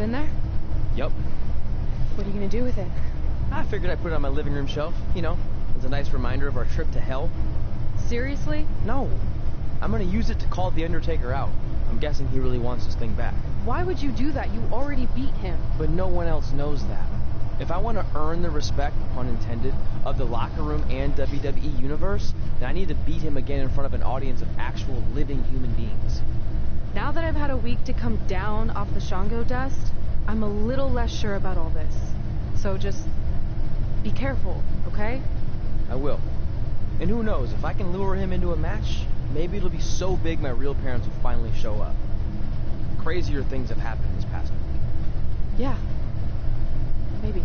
in there? Yup. What are you gonna do with it? I figured I'd put it on my living room shelf, you know, as a nice reminder of our trip to hell. Seriously? No. I'm gonna use it to call the Undertaker out. I'm guessing he really wants this thing back. Why would you do that? You already beat him. But no one else knows that. If I want to earn the respect, pun intended, of the locker room and WWE universe, then I need to beat him again in front of an audience of actual living human beings. Now that I've had a week to come down off the Shango dust, I'm a little less sure about all this. So just be careful, okay? I will. And who knows, if I can lure him into a match, maybe it'll be so big my real parents will finally show up. Crazier things have happened this past week. Yeah. Maybe.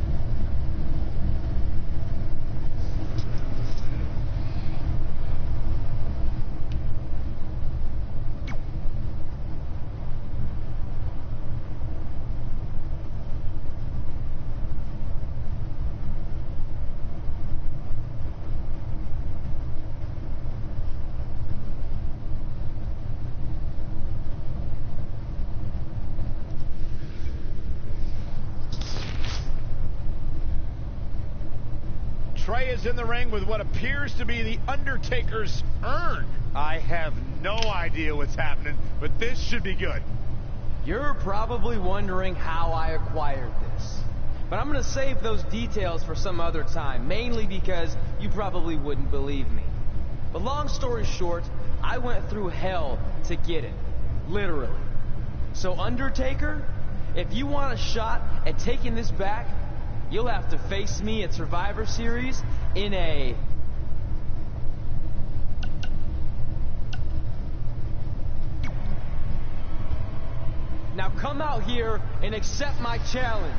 Trey is in the ring with what appears to be the Undertaker's urn. I have no idea what's happening, but this should be good. You're probably wondering how I acquired this. But I'm gonna save those details for some other time, mainly because you probably wouldn't believe me. But long story short, I went through hell to get it. Literally. So Undertaker, if you want a shot at taking this back, you'll have to face me at Survivor Series in a... Now come out here and accept my challenge.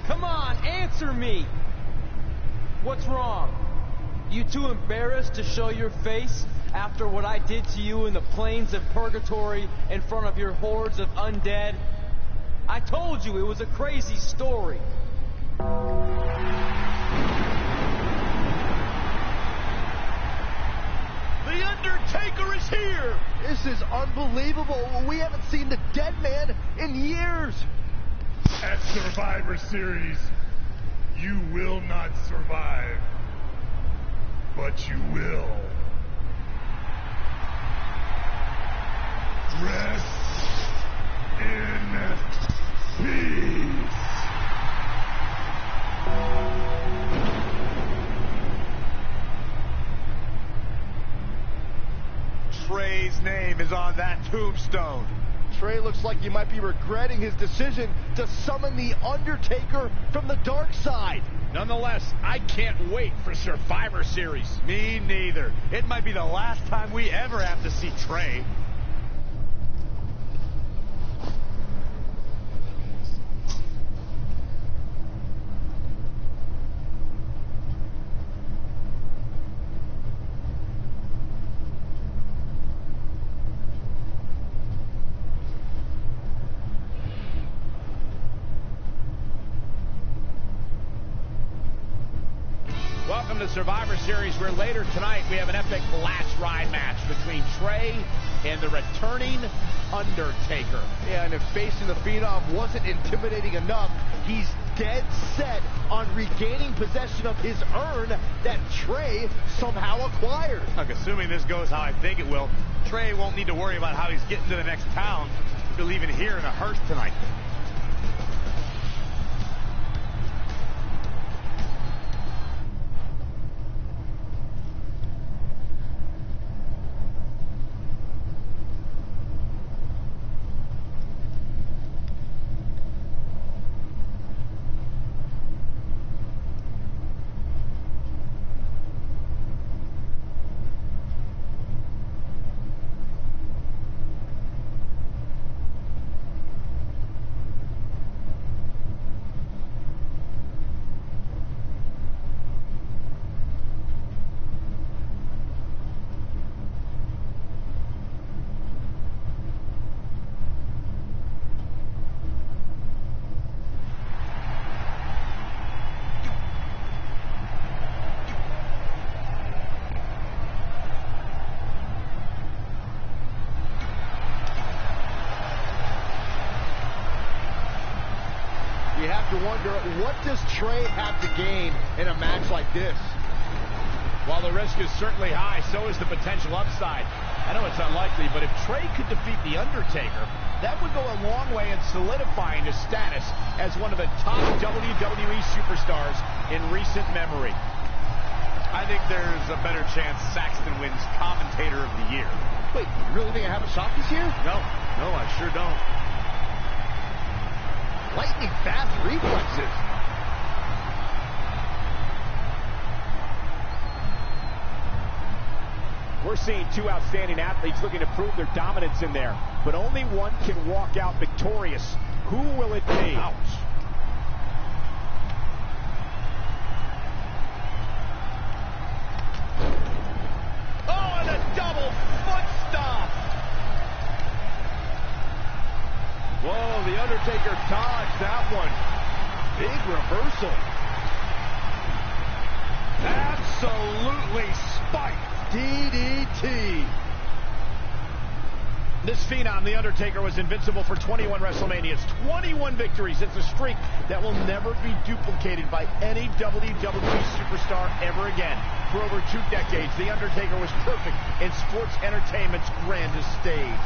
Come on, answer me. What's wrong? You too embarrassed to show your face after what I did to you in the plains of purgatory in front of your hordes of undead? I told you it was a crazy story. The Undertaker is here! This is unbelievable. We haven't seen the dead man in years. At Survivor Series, you will not survive, but you will. Rest in peace. Trey's name is on that tombstone. Trey looks like he might be regretting his decision to summon the Undertaker from the dark side. Nonetheless, I can't wait for Survivor Series. Me neither. It might be the last time we ever have to see Trey. Welcome to Survivor Series, where later tonight we have an epic last ride match between Trey and the returning Undertaker. Yeah, and if facing the Phenom wasn't intimidating enough, he's dead set on regaining possession of his urn that Trey somehow acquired. Look, assuming this goes how I think it will, Trey won't need to worry about how he's getting to the next town. He'll be leaving here in a hearse tonight. to wonder, what does Trey have to gain in a match like this? While the risk is certainly high, so is the potential upside. I know it's unlikely, but if Trey could defeat The Undertaker, that would go a long way in solidifying his status as one of the top WWE superstars in recent memory. I think there's a better chance Saxton wins Commentator of the Year. Wait, you really think I have a shot this year? No, I sure don't. Lightning fast reflexes. We're seeing two outstanding athletes looking to prove their dominance in there, but only one can walk out victorious. Who will it be? Ouch. Oh, and a double foot stomp. Whoa, The Undertaker dodged that one. Big reversal. Absolutely spiked. DDT. This phenom, The Undertaker, was invincible for 21 WrestleManias, 21 victories. It's a streak that will never be duplicated by any WWE superstar ever again. For over 2 decades, The Undertaker was perfect in sports entertainment's grandest stage.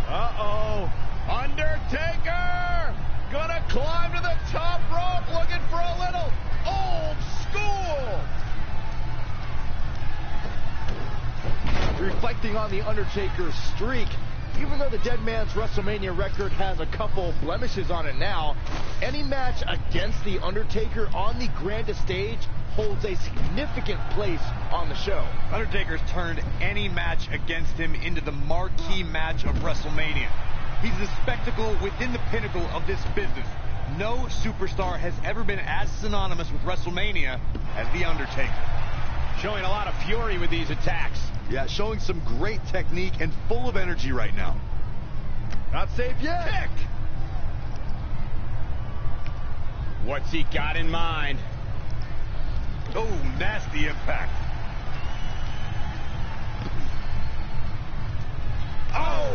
Uh-oh. Undertaker! Gonna climb to the top rope, looking for a little old school! Reflecting on The Undertaker's streak, even though the Dead Man's WrestleMania record has a couple blemishes on it now, any match against The Undertaker on the grandest stage holds a significant place on the show. Undertaker's turned any match against him into the marquee match of WrestleMania. He's the spectacle within the pinnacle of this business. No superstar has ever been as synonymous with WrestleMania as The Undertaker. Showing a lot of fury with these attacks. Yeah, showing some great technique and full of energy right now. Not safe yet. Kick! What's he got in mind? Oh, nasty impact. Oh,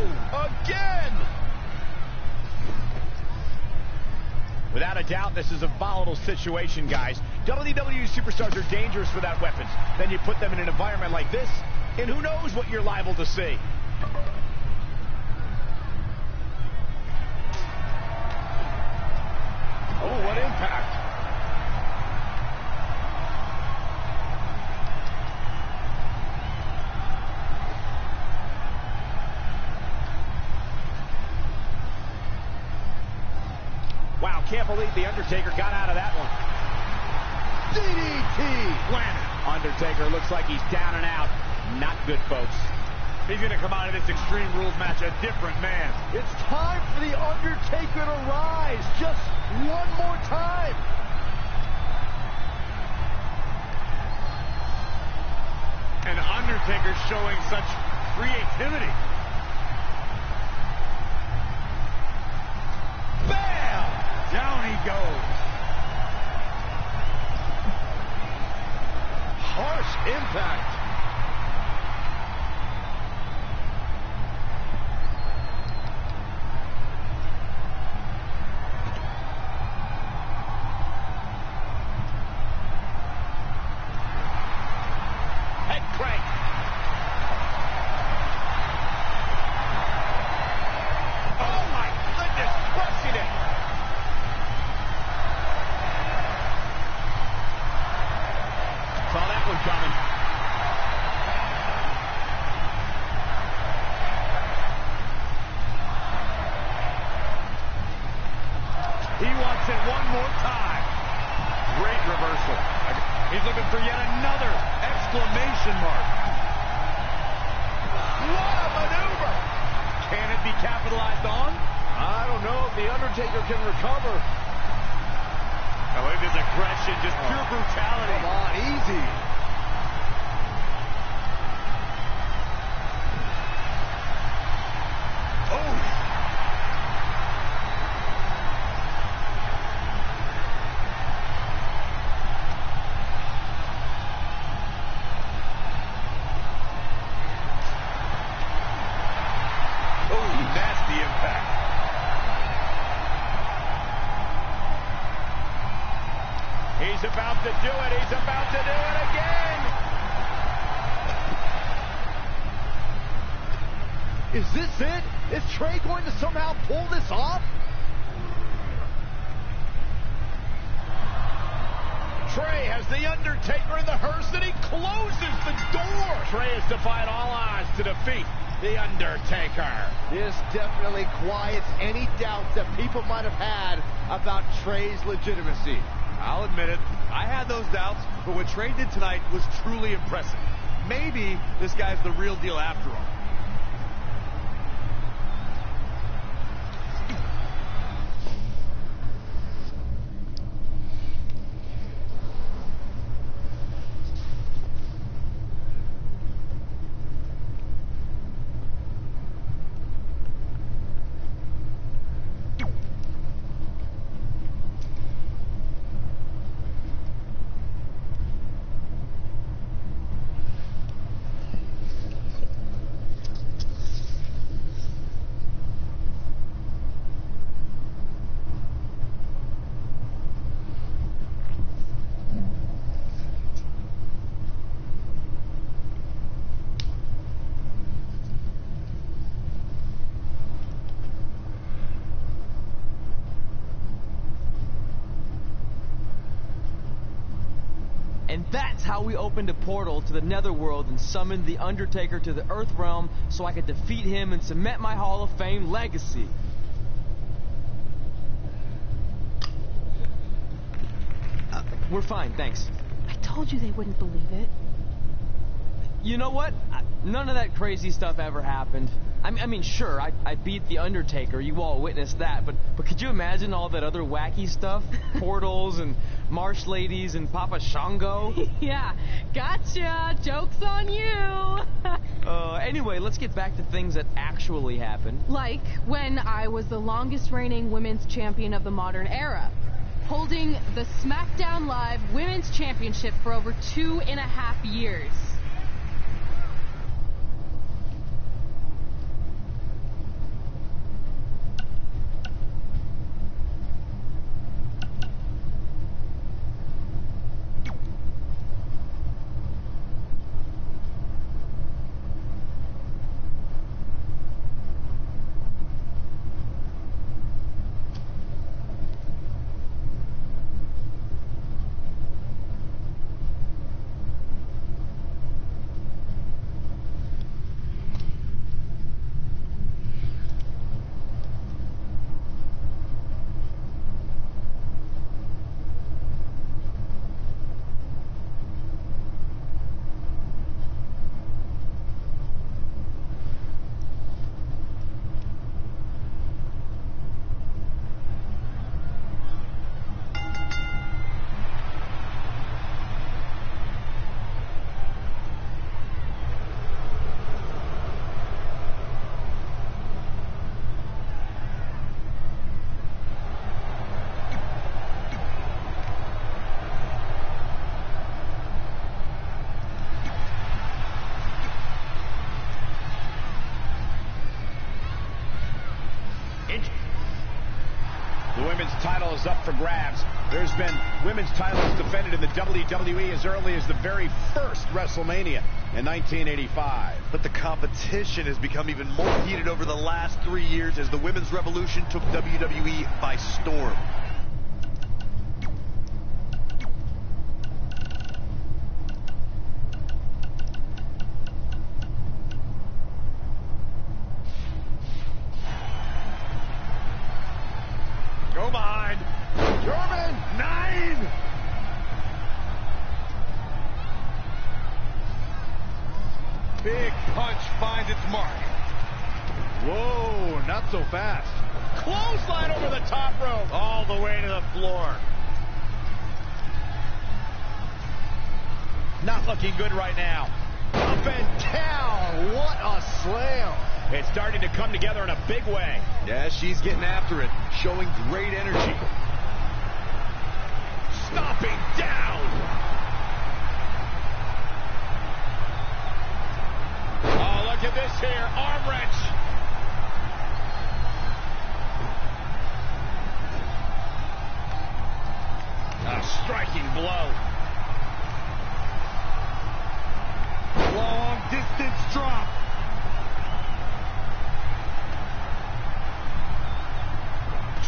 again! Without a doubt, this is a volatile situation, guys. WWE superstars are dangerous without weapons. Then you put them in an environment like this, and who knows what you're liable to see. Oh, what impact. Wow, can't believe The Undertaker got out of that one. DDT. Planet. Undertaker looks like he's down and out. Not good, folks. He's going to come out of this Extreme Rules match a different man. It's time for The Undertaker to rise just one more time. And Undertaker showing such creativity. Bam! Down he goes. Harsh impact. Head crank. Oh my goodness, crushing it. Saw that one coming. He wants it one more time. Great reversal. He's looking for yet another exclamation mark. What a maneuver! Can it be capitalized on? I don't know if The Undertaker can recover. Oh, look at this aggression, just pure brutality. Come on, easy. Oh. Oh, nasty impact. about to do it. He's about to do it again. Is this it? Is Trey going to somehow pull this off? Trey has The Undertaker in the hearse, and he closes the door. Trey has defied all odds to defeat The Undertaker. This definitely quiets any doubts that people might have had about Trey's legitimacy. I'll admit it, I had those doubts, but what Trey did tonight was truly impressive. Maybe this guy's the real deal after all. And that's how we opened a portal to the Netherworld and summoned The Undertaker to the Earth Realm so I could defeat him and cement my Hall of Fame legacy. We're fine, thanks. I told you they wouldn't believe it. You know what? None of that crazy stuff ever happened. I mean, sure, I beat The Undertaker. You all witnessed that. But could you imagine all that other wacky stuff? Portals and marsh ladies and Papa Shango? Yeah, gotcha. Joke's on you. Anyway, let's get back to things that actually happened. Like when I was the longest reigning women's champion of the modern era, holding the SmackDown Live Women's Championship for over 2.5 years. The women's title is up for grabs. There's been women's titles defended in the WWE as early as the very first WrestleMania in 1985. But the competition has become even more heated over the last 3 years as the women's revolution took WWE by storm. Go behind. German 9. Big punch finds its mark. Whoa, not so fast. Clothesline over the top rope. All the way to the floor. Not looking good right now. Up and down. What a slam. It's starting to come together in a big way. Yeah, she's getting after it, showing great energy. Stomping down. Oh, look at this here. Arm wrench. A striking blow. Long distance drop.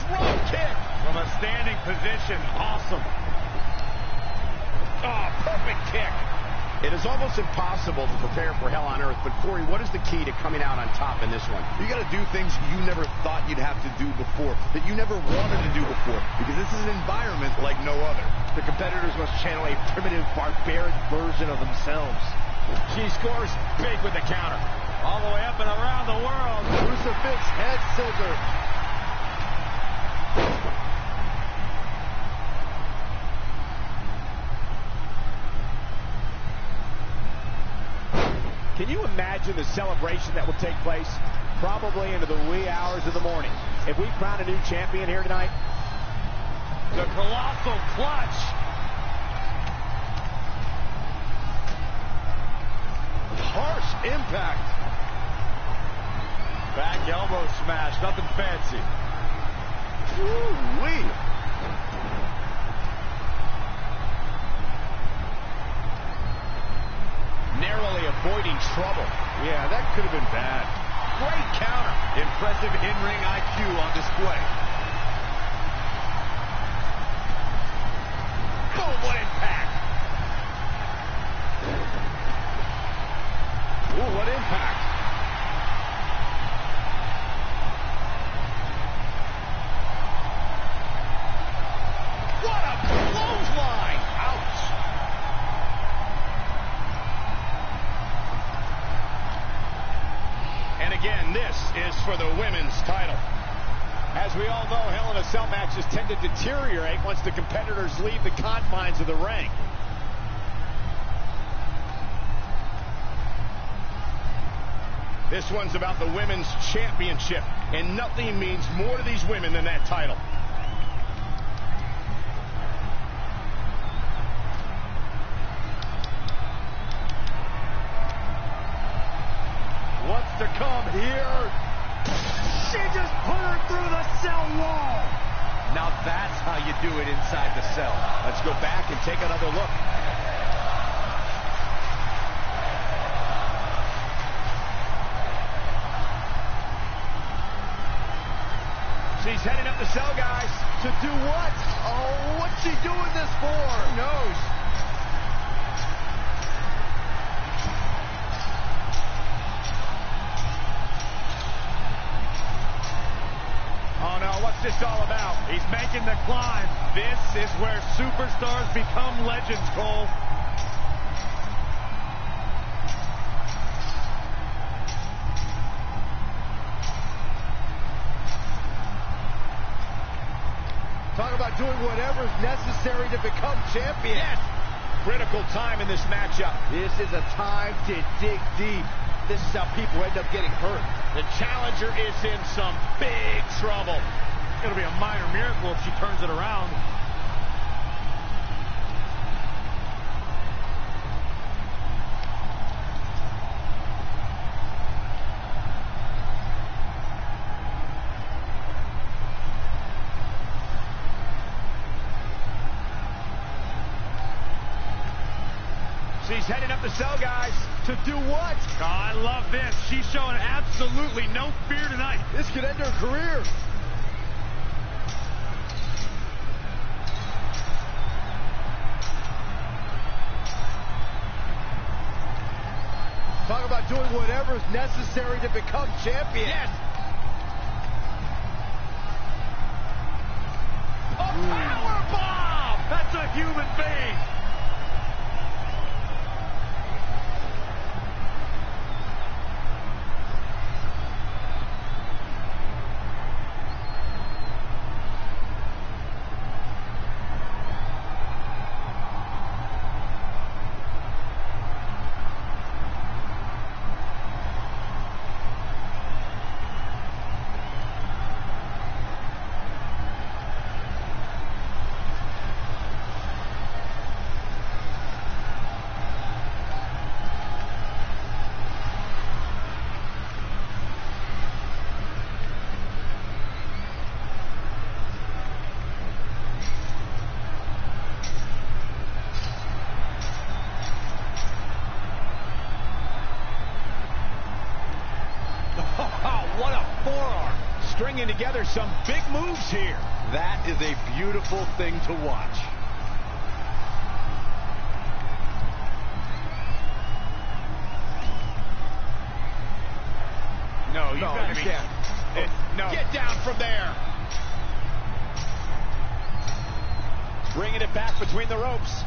Drop kick. From a standing position, awesome. Oh, perfect kick. It is almost impossible to prepare for hell on earth, but Corey, what is the key to coming out on top in this one? You got to do things you never thought you'd have to do before, that you never wanted to do before, because this is an environment like no other. The competitors must channel a primitive, barbaric version of themselves. She scores big with the counter. All the way up and around the world. Crucifix head scissor. Can you imagine the celebration that will take place? Probably into the wee hours of the morning. If we crown a new champion here tonight. The colossal clutch. Harsh impact. Back elbow smash, nothing fancy. Woo-wee. Narrowly avoiding trouble. Yeah, that could have been bad. Great counter. Impressive in-ring IQ on display. Boom, what impact. Ooh, what impact. What a clothesline. Ouch. And again, this is for the women's title. As we all know, Hell in a Cell matches tend to deteriorate once the competitors leave the confines of the ring. This one's about the women's championship, and nothing means more to these women than that title. What's to come here? She just put her through the cell wall. Now that's how you do it inside the cell. Let's go back and take another look. She's heading up the cell, guys. To do what? Oh, what's she doing this for? Who knows? Oh no, what's this all about? He's making the climb. This is where superstars become legends, Cole. Talk about doing whatever's necessary to become champion. Yes! Critical time in this matchup. This is a time to dig deep. This is how people end up getting hurt. The challenger is in some big trouble. It'll be a minor miracle if she turns it around. She's heading up the cell, guys. To do what? Oh, I love this. She's showing absolutely no fear tonight. This could end her career. Talk about doing whatever's necessary to become champion. Yes! A power bomb! That's a human being. what a forearm. Stringing together some big moves here. That is a beautiful thing to watch. No, you gotta be. No. Get down from there. Bringing it back between the ropes.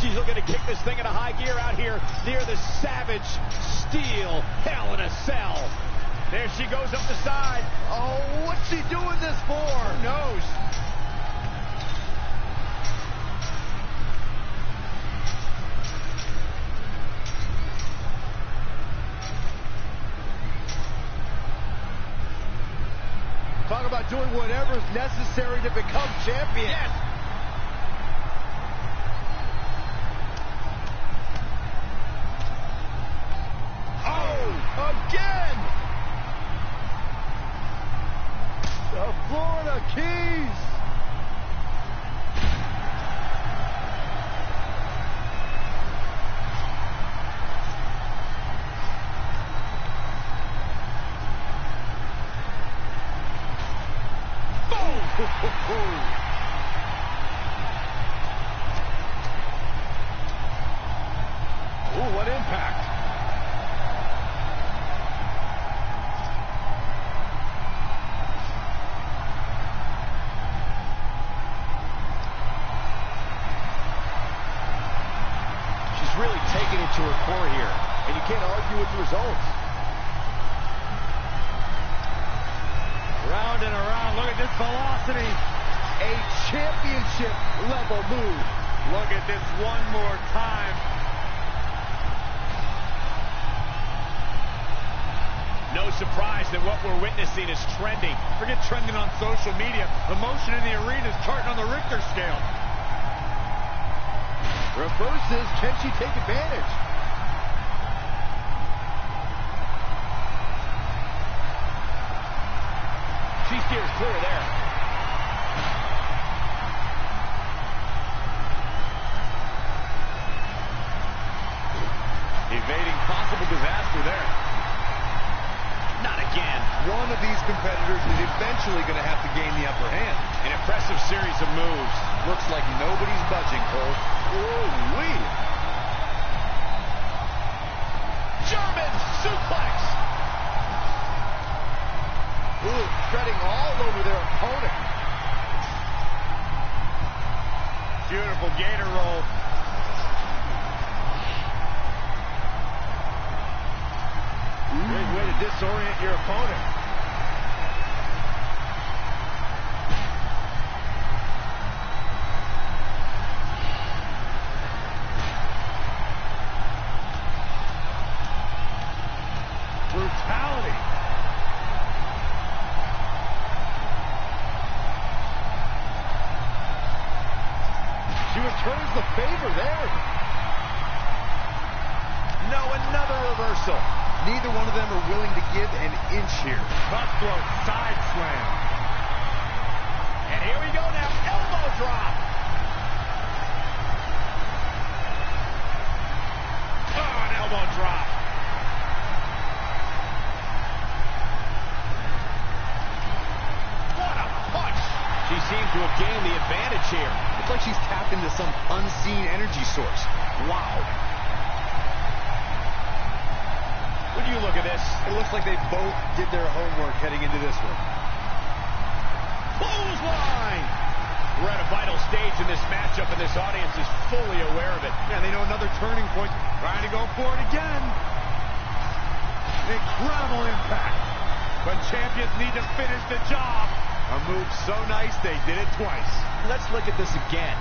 She's looking to kick this thing into high gear out here near the Savage Steel Hell in a Cell. There she goes up the side. Oh, what's she doing this for? Who knows? Talk about doing whatever's necessary to become champion. Yes. Again! The Florida Keys! Boom! Ooh, what impact. Really taking it to her core here, and you can't argue with the results. Round and around. Look at this velocity. A championship level move. Look at this one more time. No surprise that what we're witnessing is trending. Forget trending on social media. Emotion in the arena is charting on the Richter scale. Reverses, can she take advantage? She steers clear there. Evading possible disaster there. Not again. One of these competitors is eventually going to have to gain the upper hand. An impressive series of moves. Looks like nobody's budging, Cole. Ooh-wee. German suplex. Ooh, treading all over their opponent. Beautiful gator roll. Great way to disorient your opponent. Brutality. She returns the favor there. No, another reversal. Neither one of them are willing to give an inch here. Cutthroat side slam. And here we go now. Elbow drop. Oh, an elbow drop. What a punch. She seems to have gained the advantage here. It's like she's tapped into some unseen energy source. Wow. When you look at this, It looks like they both did their homework heading into this one. clothesline. We're at a vital stage in this matchup, and this audience is fully aware of it. Yeah, they know another turning point. Trying to go for it again. Incredible impact. But champions need to finish the job. A move so nice, they did it twice. Let's look at this again.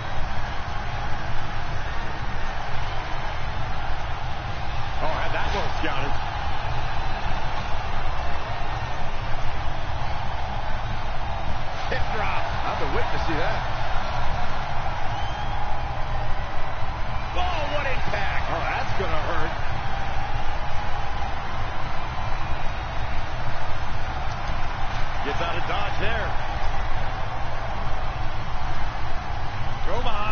Oh, had that well scouted. Hip drop. I've been waiting to see that. Oh, what impact. Oh, that's going to hurt. Gets out of dodge there. Throw behind.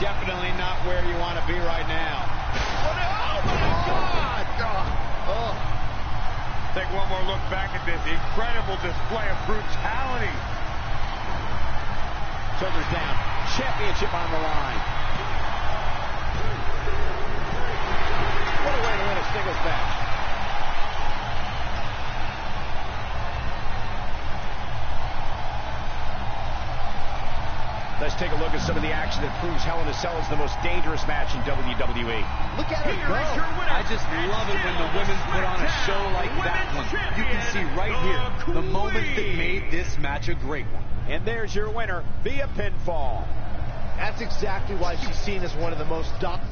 definitely not where you want to be right now. Oh, my God! Oh. Take one more look back at this incredible display of brutality. Shoulders down. Championship on the line. What a way to win a singles match. Let's take a look at some of the action that proves Hell in a Cell is the most dangerous match in WWE. Look at it go. I just love it when the women put on a show like that one. You can see right here the moments that made this match a great one. And there's your winner via pinfall. That's exactly why she's seen as one of the most dominant.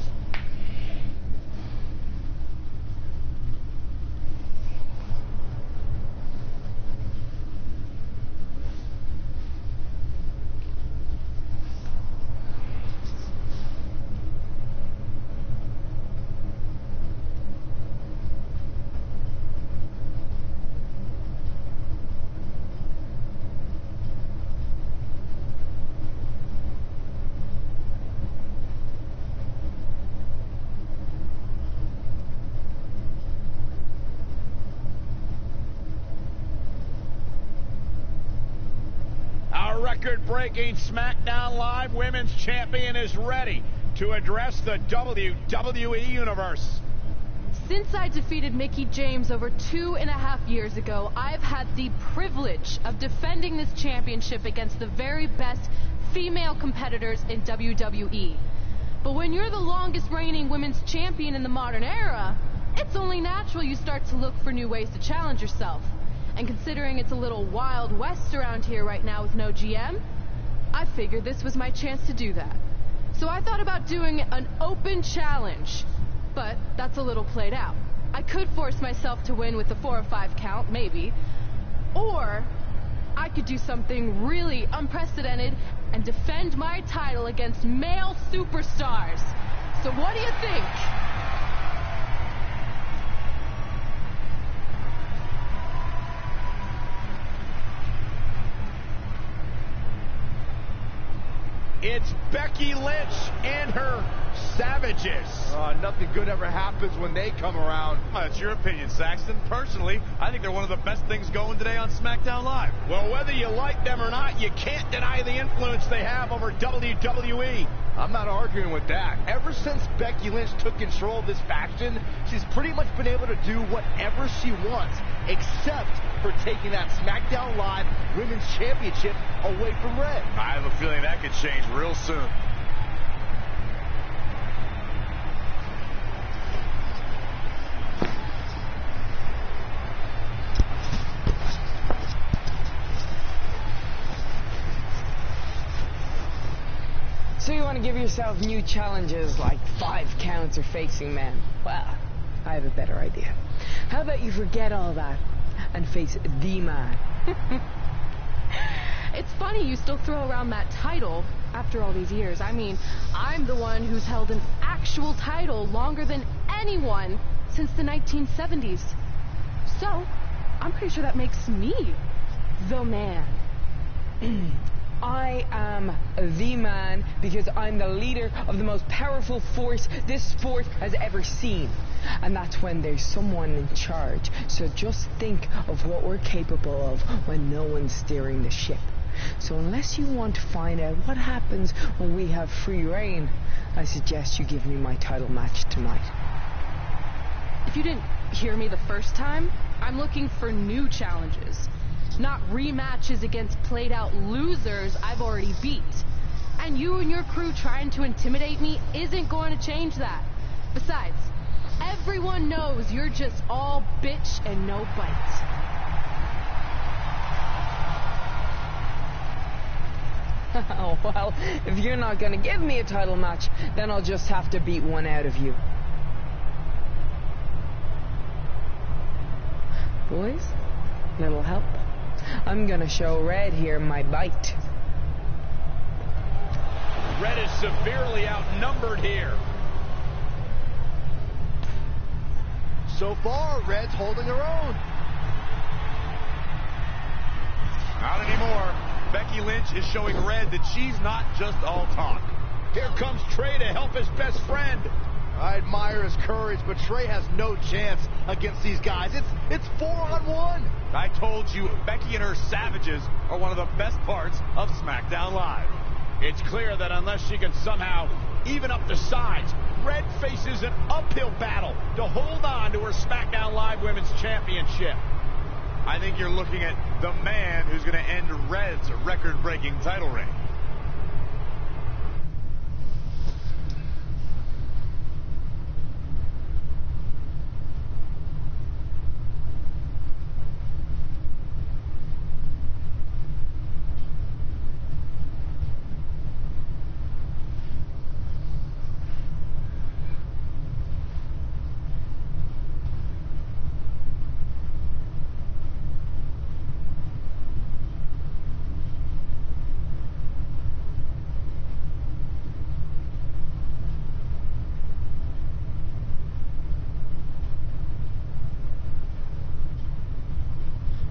Record-breaking SmackDown Live Women's Champion is ready to address the WWE Universe. Since I defeated Mickie James over 2.5 years ago, I've had the privilege of defending this championship against the very best female competitors in WWE. But when you're the longest reigning women's champion in the modern era, it's only natural you start to look for new ways to challenge yourself. And considering it's a little Wild West around here right now with no GM, I figured this was my chance to do that. So I thought about doing an open challenge, but that's a little played out. I could force myself to win with the 4 or 5 count, maybe. Or I could do something really unprecedented and defend my title against male superstars. So what do you think? It's Becky Lynch and her Savages. Nothing good ever happens when they come around. That's your opinion, Saxton. Personally, I think they're one of the best things going today on SmackDown Live. Well, whether you like them or not, you can't deny the influence they have over WWE. I'm not arguing with that. Ever since Becky Lynch took control of this faction, she's pretty much been able to do whatever she wants, except for taking that SmackDown Live Women's Championship away from Red. I have a feeling that could change real soon. So you want to give yourself new challenges like 5 counts or facing men? Well, I have a better idea. How about you forget all that and face the man? It's funny you still throw around that title after all these years. I mean, I'm the one who's held an actual title longer than anyone since the 1970s. So, I'm pretty sure that makes me the man. I am the man because I'm the leader of the most powerful force this sport has ever seen. And that's when there's someone in charge. So just think of what we're capable of when no one's steering the ship. So unless you want to find out what happens when we have free reign, I suggest you give me my title match tonight. If you didn't hear me the first time, I'm looking for new challenges. Not rematches against played-out losers I've already beat. And you and your crew trying to intimidate me isn't going to change that. Besides, everyone knows you're just all bitch and no bite. Oh, well, if you're not going to give me a title match, then I'll just have to beat one out of you. Boys, little help? I'm gonna show Red here my bite. Red is severely outnumbered here. So far, Red's holding her own. Not anymore. Becky Lynch is showing Red that she's not just all talk. Here comes Trey to help his best friend. I admire his courage, but Trey has no chance against these guys. It's 4-on-1. I told you, Becky and her savages are one of the best parts of SmackDown Live. It's clear that unless she can somehow even up the sides, Red faces an uphill battle to hold on to her SmackDown Live Women's Championship. I think you're looking at the man who's going to end Red's record-breaking title reign.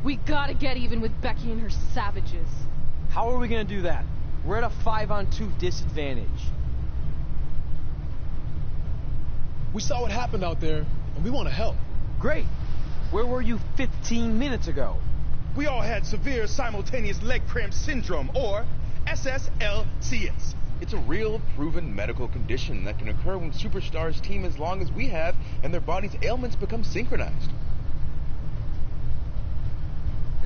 We gotta get even with Becky and her savages. How are we gonna do that? We're at a 5-on-2 disadvantage. We saw what happened out there, and we want to help. Great. Where were you 15 minutes ago? We all had severe simultaneous leg cramp syndrome, or SSLCS. It's a real, proven medical condition that can occur when superstars team as long as we have, and their body's ailments become synchronized.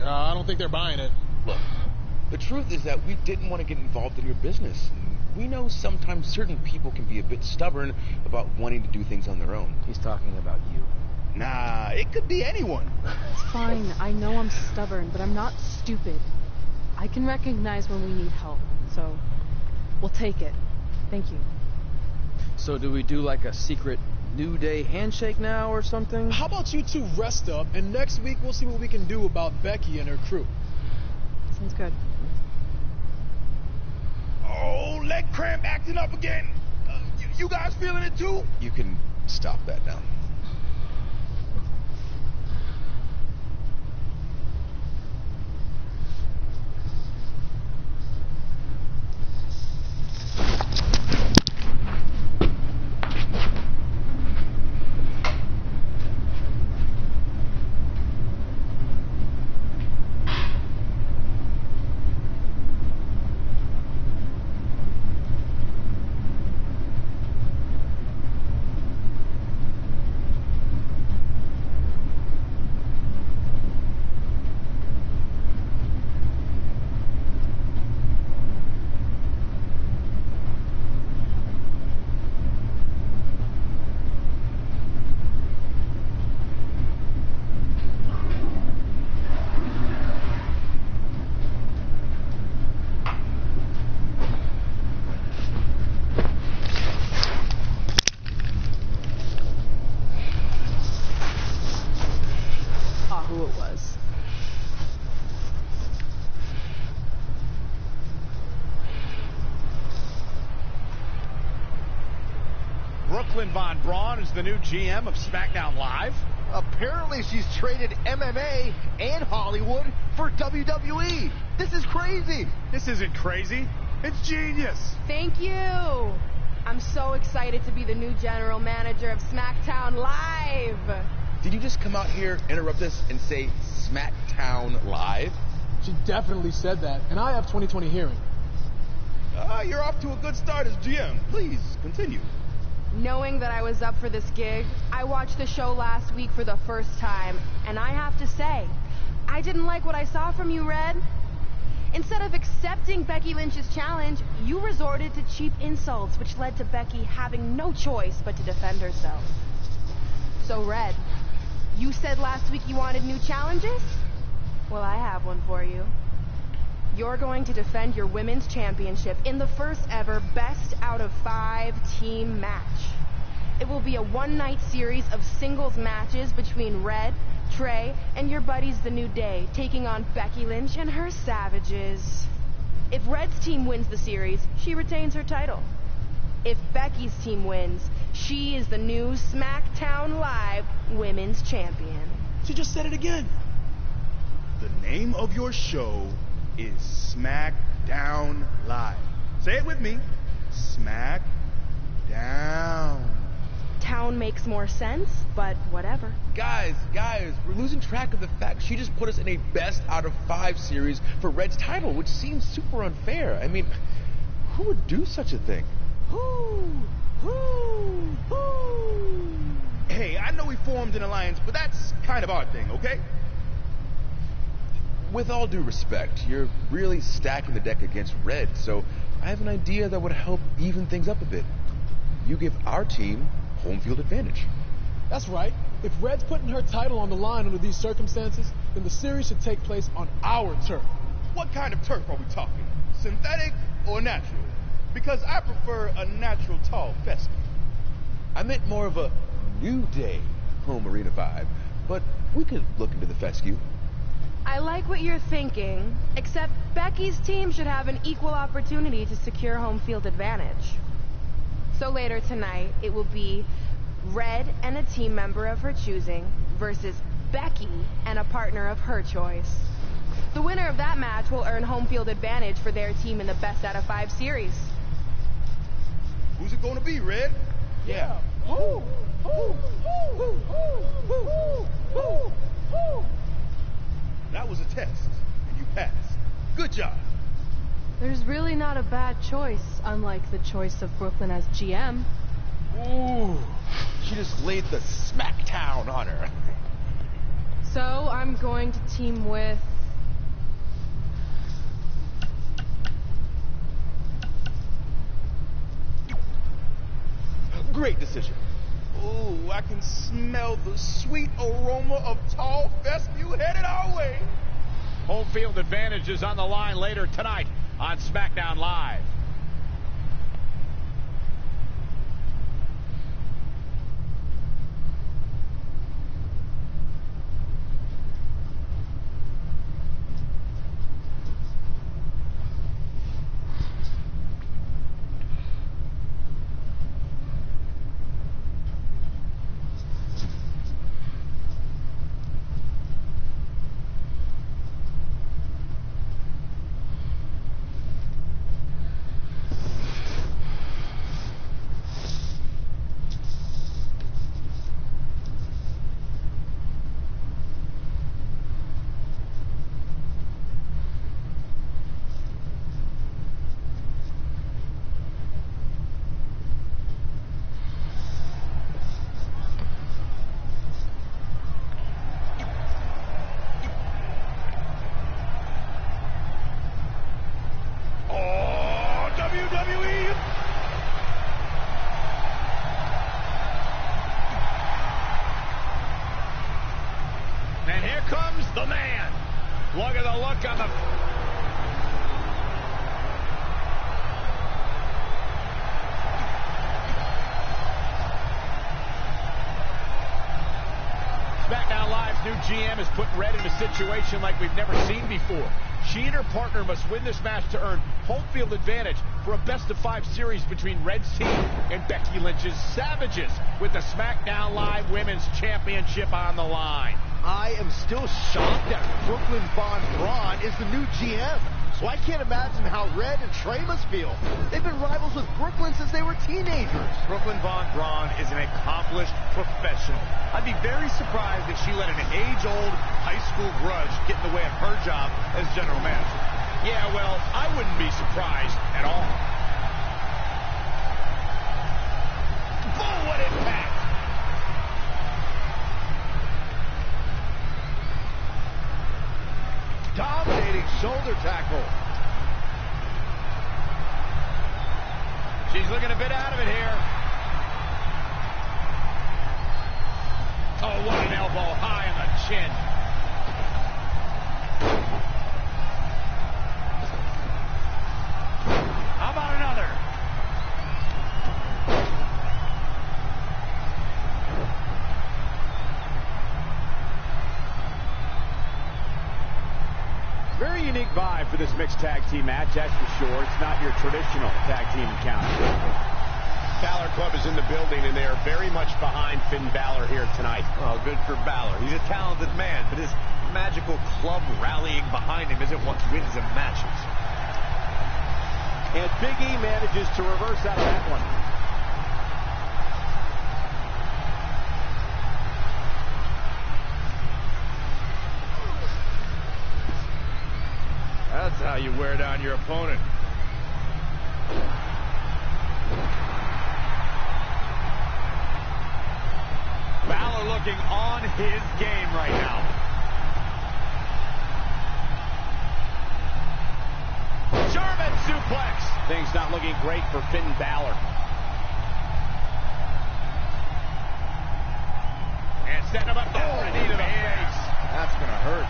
I don't think they're buying it. Look, the truth is that we didn't want to get involved in your business. We know sometimes certain people can be a bit stubborn about wanting to do things on their own. He's talking about you. Nah, it could be anyone. It's fine. I know I'm stubborn, but I'm not stupid. I can recognize when we need help, so we'll take it. Thank you. So do we do like a secret New Day handshake now or something? How about you two rest up, and next week we'll see what we can do about Becky and her crew. Sounds good. Oh, leg cramp acting up again. You guys feeling it too? You can stop that now. Brooklyn Von Braun is the new GM of SmackDown Live. Apparently she's traded MMA and Hollywood for WWE. This is crazy. This isn't crazy. It's genius. Thank you. I'm so excited to be the new general manager of SmackDown Live. Did you just come out here, interrupt us, and say SmackDown Live? She definitely said that, and I have 20/20 hearing. You're off to a good start as GM. Please, continue. Knowing that I was up for this gig, I watched the show last week for the first time, and I have to say, I didn't like what I saw from you, Red. Instead of accepting Becky Lynch's challenge, you resorted to cheap insults, which led to Becky having no choice but to defend herself. So, Red, you said last week you wanted new challenges? Well, I have one for you. You're going to defend your women's championship in the first ever best out of 5 team match. It will be a one-night series of singles matches between Red, Trey, and your buddies The New Day, taking on Becky Lynch and her savages. If Red's team wins the series, she retains her title. If Becky's team wins, she is the new SmackDown Live Women's Champion. She just said it again. The name of your show is SmackDown Live. Say it with me. Smack down. Town makes more sense, but whatever. Guys, we're losing track of the fact she just put us in a best out of 5 series for Red's title, which seems super unfair. I mean, who would do such a thing? Hey, I know we formed an alliance, but that's kind of our thing, okay? With all due respect, you're really stacking the deck against Red, so I have an idea that would help even things up a bit. You give our team home field advantage. That's right. If Red's putting her title on the line under these circumstances, then the series should take place on our turf. What kind of turf are we talking? Synthetic or natural? Because I prefer a natural tall fescue. I meant more of a New Day home arena vibe, but we could look into the fescue. I like what you're thinking, except Becky's team should have an equal opportunity to secure home field advantage. So later tonight, it will be Red and a team member of her choosing versus Becky and a partner of her choice. The winner of that match will earn home field advantage for their team in the best out of 5 series. Who's it gonna be, Red? Yeah. That was a test, and you passed. Good job. There's really not a bad choice, unlike the choice of Brooklyn as GM. Ooh, she just laid the smackdown on her. So I'm going to team with... Great decision. Ooh, I can smell the sweet aroma of tall fescue headed our way. Home field advantage is on the line later tonight on SmackDown Live. And here comes the man. Look at the look on the... SmackDown Live's new GM has put Red in a situation like we've never seen before. She and her partner must win this match to earn home field advantage for a best-of-5 series between Red's team and Becky Lynch's Savages, with the SmackDown Live Women's Championship on the line. I am still shocked that Brooklyn Von Braun is the new GM. So I can't imagine how Red and Trey must feel. They've been rivals with Brooklyn since they were teenagers. Brooklyn Von Braun is an accomplished professional. I'd be very surprised if she let an age-old high school grudge get in the way of her job as general manager. Yeah, well, I wouldn't be surprised at all. Boom, what impact! Dominating shoulder tackle. She's looking a bit out of it here. Oh, what an elbow high on the chin. How about another? Very unique vibe for this mixed tag team match, that's for sure. It's not your traditional tag team encounter. Balor Club is in the building, and they are very much behind Finn Balor here tonight. Oh, good for Balor. He's a talented man, but his magical club rallying behind him isn't what wins him matches. And Big E manages to reverse out of that one. That's how you wear down your opponent. Balor looking on his game right now. German suplex. Things not looking great for Finn Balor. And setting him up to a knee to the face. That's going to hurt.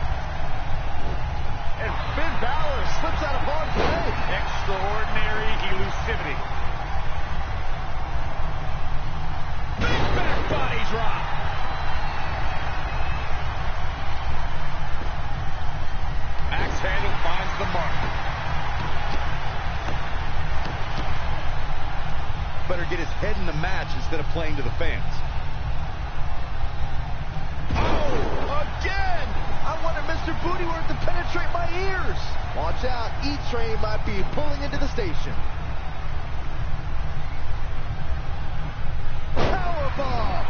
And Finn Balor slips out of harm's way. Extraordinary elusivity. Big back body drop. Axe handle finds the mark. Better get his head in the match instead of playing to the fans. Oh, again! I wanted Mr. Bootyworth to penetrate my ears. Watch out, E-Train might be pulling into the station. Powerbomb!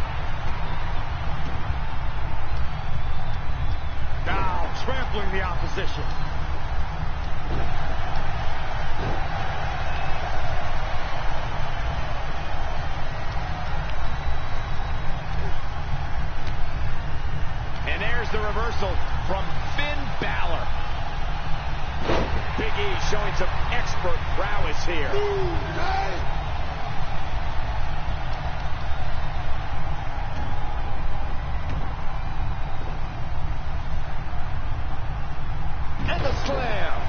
Now trampling the opposition. And there's the reversal from Finn Balor. Big E showing some expert prowess here. And the slam.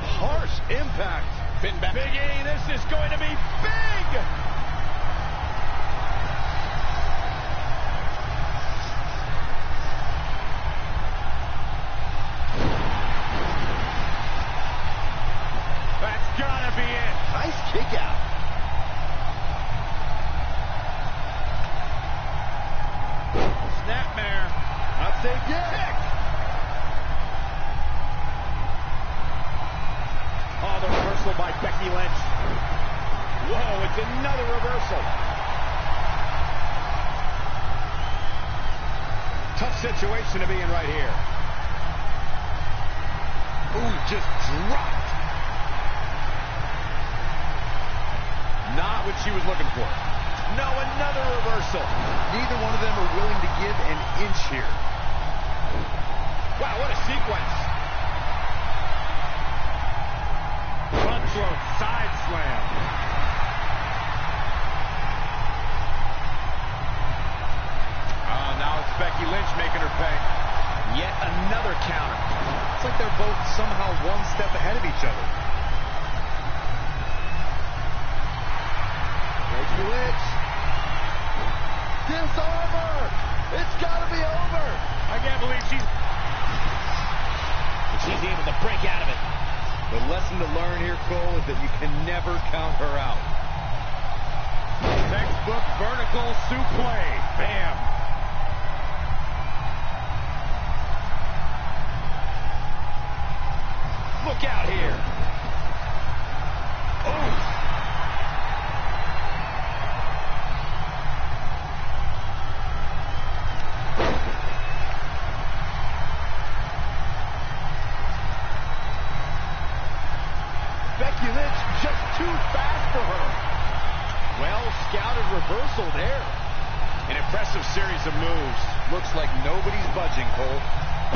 Harsh impact. Big E, this is going to be big! That's gotta be it. Nice kick out. Snapmare. Not safe yet. Oh, the reversal by Becky Lynch. Whoa, it's another reversal. Tough situation to be in right here. Ooh, just dropped. Not what she was looking for. No, another reversal. Neither one of them are willing to give an inch here. Wow, what a sequence. Cutthroat side slam. Now it's Becky Lynch making her pay. Yet another counter. It's like they're both somehow one step ahead of each other. Becky Lynch. Disarmer. It's got to be over. I can't believe she's able to break out of it. The lesson to learn here, Cole, is that you can never count her out. textbook vertical suplex. Bam. Look out here. Oh. Becky Lynch just too fast for her. Well-scouted reversal there. An impressive series of moves. Looks like nobody's budging, Cole.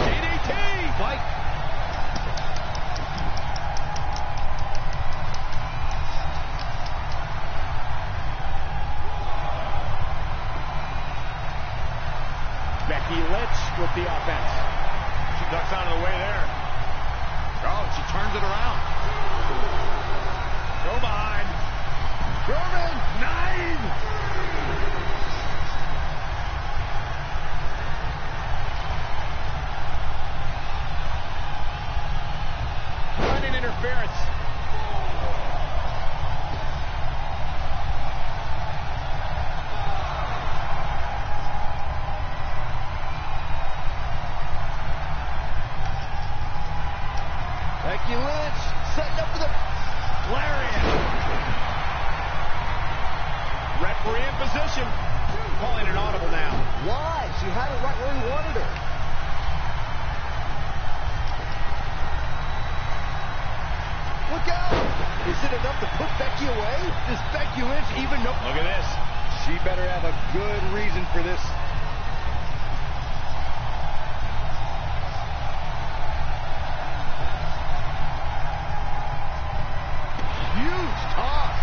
DDT! Fight. Becky Lynch with the offense. She ducks out of the way there. Oh, she turns it around. Go behind. German 9! Running interference. Becky Lynch setting up for the Lariat. Referee in position. Calling an audible now. Why? She had it right where he wanted her. Look out! Is it enough to put Becky away? Does Becky Lynch even know? Look at this. She better have a good reason for this. Huge toss.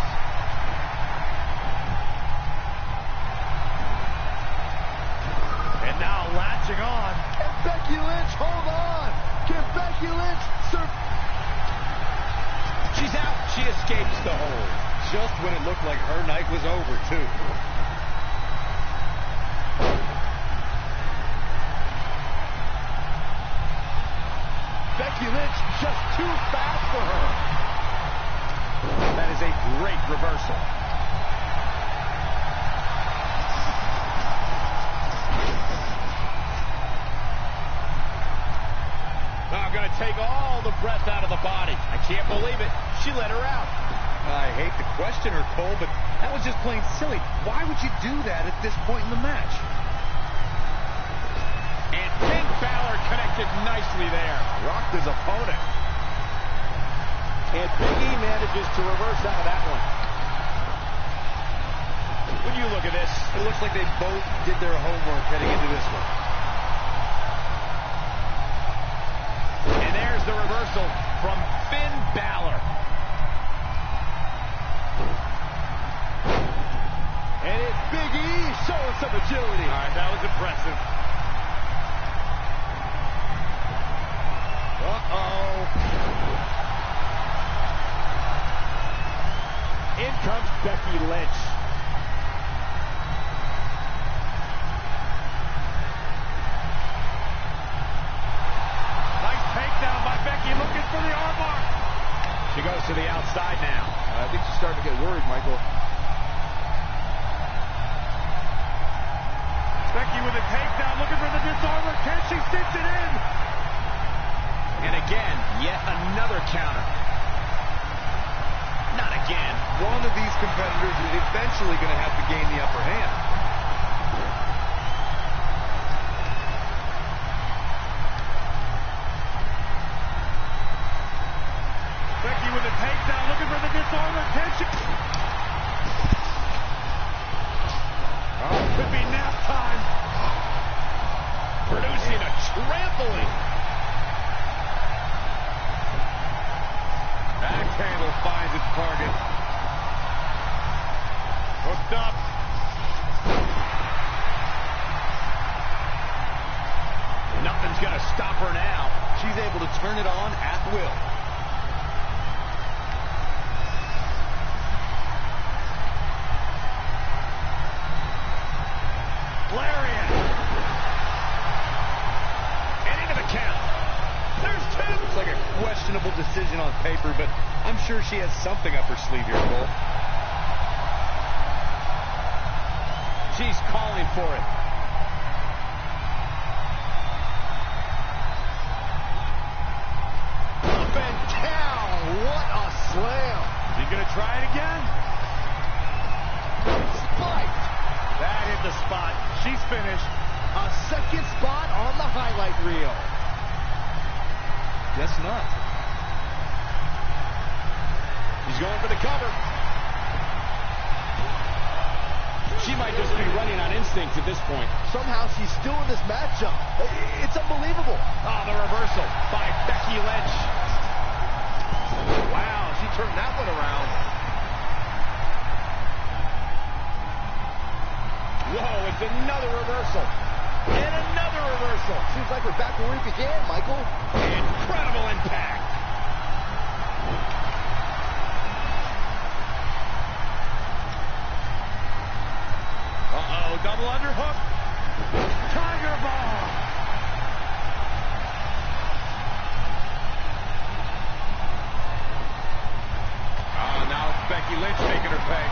And now latching on. Can Becky Lynch hold on? Can Becky Lynch survive? She's out. She escapes the hold. Just when it looked like her night was over, too. Becky Lynch just too fast for her. That is a great reversal. I'm going to take all the breath out of the body. I can't believe it. She let her out. I hate to question her, Cole, but that was just plain silly. Why would you do that at this point in the match? And Finn Balor connected nicely there. Rocked his opponent. And Big E manages to reverse out of that one. When you look at this, it looks like they both did their homework heading into this one. And there's the reversal from Finn Balor. And it's Big E showing some agility. All right, that was impressive. Uh-oh. In comes Becky Lynch. Nice takedown by Becky, looking for the armbar. She goes to the outside now. I think she's starting to get worried, Michael. Becky with a takedown, looking for the disarmer. Can she stitch it in? And again, yet another counter. Not again. One of these competitors is eventually going to have to gain the upper hand. Becky with a takedown, looking for the disarmer. Can she? Oh, could be nap time. Producing a trampling. Back handle finds its target. Hooked up. Nothing's going to stop her now. She's able to turn it on at will. Lariat. And into the count. There's two. Looks like a questionable decision on paper, but I'm sure she has something up her sleeve here, Cole. She's calling for it. Up and down. What a slam. Is he going to try it again? Spiked. That hit the spot. She's finished. A second spot on the highlight reel. Guess not. He's going for the cover. She might just be running on instinct at this point. Somehow she's still in this matchup. It's unbelievable. Oh, the reversal by Becky Lynch. Wow, she turned that one around. Whoa, it's another reversal. And another reversal. Seems like we're back where we began, Michael. Incredible impact. Uh-oh, double underhook. Tiger Bomb. Oh, now it's Becky Lynch making her pay.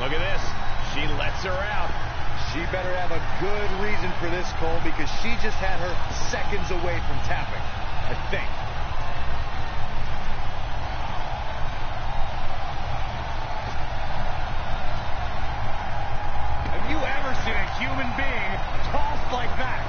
Look at this. She lets her out. She better have a good reason for this, Cole, because she just had her seconds away from tapping, I think. Have you ever seen a human being tossed like that?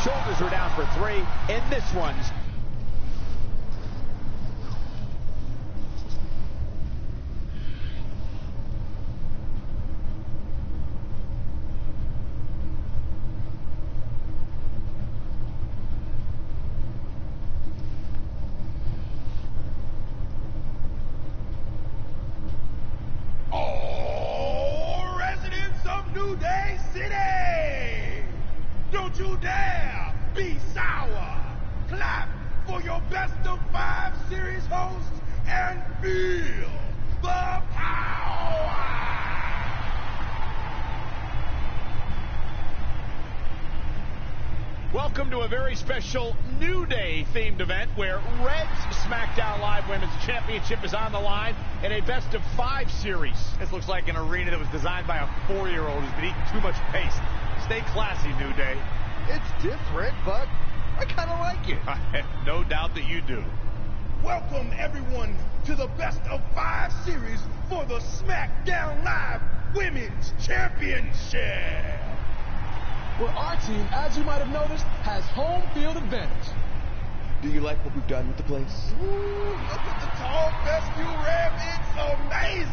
Shoulders are down for 3, and this one's Oh, residents of New Day City! Don't you dare be sour. Clap for your best of 5 series host and feel the power. Welcome to a very special New Day themed event where Red's SmackDown Live Women's Championship is on the line in a best of 5 series. This looks like an arena that was designed by a 4-year-old who's been eating too much paste. Stay classy, New Day. It's different, but I kind of like it. I have no doubt that you do. Welcome, everyone, to the best of 5 series for the SmackDown Live Women's Championship. Where our team, as you might have noticed, has home field advantage. Do you like what we've done with the place? Ooh, look at the tall vestibule ramp. It's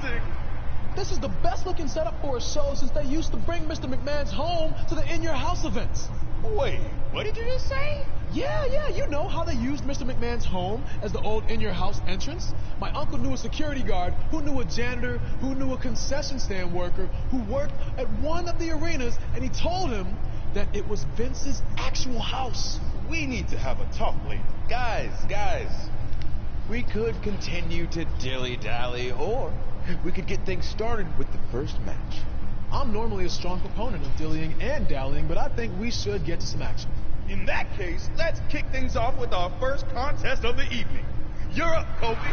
amazing. This is the best looking setup for a show since they used to bring Mr. McMahon's home to the In Your House events. Wait, what did you just say? Yeah, you know how they used Mr. McMahon's home as the old In Your House entrance? My uncle knew a security guard, who knew a janitor, who knew a concession stand worker, who worked at one of the arenas, and he told him that it was Vince's actual house. We need to have a talk later. Guys, we could continue to dilly-dally, or we could get things started with the first match. I'm normally a strong proponent of dillying and dallying, but I think we should get to some action. In that case, let's kick things off with our first contest of the evening. You're up, Kofi.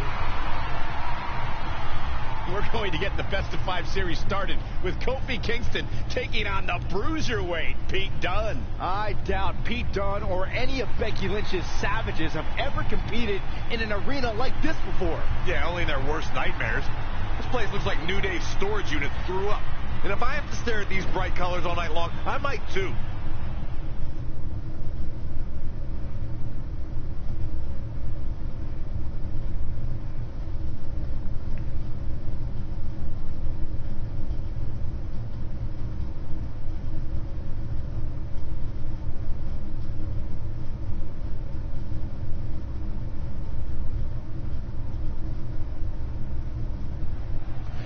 We're going to get the best of 5 series started with Kofi Kingston taking on the bruiserweight Pete Dunne. I doubt Pete Dunne or any of Becky Lynch's Savages have ever competed in an arena like this before. Yeah, only in their worst nightmares. This place looks like New Day's storage unit threw up. And if I have to stare at these bright colors all night long, I might too.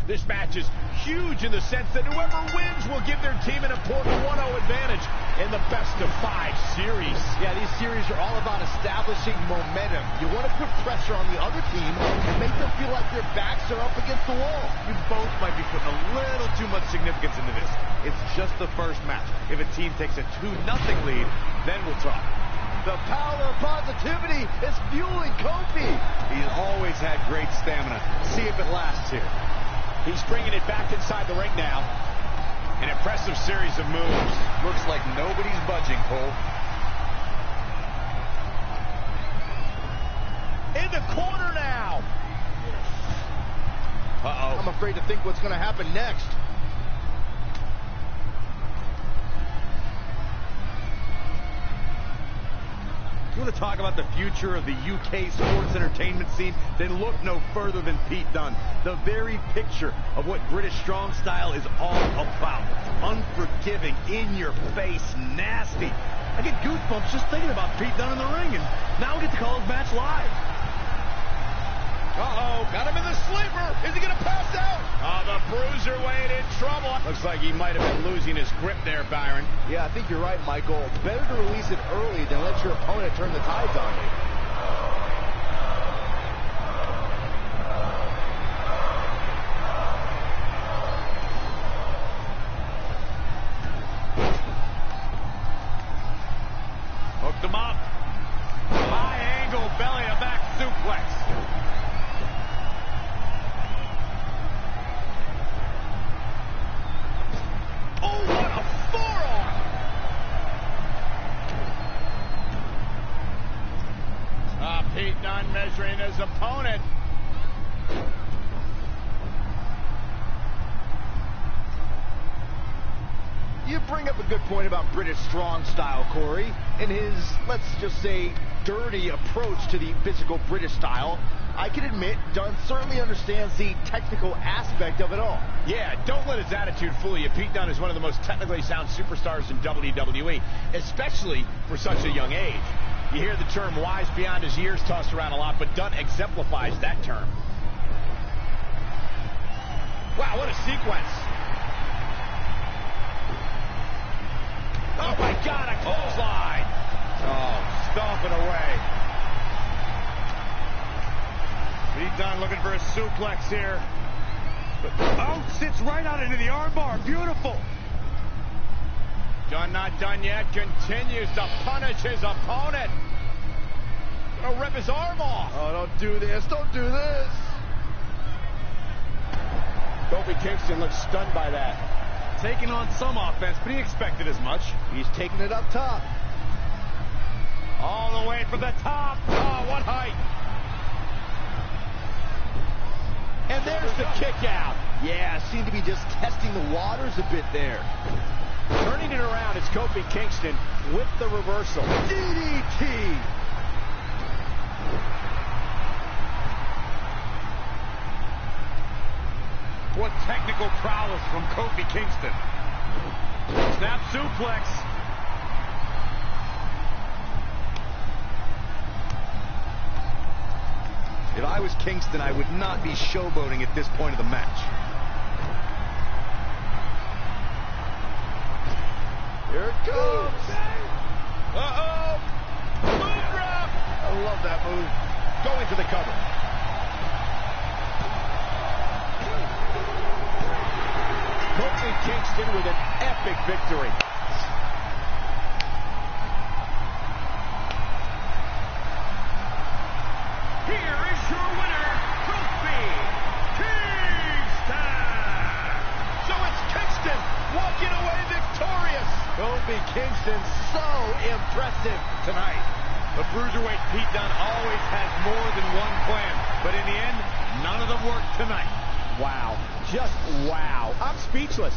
This match is huge in the sense that whoever wins will give their team an important 1-0 advantage in the best of 5 series. Yeah, these series are all about establishing momentum. You want to put pressure on the other team and make them feel like their backs are up against the wall. You both might be putting a little too much significance into this. It's just the first match. If a team takes a 2-0 lead, then we'll talk. The power of positivity is fueling Kofi. He's always had great stamina. See if it lasts here. He's bringing it back inside the ring now. An impressive series of moves. Looks like nobody's budging, Cole. In the corner now. Uh-oh. I'm afraid to think what's going to happen next. You want to talk about the future of the UK sports entertainment scene? Then look no further than Pete Dunne. The very picture of what British strong style is all about. Unforgiving, in your face, nasty. I get goosebumps just thinking about Pete Dunne in the ring, and now we get to call his match live. Uh-oh, got him in the sleeper. Is he going to pass out? Oh, the bruiserweight in trouble. Looks like he might have been losing his grip there, Byron. Yeah, I think you're right, Michael. Better to release it early than let your opponent turn the tides on you. Hooked him up. High angle belly to back suplex. Oh, what a forearm! Pete Dunne measuring his opponent. You bring up a good point about British strong style, Corey. In his, let's just say, dirty approach to the physical British style, I can admit Dunne certainly understands the technical aspect of it all. Yeah, don't let his attitude fool you. Pete Dunne is one of the most technically sound superstars in WWE, especially for such a young age. You hear the term wise beyond his years tossed around a lot, but Dunne exemplifies that term. Wow, what a sequence. Oh, my God, a clothesline. Oh, stomping away. Pete Dunne looking for a suplex here. Oh, sits right out into the armbar. Beautiful. Dunne not done yet. Continues to punish his opponent. Gonna rip his arm off. Oh, don't do this. Don't do this. Kofi Kingston looks stunned by that. Taking on some offense, but he expected as much. He's taking it up top. All the way from the top. Oh, what height. And there's the kick out. Yeah, seemed to be just testing the waters a bit there. Turning it around is Kofi Kingston with the reversal. DDT. What technical prowess from Kofi Kingston. Snap suplex. If I was Kingston, I would not be showboating at this point of the match. Here it comes. Uh-oh. Move drop. I love that move. Going for the cover. Kofi Kingston with an epic victory. Here is your winner, Kofi Kingston. So it's Kingston walking away victorious. Kofi Kingston, so impressive tonight. The Bruiserweight Pete Dunne always has more than one plan, but in the end, none of them worked tonight. Wow. Just wow. I'm speechless.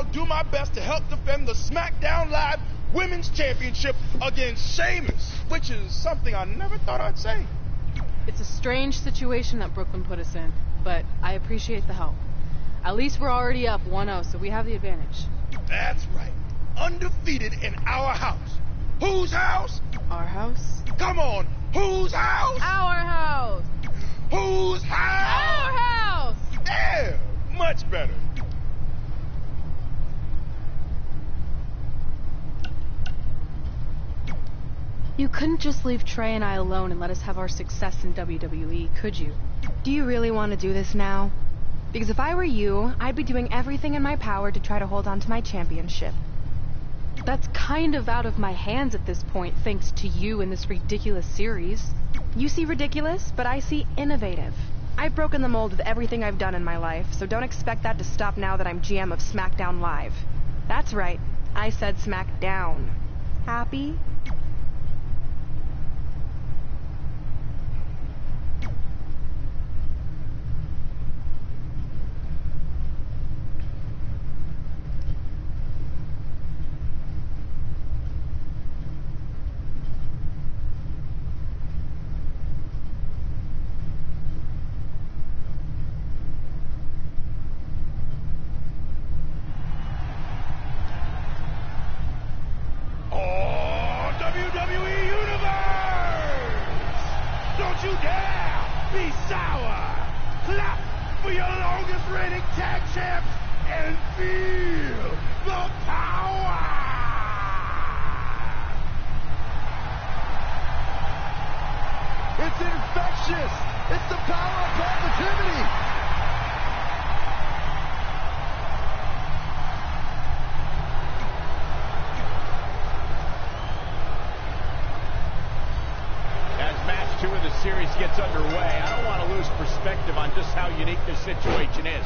I'll do my best to help defend the SmackDown Live Women's Championship against Sheamus, which is something I never thought I'd say. It's a strange situation that Brooklyn put us in, but I appreciate the help. At least we're already up 1-0, so we have the advantage. That's right. Undefeated in our house. Whose house? Our house? Come on. Whose house? Our house! Whose house? Our house! Yeah, much better. You couldn't just leave Trey and I alone and let us have our success in WWE, could you? Do you really want to do this now? Because if I were you, I'd be doing everything in my power to try to hold on to my championship. That's kind of out of my hands at this point, thanks to you and this ridiculous series. You see ridiculous, but I see innovative. I've broken the mold with everything I've done in my life, so don't expect that to stop now that I'm GM of SmackDown Live. That's right, I said SmackDown. Happy? You dare be sour. Clap for your longest reigning tag champs and feel the power. It's infectious. It's the power of positivity. Series gets underway. I don't want to lose perspective on just how unique this situation is.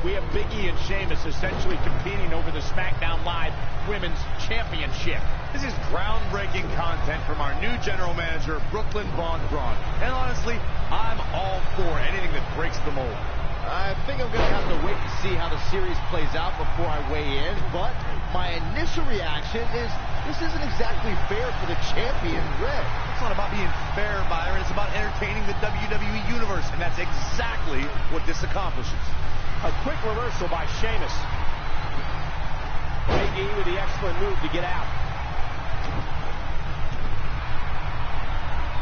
We have Big E and Sheamus essentially competing over the SmackDown Live Women's Championship. This is groundbreaking content from our new general manager, Brooklyn Von Braun. And honestly, I'm all for anything that breaks the mold. I think I'm going to have to wait to see how the series plays out before I weigh in, but my initial reaction is this isn't exactly fair for the champion, Red. It's not about being fair, Byron. It's about entertaining the WWE Universe, and that's exactly what this accomplishes. A quick reversal by Sheamus. Big E with the excellent move to get out.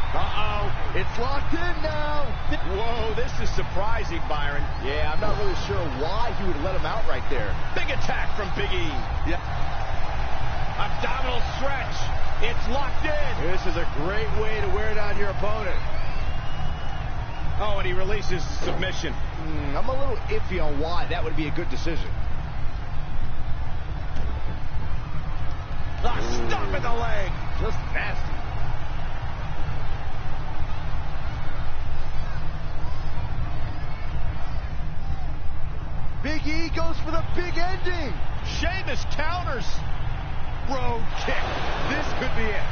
Uh-oh, it's locked in now. Whoa, this is surprising, Byron. Yeah, I'm not really sure why he would let him out right there. Big attack from Big E. Yeah. Abdominal stretch. It's locked in. This is a great way to wear down your opponent. Oh, and he releases submission. I'm a little iffy on why that would be a good decision. Stop in the leg. Just nasty. Big E goes for the big ending. Sheamus counters. Road kick. This could be it.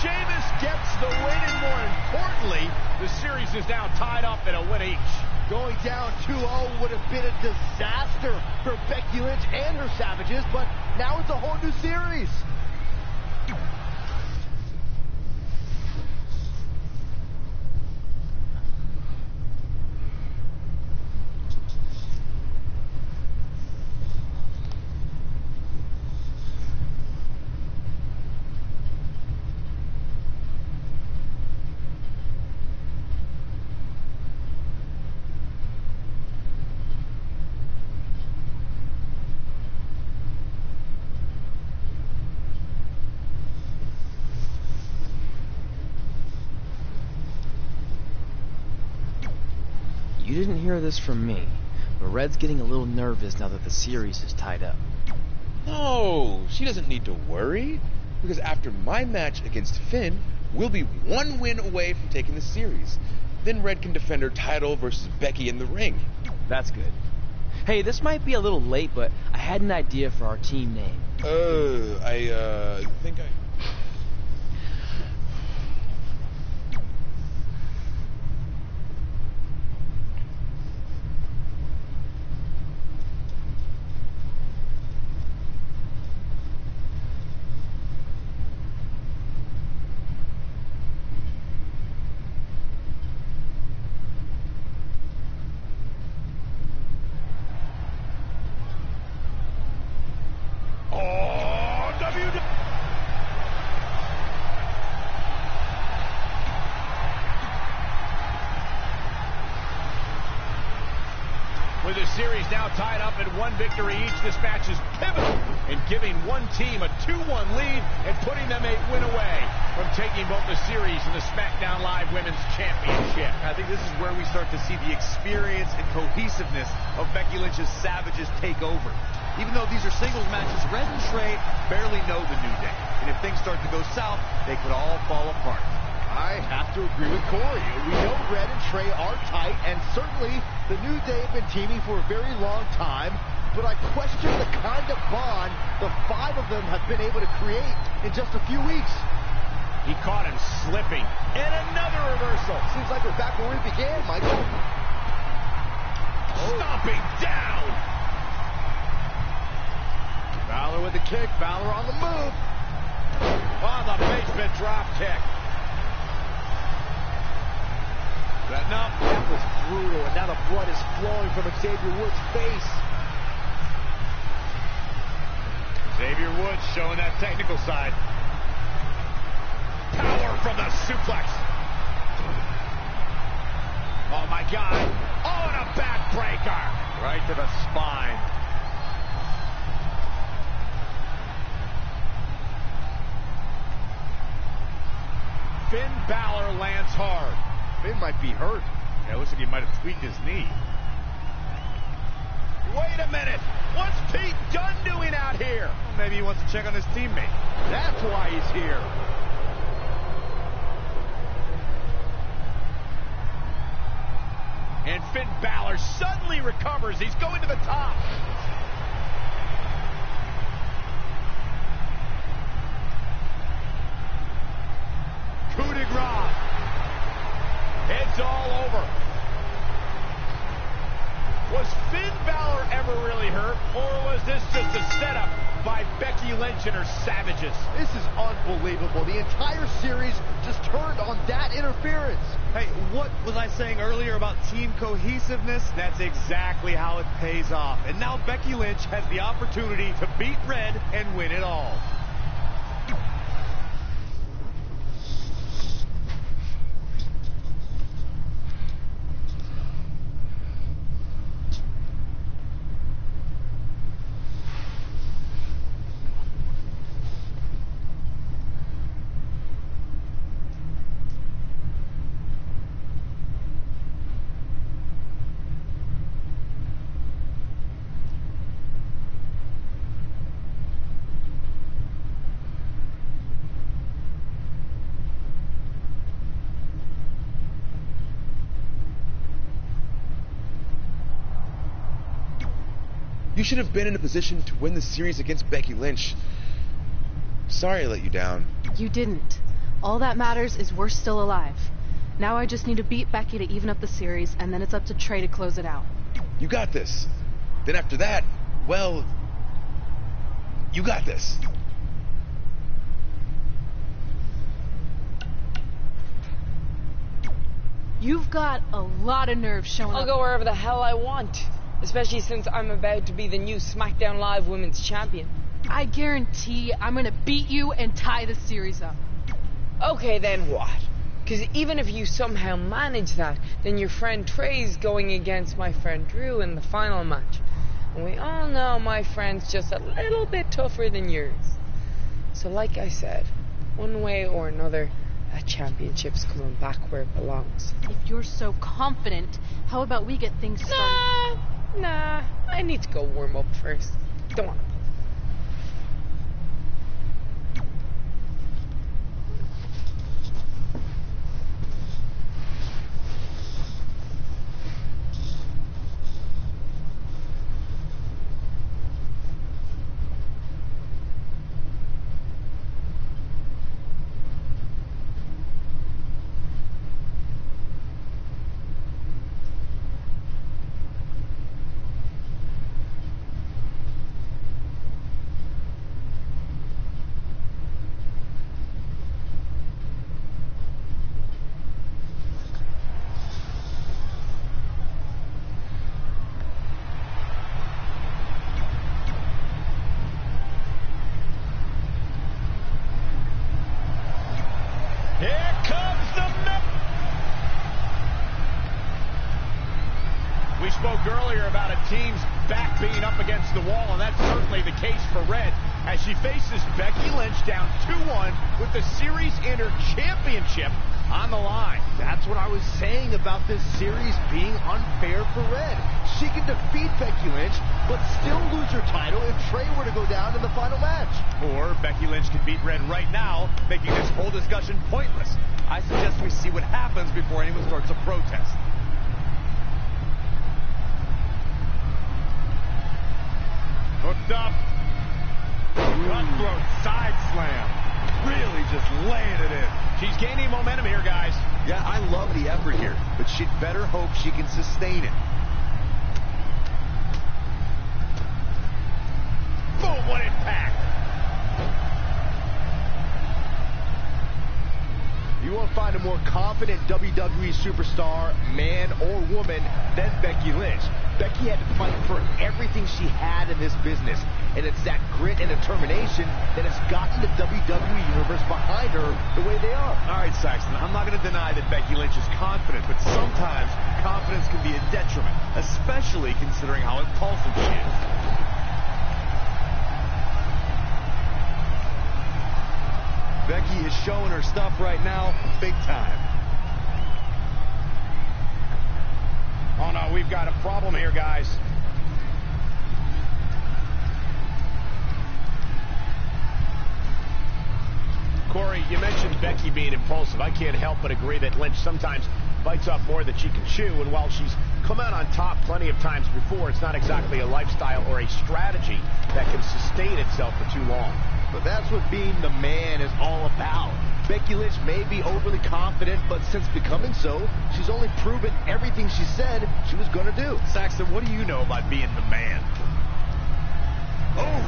Sheamus gets the win, and more importantly, the series is now tied up at a win each. Going down 2-0 would have been a disaster for Becky Lynch and her Savages, but now it's a whole new series. You didn't hear this from me, but Red's getting a little nervous now that the series is tied up. No, she doesn't need to worry, because after my match against Finn, we'll be one win away from taking the series. Then Red can defend her title versus Becky in the ring. That's good. Hey, this might be a little late, but I had an idea for our team name. I think I... With the series now tied up at 1 victory each, this match is pivotal in giving one team a 2-1 lead and putting them a win away from taking both the series and the SmackDown Live Women's Championship. I think this is where we start to see the experience and cohesiveness of Becky Lynch's Savages take over. Even though these are singles matches, Red and Trey barely know the New Day. And if things start to go south, they could all fall apart. I have to agree with Corey. We know Red and Trey are tight, and certainly the New Day have been teaming for a very long time, but I question the kind of bond the 5 of them have been able to create in just a few weeks. He caught him slipping. And another reversal. Seems like we're back where we began, Michael. Stomping down. Balor with the kick. Balor on the move. On the basement drop kick. Setting up. That was brutal, and now the blood is flowing from Xavier Woods' face. Xavier Woods showing that technical side. Power from the suplex. Oh, my God. Oh, and a backbreaker. Right to the spine. Finn Balor lands hard. Finn might be hurt. Yeah, it looks like he might have tweaked his knee. Wait a minute. What's Pete Dunne doing out here? Well, maybe he wants to check on his teammate. That's why he's here. And Finn Balor suddenly recovers. He's going to the top. Coup de grace. It's all over. Was Finn Balor ever really hurt, or was this just a setup by Becky Lynch and her Savages? This is unbelievable. The entire series just turned on that interference. Hey, what was I saying earlier about team cohesiveness? That's exactly how it pays off. And now Becky Lynch has the opportunity to beat Red and win it all. You should have been in a position to win the series against Becky Lynch. Sorry I let you down. You didn't. All that matters is we're still alive. Now I just need to beat Becky to even up the series, and then it's up to Trey to close it out. You got this. Then after that, well, you got this. You've got a lot of nerve showing up. I'll go wherever the hell I want. Especially since I'm about to be the new SmackDown Live Women's Champion. I guarantee I'm gonna beat you and tie the series up. Okay, then what? Because even if you somehow manage that, then your friend Trey's going against my friend Drew in the final match. And we all know my friend's just a little bit tougher than yours. So like I said, one way or another, that championship's coming back where it belongs. If you're so confident, how about we get things started? Nah, I need to go warm up first. Don't want to. spoke earlier about a team's back being up against the wall, and that's certainly the case for Red as she faces Becky Lynch down 2-1 with the Series Inter Championship on the line. That's what I was saying about this series being unfair for Red. She can defeat Becky Lynch, but still lose her title if Trey were to go down in the final match. Or Becky Lynch can beat Red right now, making this whole discussion pointless. I suggest we see what happens before anyone starts a protest. Hooked up. Cutthroat side slam. Really just laying it in. She's gaining momentum here, guys. Yeah, I love the effort here, but she'd better hope she can sustain it. Boom, what impact. You won't find a more confident WWE superstar, man or woman, than Becky Lynch. Becky had to fight for everything she had in this business, and it's that grit and determination that has gotten the WWE Universe behind her the way they are. All right, Saxton, I'm not going to deny that Becky Lynch is confident, but sometimes confidence can be a detriment, especially considering how impulsive she is. Becky is showing her stuff right now, big time. Oh, no, we've got a problem here, guys. Corey, you mentioned Becky being impulsive. I can't help but agree that Lynch sometimes bites off more than she can chew, and while she's come out on top plenty of times before, it's not exactly a lifestyle or a strategy that can sustain itself for too long. But that's what being the man is all about. Becky Lynch may be overly confident, but since becoming so, she's only proven everything she said she was going to do. Saxton, what do you know about being the man? Oh!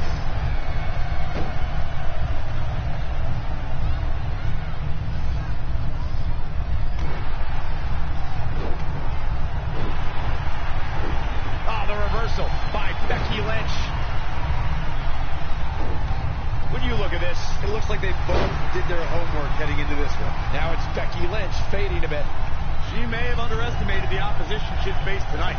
Oh, the reversal by Becky Lynch. When you look at this, It looks like they both did their homework heading into this one. now it's Becky Lynch fading a bit. She may have underestimated the opposition she'd face tonight.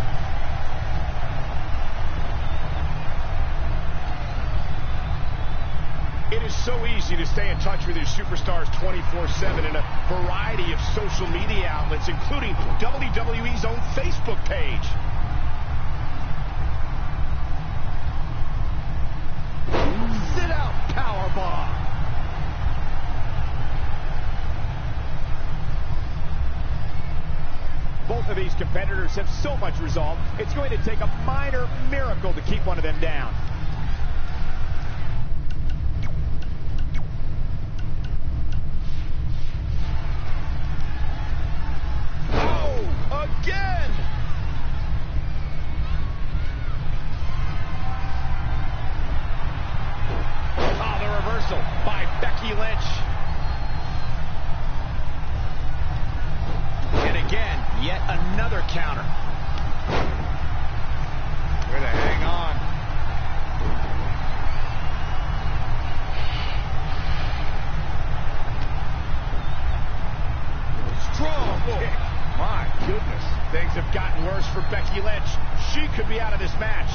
It is so easy to stay in touch with your superstars 24/7 in a variety of social media outlets, including WWE's own Facebook page. Sit out powerbomb. Both of these competitors have so much resolve, it's going to take a minor miracle to keep one of them down. Oh, again! Oh, the reversal by Becky Lynch. And again, yet another counter. Way to hang on. Strong kick. My goodness. Things have gotten worse for Becky Lynch. She could be out of this match.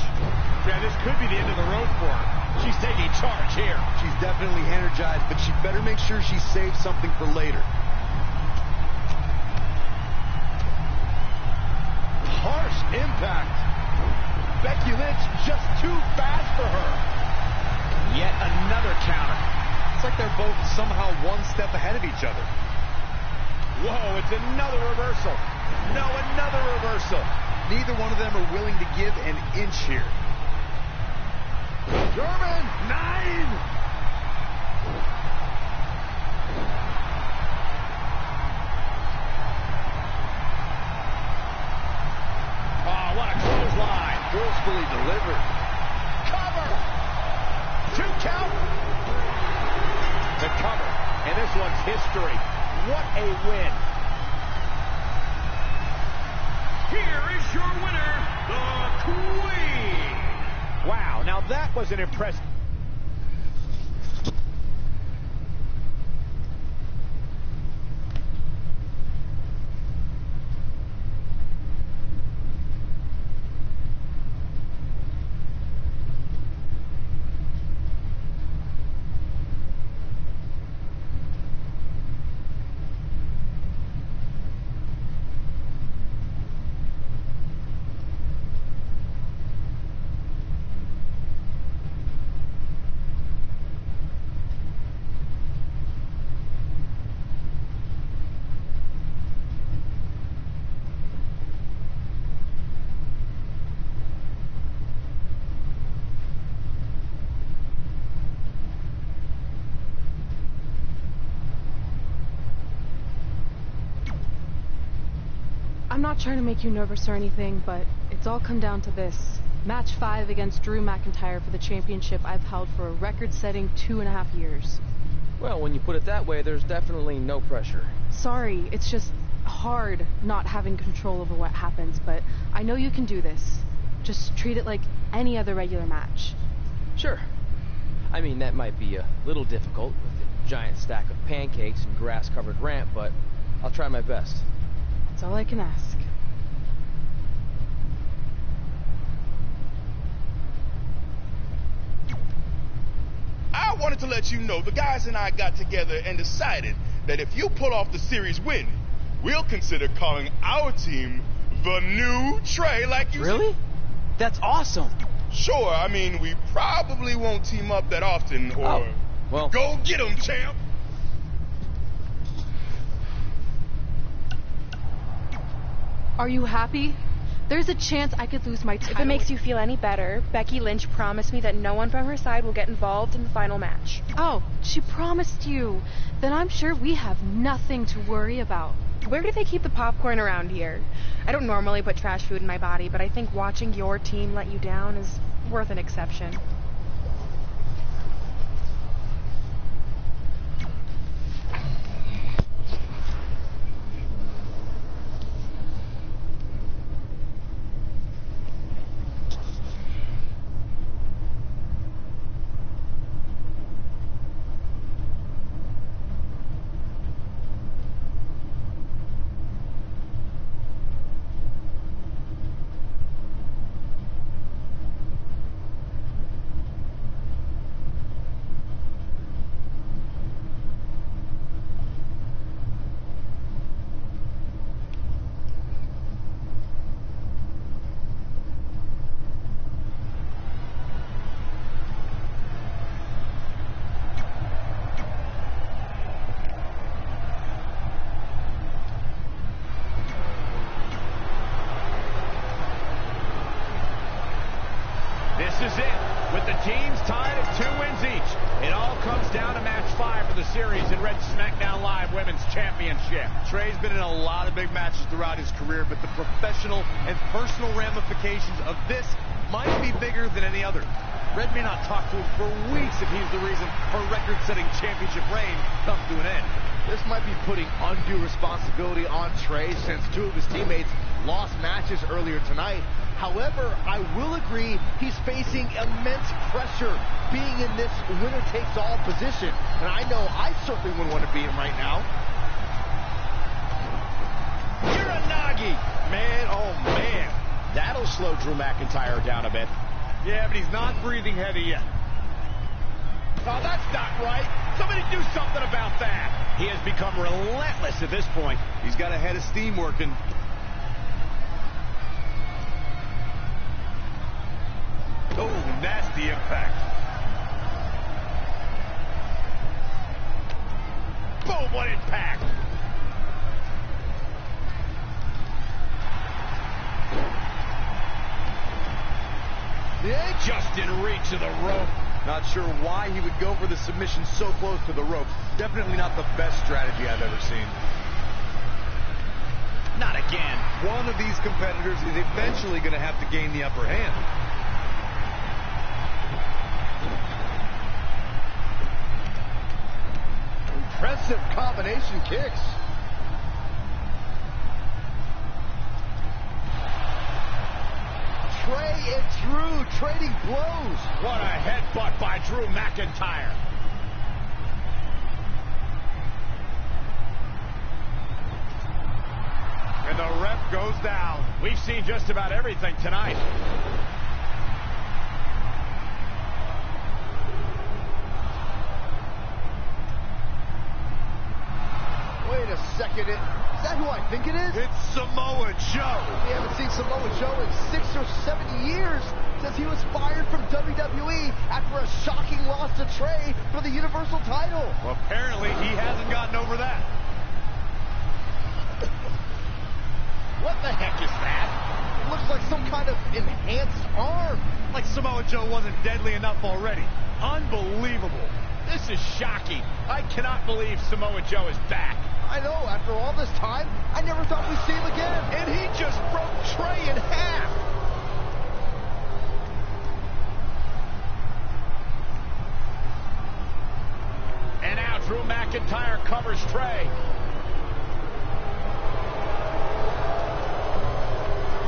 Yeah, this could be the end of the road for her. She's taking charge here. She's definitely energized, but she better make sure she saves something for later. Harsh impact. Becky Lynch just too fast for her. Yet another counter. It's like they're both somehow one step ahead of each other. Whoa, it's another reversal. No, another reversal. Neither one of them are willing to give an inch here. German 9. Oh, what a clothesline. Forcefully delivered. Cover. 2 count. The cover. And this one's history. What a win. Here is your winner, the Queen. Wow, now that was an impressive. I'm not trying to make you nervous or anything, but it's all come down to this. Match 5 against Drew McIntyre for the championship I've held for a record-setting 2.5 years. Well, when you put it that way, there's definitely no pressure. Sorry, it's just hard not having control over what happens, but I know you can do this. Just treat it like any other regular match. Sure. I mean, that might be a little difficult with a giant stack of pancakes and grass-covered ramp, but I'll try my best. That's all I can ask. I wanted to let you know the guys and I got together and decided that if you pull off the series win, we'll consider calling our team the New Trey, like you Really? That's awesome. Sure, I mean, we probably won't team up that often, or... Oh, well... Go get 'em, champ! Are you happy? There's a chance I could lose my title. If it makes you feel any better, Becky Lynch promised me that no one from her side will get involved in the final match. Oh, she promised you. Then I'm sure we have nothing to worry about. Where do they keep the popcorn around here? I don't normally put trash food in my body, but I think watching your team let you down is worth an exception. This is it, with the teams tied at 2 wins each. It all comes down to match 5 for the series in Red SmackDown Live Women's Championship. Trey's been in a lot of big matches throughout his career, but the professional and personal ramifications of this might be bigger than any other. Red may not talk to him for weeks if he's the reason her record-setting championship reign comes to an end. This might be putting undue responsibility on Trey since 2 of his teammates lost matches earlier tonight. However, I will agree he's facing immense pressure being in this winner-takes-all position. And I know I certainly wouldn't want to beat him right now. Uranagi! Man, oh man. That'll slow Drew McIntyre down a bit. Yeah, but he's not breathing heavy yet. Oh, that's not right. Somebody do something about that. He has become relentless at this point. He's got a head of steam working. Oh, nasty impact. Boom, what impact. Yeah, just in reach of the rope. Not sure why he would go for the submission so close to the ropes. Definitely not the best strategy I've ever seen. Not again. One of these competitors is eventually going to have to gain the upper hand. Impressive combination kicks. Trey and Drew trading blows. What a headbutt by Drew McIntyre. And the ref goes down. We've seen just about everything tonight. Wait a second. Is that who I think it is? It's Samoa Joe. We haven't seen Samoa Joe in 6 or 7 years since he was fired from WWE after a shocking loss to Trey for the Universal title. Well, apparently he hasn't gotten over that. What the heck is that? It looks like some kind of enhanced arm. Like Samoa Joe wasn't deadly enough already. Unbelievable. This is shocking. I cannot believe Samoa Joe is back. I know, after all this time, I never thought we'd see him again. And he just broke Trey in half. And now Drew McIntyre covers Trey.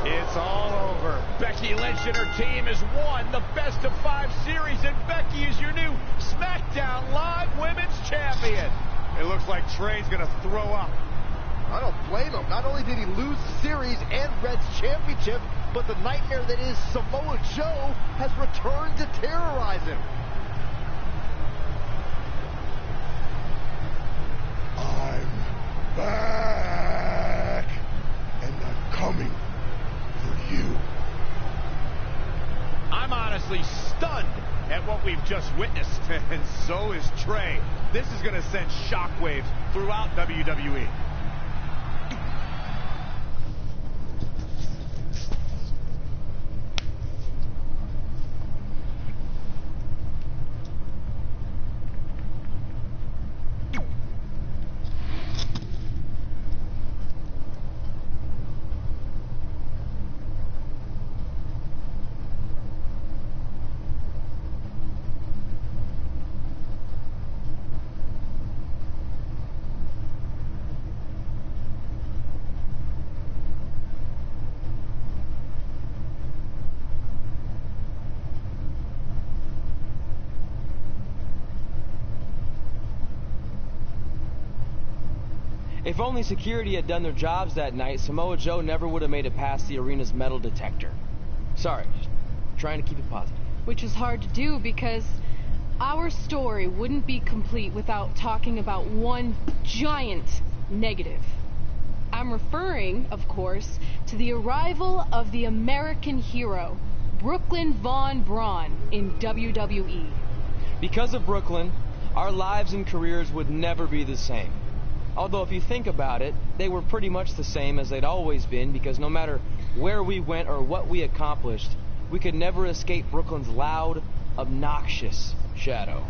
It's all over. Becky Lynch and her team has won the Best of 5 series, and Becky is your new SmackDown Live Women's Champion. It looks like Trey's gonna throw up. I don't blame him. Not only did he lose the series and Red's championship, but the nightmare that is Samoa Joe has returned to terrorize him. I'm back, and I'm coming for you. I'm honestly stunned at what we've just witnessed. And so is Trey. This is gonna send shockwaves throughout WWE. If only security had done their jobs that night, Samoa Joe never would have made it past the arena's metal detector. Sorry, just trying to keep it positive. Which is hard to do because our story wouldn't be complete without talking about one giant negative. I'm referring, of course, to the arrival of the American hero, Brooklyn Von Braun, in WWE. Because of Brooklyn, our lives and careers would never be the same. Although if you think about it, they were pretty much the same as they'd always been, because no matter where we went or what we accomplished, we could never escape Brooklyn's loud, obnoxious shadow.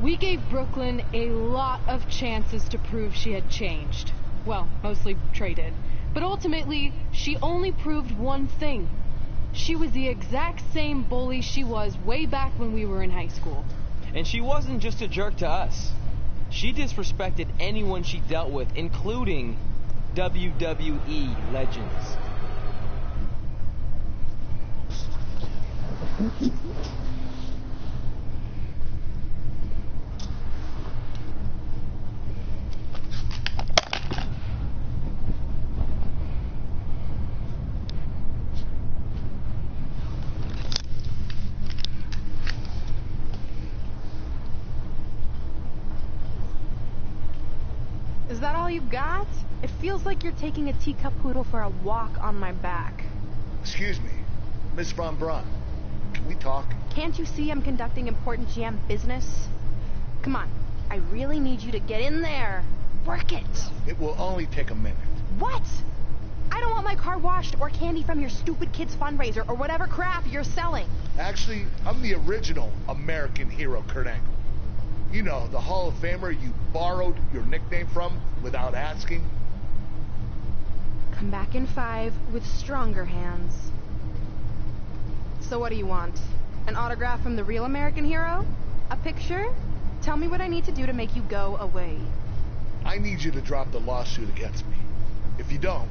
We gave Brooklyn a lot of chances to prove she had changed. Well, mostly Trey did. But ultimately, she only proved one thing. She was the exact same bully she was way back when we were in high school. And she wasn't just a jerk to us. She disrespected anyone she dealt with, including WWE legends. Is that all you got? It feels like you're taking a teacup poodle for a walk on my back. Excuse me, Miss Von Braun. Can we talk? Can't you see I'm conducting important GM business? Come on, I really need you to get in there. Work it. It will only take a minute. What? I don't want my car washed or candy from your stupid kids fundraiser or whatever crap you're selling. Actually, I'm the original American hero, Kurt Angle. You know, the Hall of Famer you borrowed your nickname from without asking. Come back in 5 with stronger hands. So what do you want? An autograph from the real American hero? A picture? Tell me what I need to do to make you go away. I need you to drop the lawsuit against me. If you don't,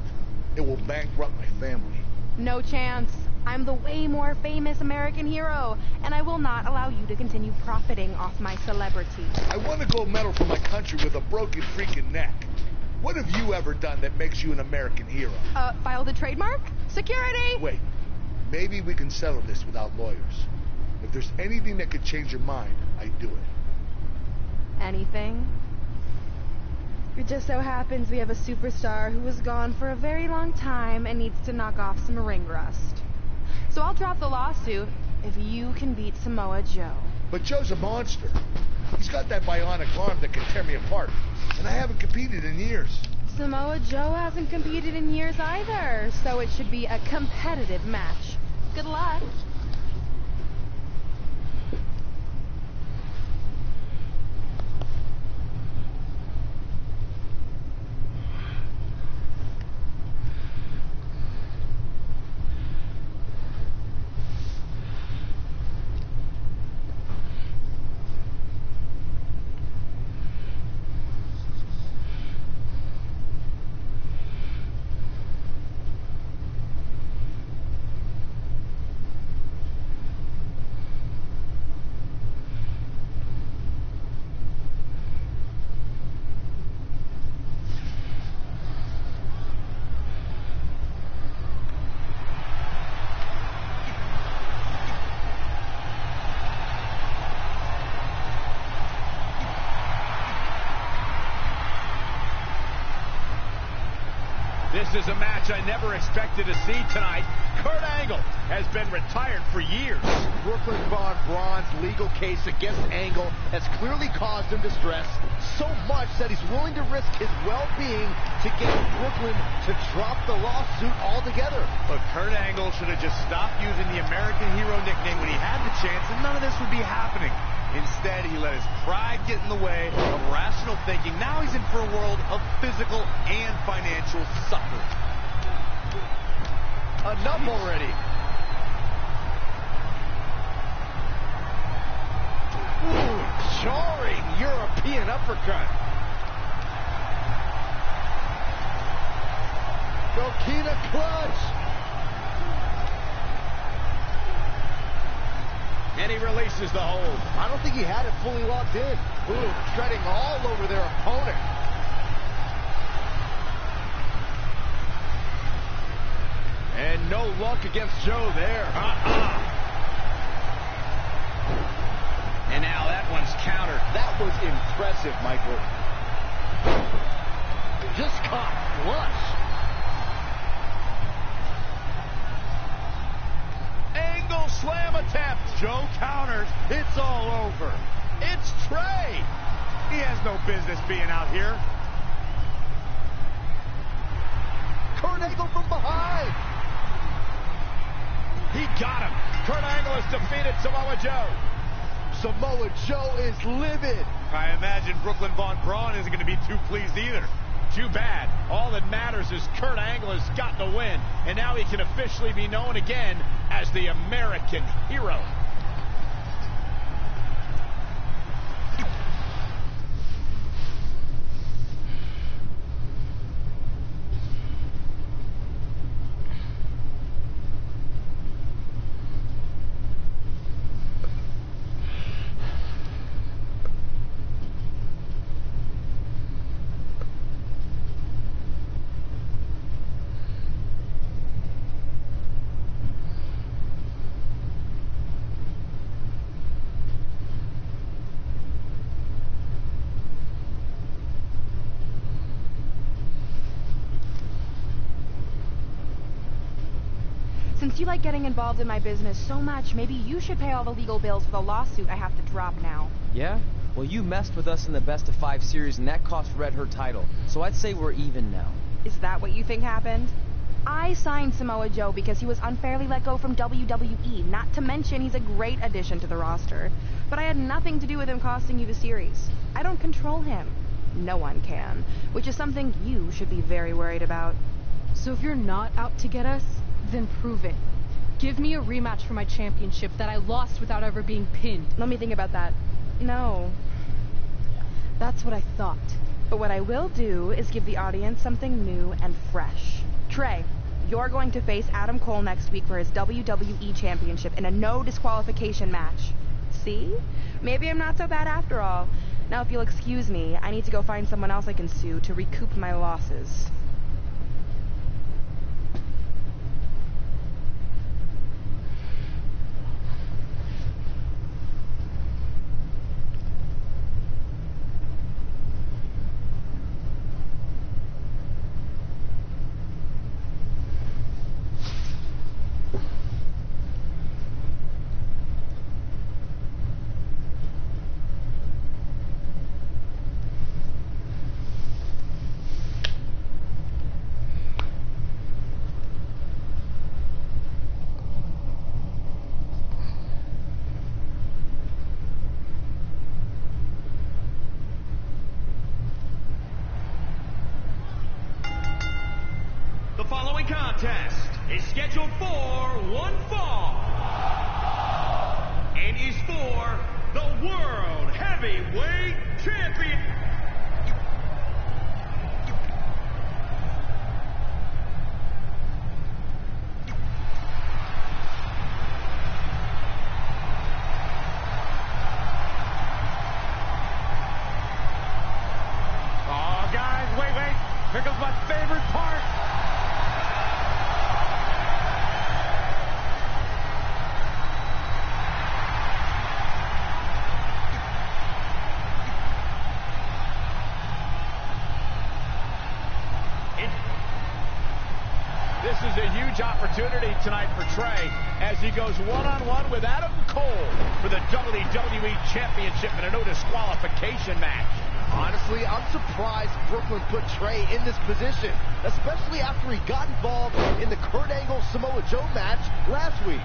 it will bankrupt my family. No chance. I'm the way more famous American hero, and I will not allow you to continue profiting off my celebrity. I won a gold medal for my country with a broken freaking neck. What have you ever done that makes you an American hero? File the trademark? Security! Wait, maybe we can settle this without lawyers. If there's anything that could change your mind, I'd do it. Anything? It just so happens we have a superstar who was gone for a very long time and needs to knock off some ring rust. So I'll drop the lawsuit if you can beat Samoa Joe. But Joe's a monster. He's got that bionic arm that can tear me apart. And I haven't competed in years. Samoa Joe hasn't competed in years either, so it should be a competitive match. Good luck. This is a match I never expected to see tonight. Kurt Angle has been retired for years. Brooklyn Von Braun's legal case against Angle has clearly caused him distress, so much that he's willing to risk his well-being to get Brooklyn to drop the lawsuit altogether. But Kurt Angle should have just stopped using the American Hero nickname when he had the chance, and none of this would be happening. Instead, he let his pride get in the way of rational thinking. Now he's in for a world of physical and financial suffering. Enough already. Ooh, jarring European uppercut. Coquina clutch. And he releases the hold. I don't think he had it fully locked in. Ooh, treading all over their opponent. And no luck against Joe there. And now that one's countered. That was impressive, Michael. Just caught flush. Angle slam attempt. Joe counters. It's all over. It's Trey. He has no business being out here. Kurt Angle from behind. He got him. Kurt Angle has defeated Samoa Joe. Samoa Joe is livid. I imagine Brooklyn Von Braun isn't going to be too pleased either. Too bad. All that matters is Kurt Angle has gotten the win, and now he can officially be known again as the American Hero. Since you like getting involved in my business so much, maybe you should pay all the legal bills for the lawsuit I have to drop now. Yeah? Well, you messed with us in the Best of 5 series, and that cost Red her title. So I'd say we're even now. Is that what you think happened? I signed Samoa Joe because he was unfairly let go from WWE, not to mention he's a great addition to the roster. But I had nothing to do with him costing you the series. I don't control him. No one can, which is something you should be very worried about. So if you're not out to get us, then prove it. Give me a rematch for my championship that I lost without ever being pinned. Let me think about that. No. That's what I thought. But what I will do is give the audience something new and fresh. Trey, you're going to face Adam Cole next week for his WWE Championship in a no disqualification match. See? Maybe I'm not so bad after all. Now, if you'll excuse me, I need to go find someone else I can sue to recoup my losses. The following contest is scheduled for one fall and is for the World Heavyweight Champion. Oh, guys, wait. Here comes my favorite part. This is a huge opportunity tonight for Trey as he goes one-on-one with Adam Cole for the WWE Championship in a no disqualification match. Honestly, I'm surprised Brooklyn put Trey in this position, especially after he got involved in the Kurt Angle-Samoa Joe match last week.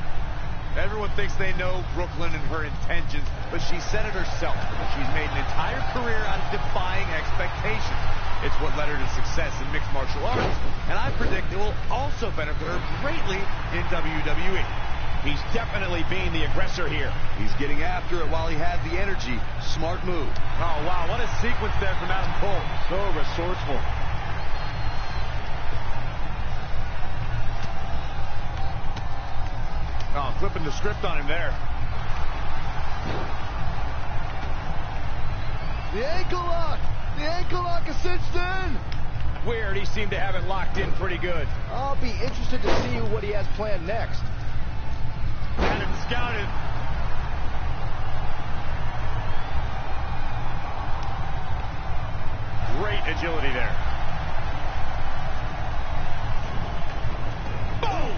Everyone thinks they know Brooklyn and her intentions, but she said it herself. She's made an entire career out of defying expectations. It's what led her to success in mixed martial arts, and I predict it will also benefit her greatly in WWE. He's definitely being the aggressor here. He's getting after it while he has the energy. Smart move. Oh, wow, what a sequence there from Adam Cole. So resourceful. Oh, flipping the script on him there. The ankle lock! The ankle lock is cinched in! Weird, he seemed to have it locked in pretty good. I'll be interested to see what he has planned next. Had him scouted. Great agility there. Boom!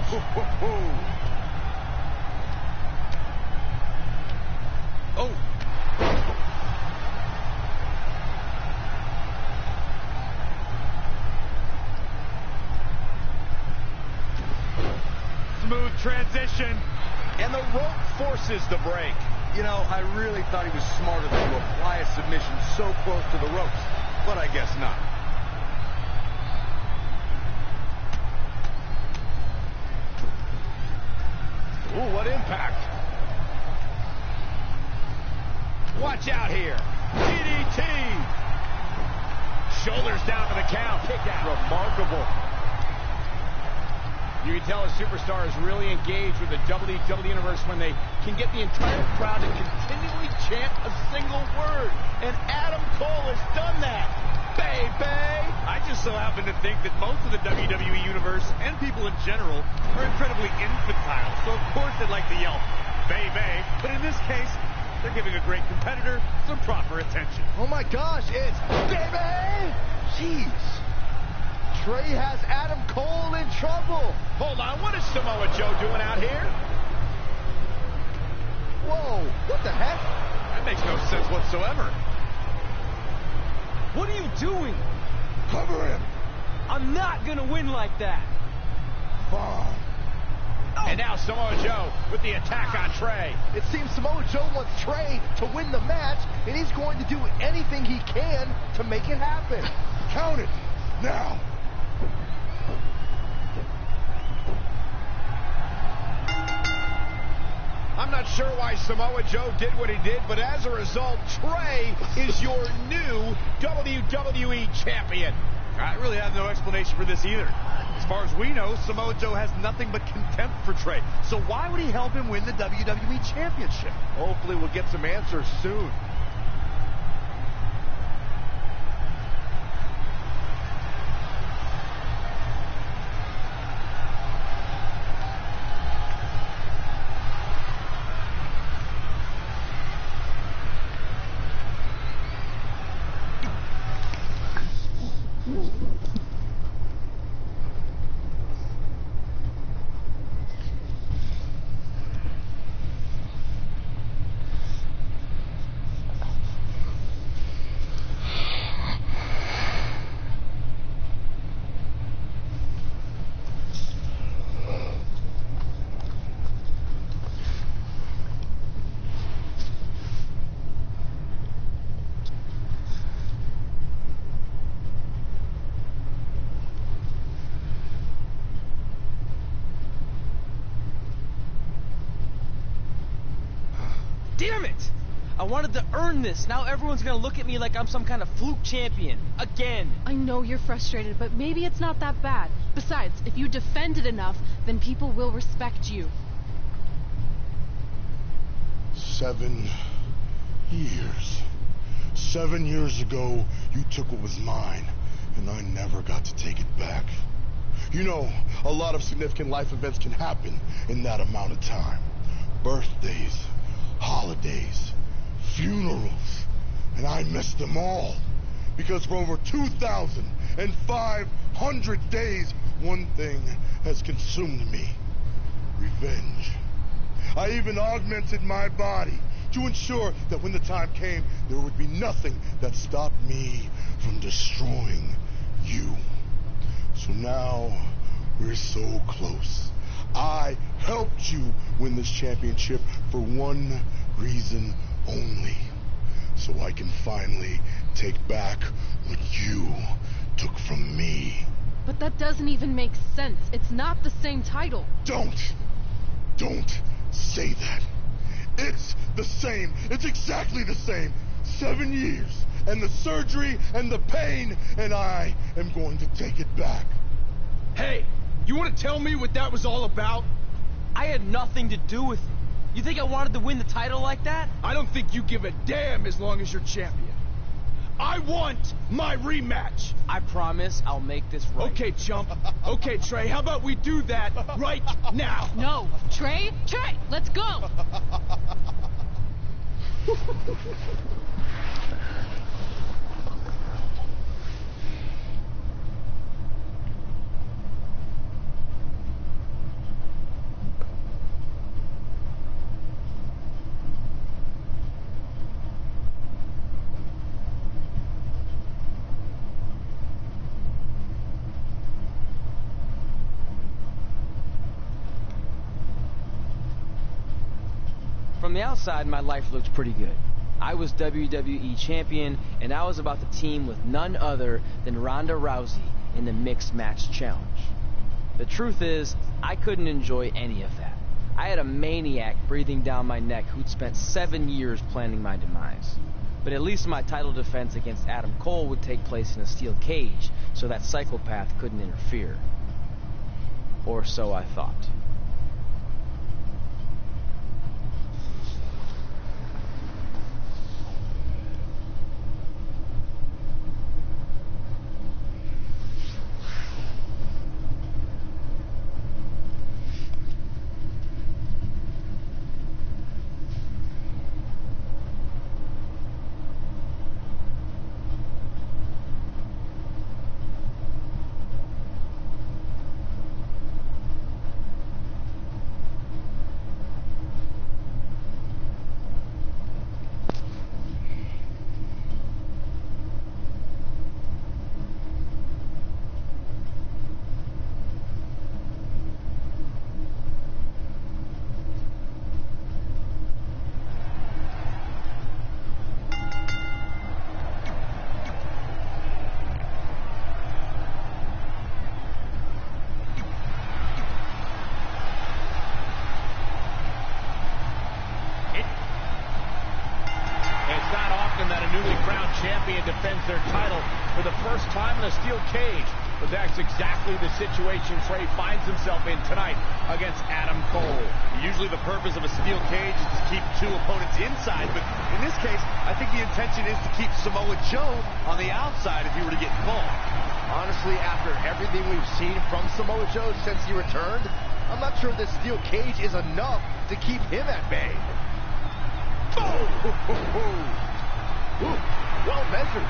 Oh! Smooth transition. And the rope forces the break. You know, I really thought he was smarter than to apply a submission so close to the ropes, but I guess not. Ooh, what impact. Watch out here. DDT. Shoulders down to the count. Kick out. Remarkable. You can tell a superstar is really engaged with the WWE Universe when they can get the entire crowd to continually chant a single word. And Adam Cole has done that. Baby! I just so happen to think that most of the WWE Universe and people in general are incredibly infantile. So of course they'd like to yell, baby. But in this case, they're giving a great competitor some proper attention. Oh my gosh, it's baby! Jeez. Trey has Adam Cole in trouble. Hold on, what is Samoa Joe doing out here? Whoa, what the heck? That makes no sense whatsoever. What are you doing? Cover him. I'm not gonna win like that. Fine. And now Samoa Joe with the attack on Trey. It seems Samoa Joe wants Trey to win the match, and he's going to do anything he can to make it happen. Count it. Now. I'm not sure why Samoa Joe did what he did, but as a result, Trey is your new WWE Champion. I really have no explanation for this either. As far as we know, Samoa Joe has nothing but contempt for Trey. So why would he help him win the WWE Championship? Hopefully we'll get some answers soon. Damn it! I wanted to earn this. Now everyone's gonna look at me like I'm some kind of fluke champion. Again. I know you're frustrated, but maybe it's not that bad. Besides, if you defend it enough, then people will respect you. 7 years. 7 years ago, you took what was mine, and I never got to take it back. You know, a lot of significant life events can happen in that amount of time. Birthdays, holidays, funerals, and I missed them all. Because for over 2,500 days, one thing has consumed me: revenge. I even augmented my body to ensure that when the time came, there would be nothing that stopped me from destroying you. So now, we're so close. I helped you win this championship for one reason only. So I can finally take back what you took from me. But that doesn't even make sense. It's not the same title. Don't say that. It's the same. It's exactly the same. 7 years, and the surgery, and the pain, and I am going to take it back. Hey, you want to tell me what that was all about? I had nothing to do with it. You think I wanted to win the title like that? I don't think you give a damn as long as you're champion. I want my rematch. I promise I'll make this right. Okay, chump. Okay, Trey, how about we do that right now? No. Trey, let's go. From the outside, my life looked pretty good. I was WWE champion, and I was about to team with none other than Ronda Rousey in the Mixed Match Challenge. The truth is, I couldn't enjoy any of that. I had a maniac breathing down my neck who'd spent 7 years planning my demise. But at least my title defense against Adam Cole would take place in a steel cage, so that psychopath couldn't interfere. Or so I thought. Defends their title for the first time in a steel cage. But that's exactly the situation Trey finds himself in tonight against Adam Cole. Usually the purpose of a steel cage is to keep two opponents inside, but in this case, I think the intention is to keep Samoa Joe on the outside if he were to get caught. Honestly, after everything we've seen from Samoa Joe since he returned, I'm not sure this steel cage is enough to keep him at bay. Ooh, well measured.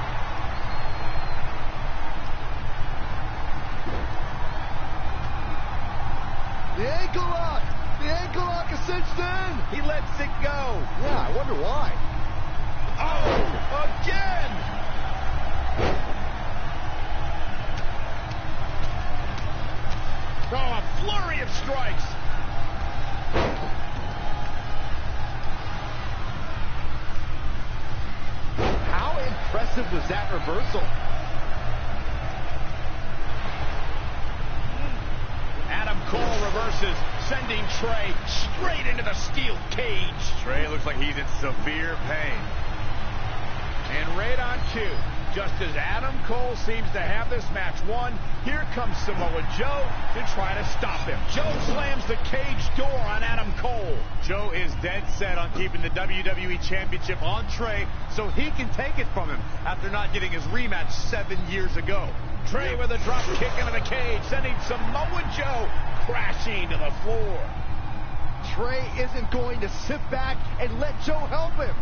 The ankle lock! The ankle lock is cinched in! He lets it go. Yeah, I wonder why. Oh, again! Oh, a flurry of strikes. How impressive was that reversal? Adam Cole reverses, sending Trey straight into the steel cage. Trey looks like he's in severe pain. And right on cue, just as Adam Cole seems to have this match won, here comes Samoa Joe to try to stop him. Joe slams the cage door on Adam Cole. Joe is dead set on keeping the WWE Championship on Trey so he can take it from him after not getting his rematch 7 years ago. Trey with a drop kick into the cage, sending Samoa Joe crashing to the floor. Trey isn't going to sit back and let Joe help him.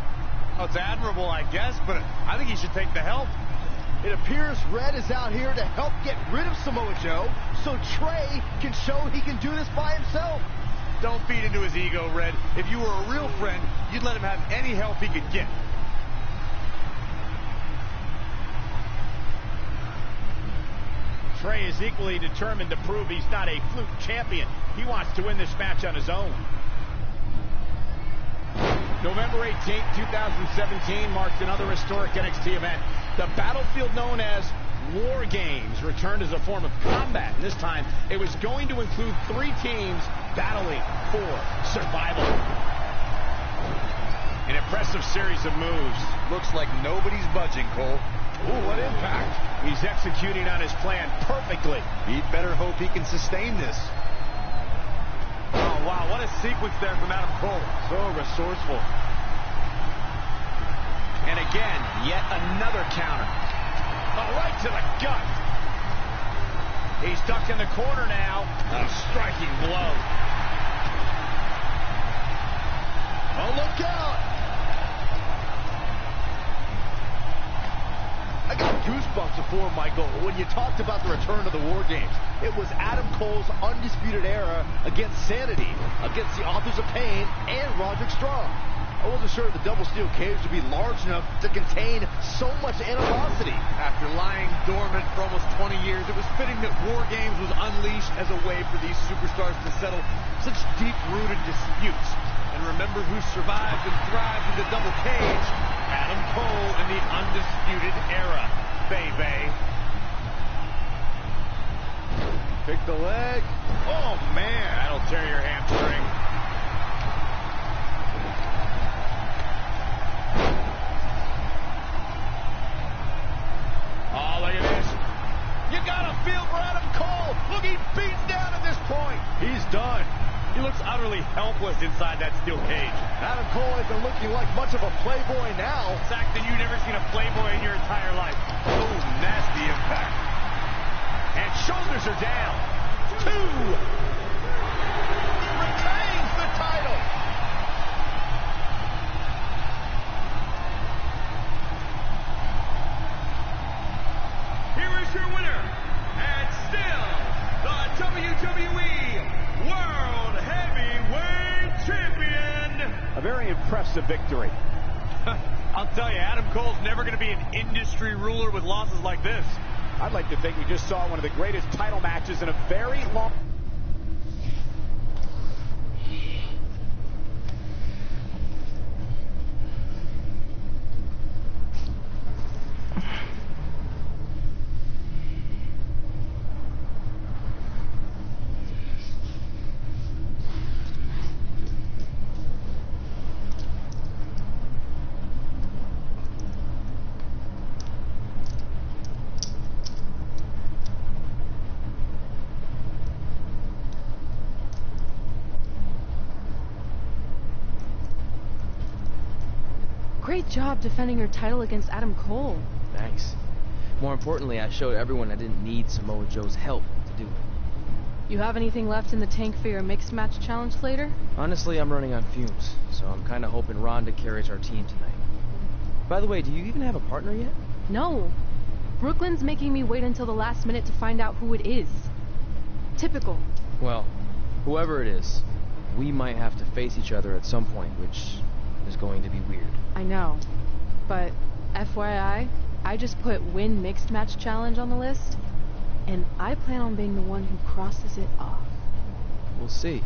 Well, it's admirable, I guess, but I think he should take the help. It appears Red is out here to help get rid of Samoa Joe so Trey can show he can do this by himself. Don't feed into his ego, Red. If you were a real friend, you'd let him have any help he could get. Trey is equally determined to prove he's not a fluke champion. He wants to win this match on his own. November 18th, 2017 marked another historic NXT event. The battlefield known as War Games returned as a form of combat. And this time, it was going to include 3 teams battling for survival. An impressive series of moves. Looks like nobody's budging, Cole. Ooh, what impact. He's executing on his plan perfectly. He'd better hope he can sustain this. Oh, wow, what a sequence there from Adam Cole. So resourceful. And again, yet another counter. Oh, right to the gut. He's ducked in the corner now. A striking blow. Oh, look out. I got goosebumps before, Michael, when you talked about the return of the War Games. It was Adam Cole's undisputed era against Sanity, against the Authors of Pain, and Roderick Strong. I wasn't sure the double steel cage would be large enough to contain so much animosity. After lying dormant for almost 20 years, it was fitting that War Games was unleashed as a way for these superstars to settle such deep-rooted disputes. And remember who survived and thrived in the double cage? Adam Cole in the Undisputed Era. Baby. Pick the leg. Oh, man. That'll tear your hamstring. Oh, look at this. You got to feel for Adam Cole. Look, he's beaten down at this point. He's done. He looks utterly helpless inside that steel cage. Adam Cole isn't looking like much of a playboy now. Saxton, you've never seen a playboy in your entire life. Oh, nasty impact. And shoulders are down. 2. Retains the title. Here is your winner, and still the WWE World Heavyweight Champion. A very impressive victory. I'll tell you, Adam Cole's never going to be an industry ruler with losses like this. I'd like to think we just saw one of the greatest title matches in a very long... Great job defending your title against Adam Cole. Thanks. More importantly, I showed everyone I didn't need Samoa Joe's help to do it. You have anything left in the tank for your mixed match challenge later? Honestly, I'm running on fumes, so I'm kind of hoping Rhonda carries our team tonight. By the way, do you even have a partner yet? No. Brooklyn's making me wait until the last minute to find out who it is. Typical. Well, whoever it is, we might have to face each other at some point, which is going to be weird. I know. But FYI, I just put win mixed match challenge on the list, and I plan on being the one who crosses it off. We'll see.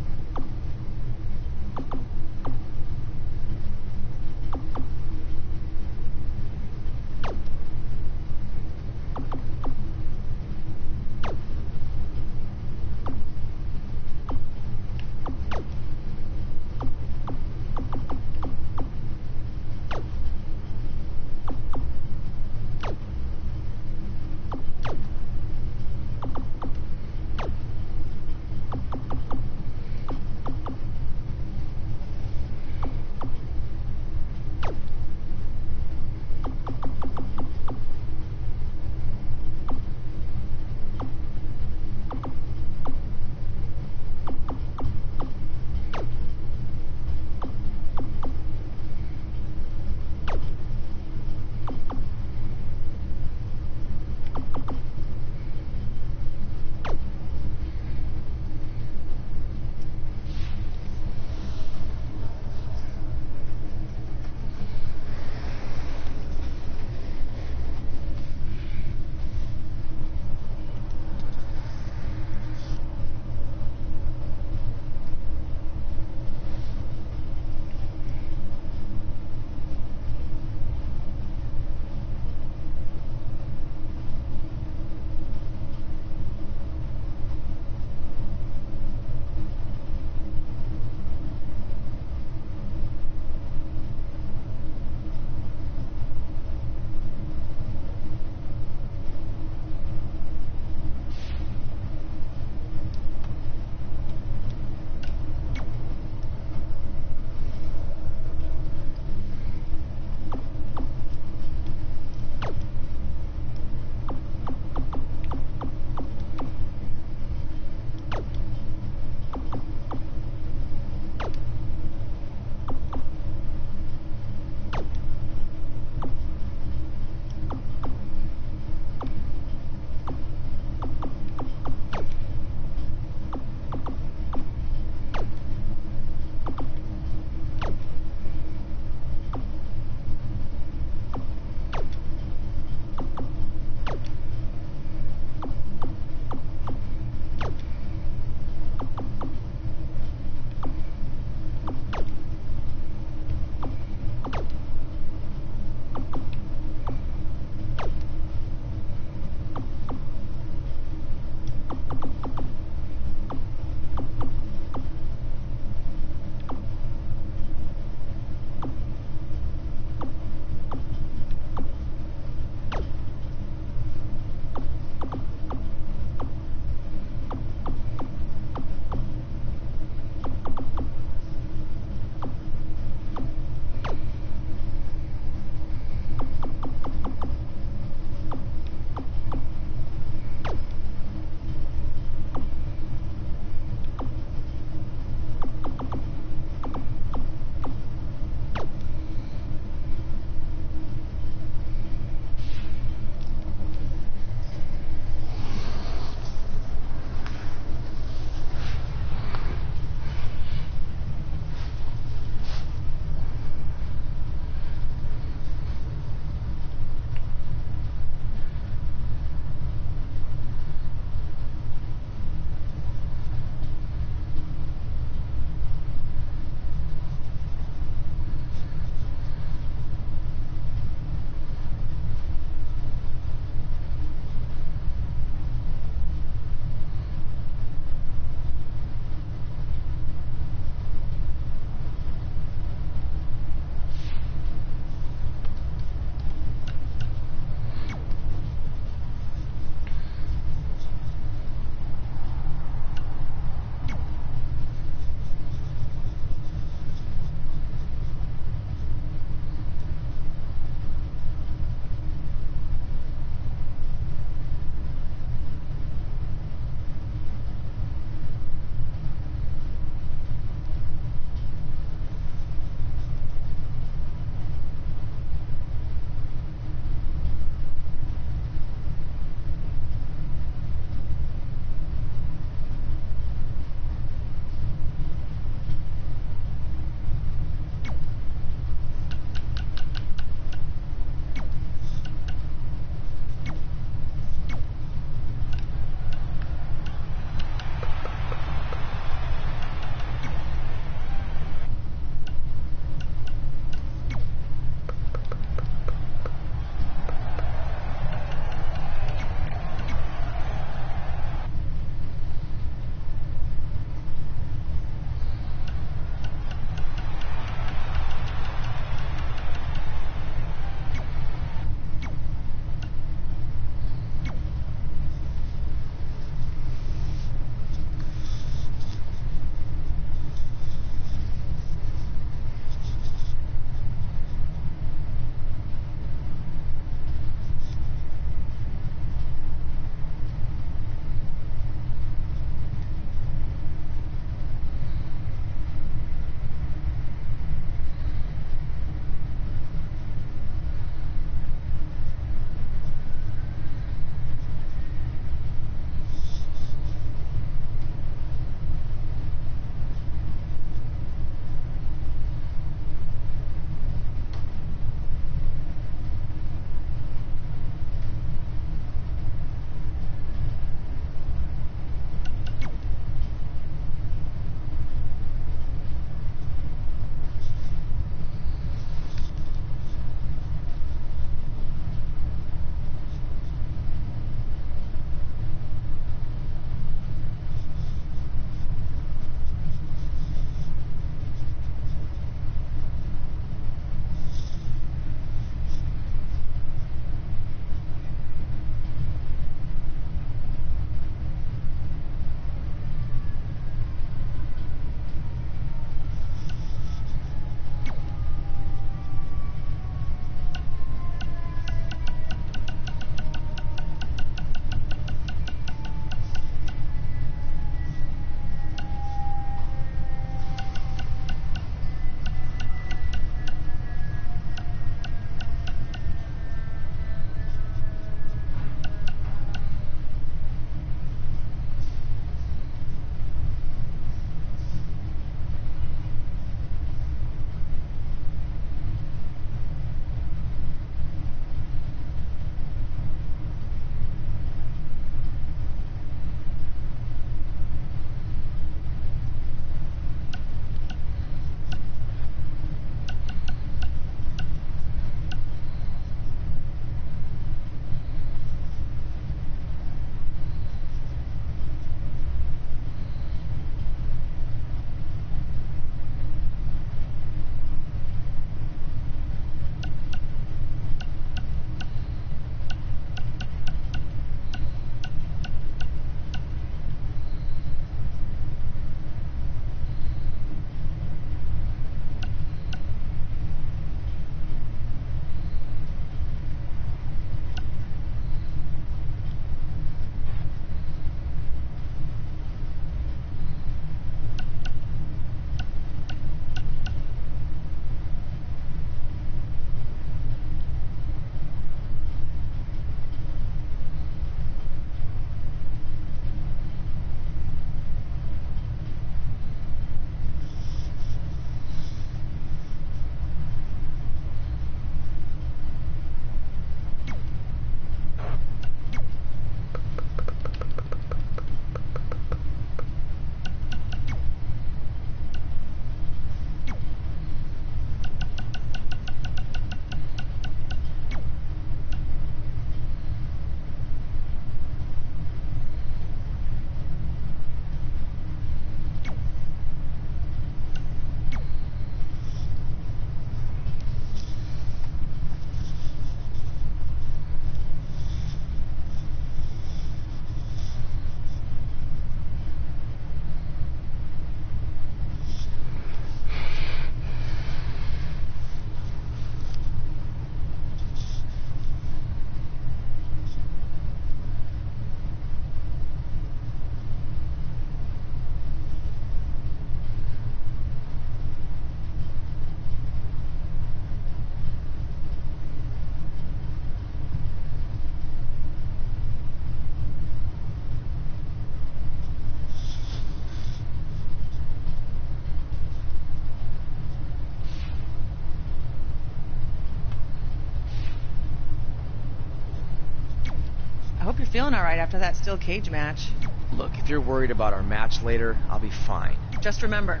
feeling all right after that steel cage match. Look, if you're worried about our match later, I'll be fine. Just remember,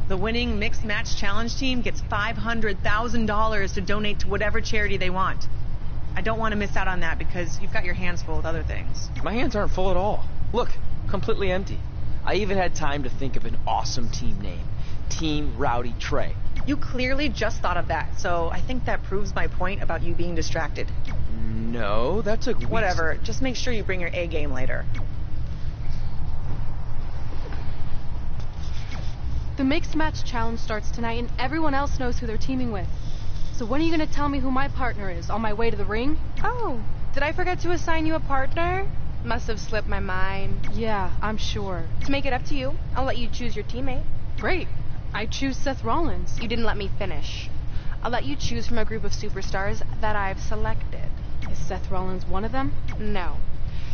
the winning mixed match challenge team gets $500,000 to donate to whatever charity they want. I don't want to miss out on that because you've got your hands full with other things. My hands aren't full at all. Look, completely empty. I even had time to think of an awesome team name. Team Rowdy Trey. You clearly just thought of that, so I think that proves my point about you being distracted. No, that took weeks. Whatever, just make sure you bring your A game later. The mixed match challenge starts tonight and everyone else knows who they're teaming with. So when are you going to tell me who my partner is on my way to the ring? Oh, did I forget to assign you a partner? Must have slipped my mind. Yeah, I'm sure. To make it up to you, I'll let you choose your teammate. Great. I choose Seth Rollins. You didn't let me finish. I'll let you choose from a group of superstars that I've selected. Is Seth Rollins one of them? No.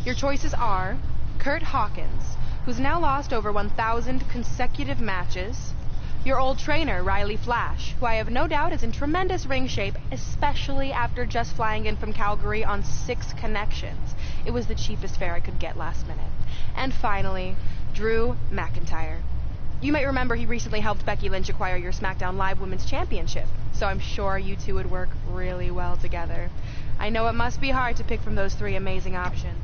Your choices are Kurt Hawkins, who's now lost over 1,000 consecutive matches. Your old trainer, Riley Flash, who I have no doubt is in tremendous ring shape, especially after just flying in from Calgary on 6 connections. It was the cheapest fare I could get last minute. And finally, Drew McIntyre. You might remember he recently helped Becky Lynch acquire your SmackDown Live Women's Championship, so I'm sure you two would work really well together. I know it must be hard to pick from those 3 amazing options.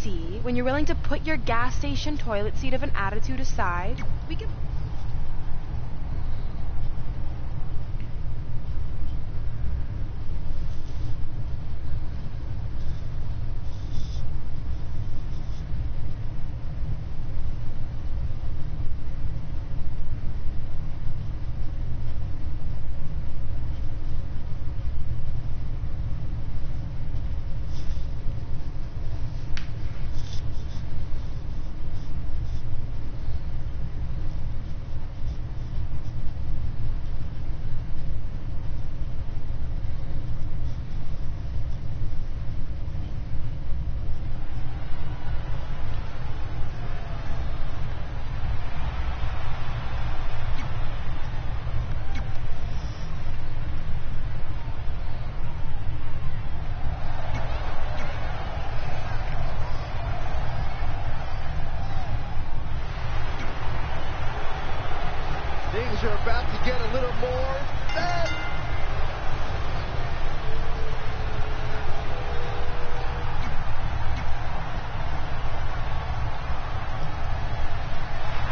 See, when you're willing to put your gas station toilet seat of an attitude aside, we can... Things are about to get a little more fun.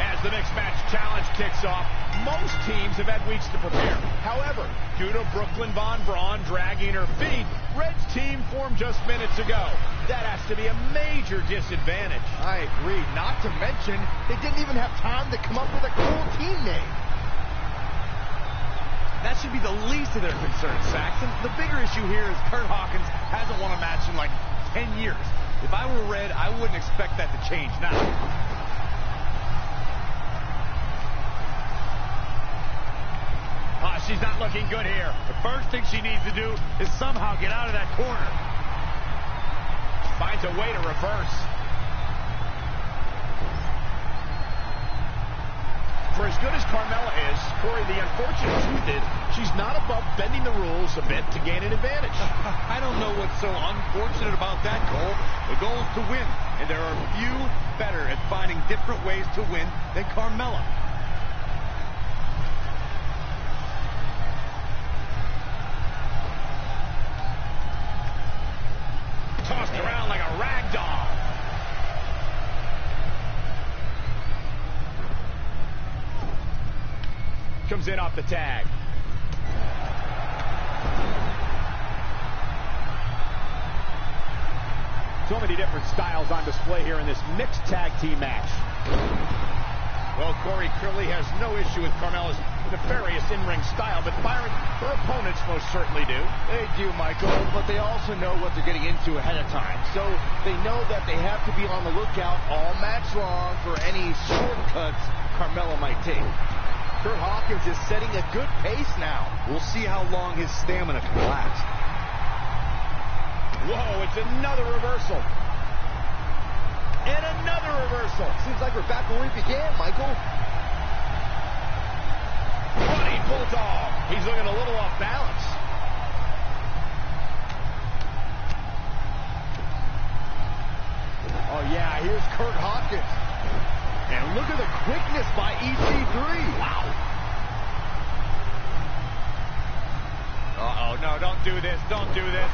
As the mixed match challenge kicks off, most teams have had weeks to prepare. However, due to Brooklyn Von Braun dragging her feet, Red's team formed just minutes ago. That has to be a major disadvantage. I agree. Not to mention, they didn't even have time to come up with a cool team name. That should be the least of their concerns, Saxon. The bigger issue here is Kurt Hawkins hasn't won a match in like 10 years. If I were Red, I wouldn't expect that to change now. She's not looking good here. The first thing she needs to do is somehow get out of that corner. Finds a way to reverse. For as good as Carmella is, Corey, the unfortunate truth is she's not above bending the rules a bit to gain an advantage. I don't know what's so unfortunate about that goal. The goal is to win, and there are few better at finding different ways to win than Carmella. Tossed around like a rag doll. Comes in off the tag. So many different styles on display here in this mixed tag team match. Well, Corey clearly has no issue with Carmella's nefarious in-ring style, but Byron, her opponents most certainly do. They do, Michael, but they also know what they're getting into ahead of time. So they know that they have to be on the lookout all match long for any shortcuts Carmella might take. Kurt Hawkins is setting a good pace now. We'll see how long his stamina can last. Whoa, it's another reversal. And another reversal. Seems like we're back where we began, Michael. Running Bulldog. He's looking a little off balance. Oh, yeah, here's Kurt Hawkins. And look at the quickness by EC3. Wow. Uh-oh, no, don't do this. Don't do this.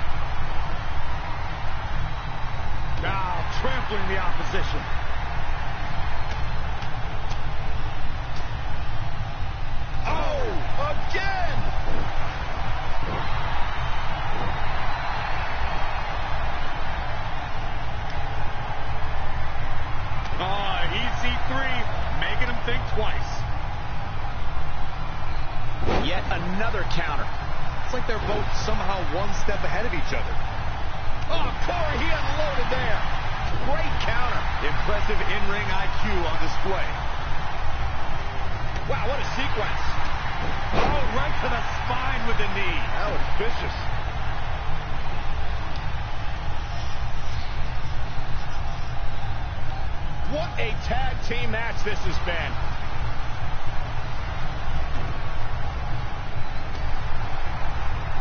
Now, trampling the opposition. Oh, again! EC3 making him think twice. Yet another counter. It's like they're both somehow one step ahead of each other. Oh, Corey, he unloaded there. Great counter. Impressive in-ring IQ on display. Wow, what a sequence. Oh, right to the spine with the knee. That was vicious. What a tag team match this has been.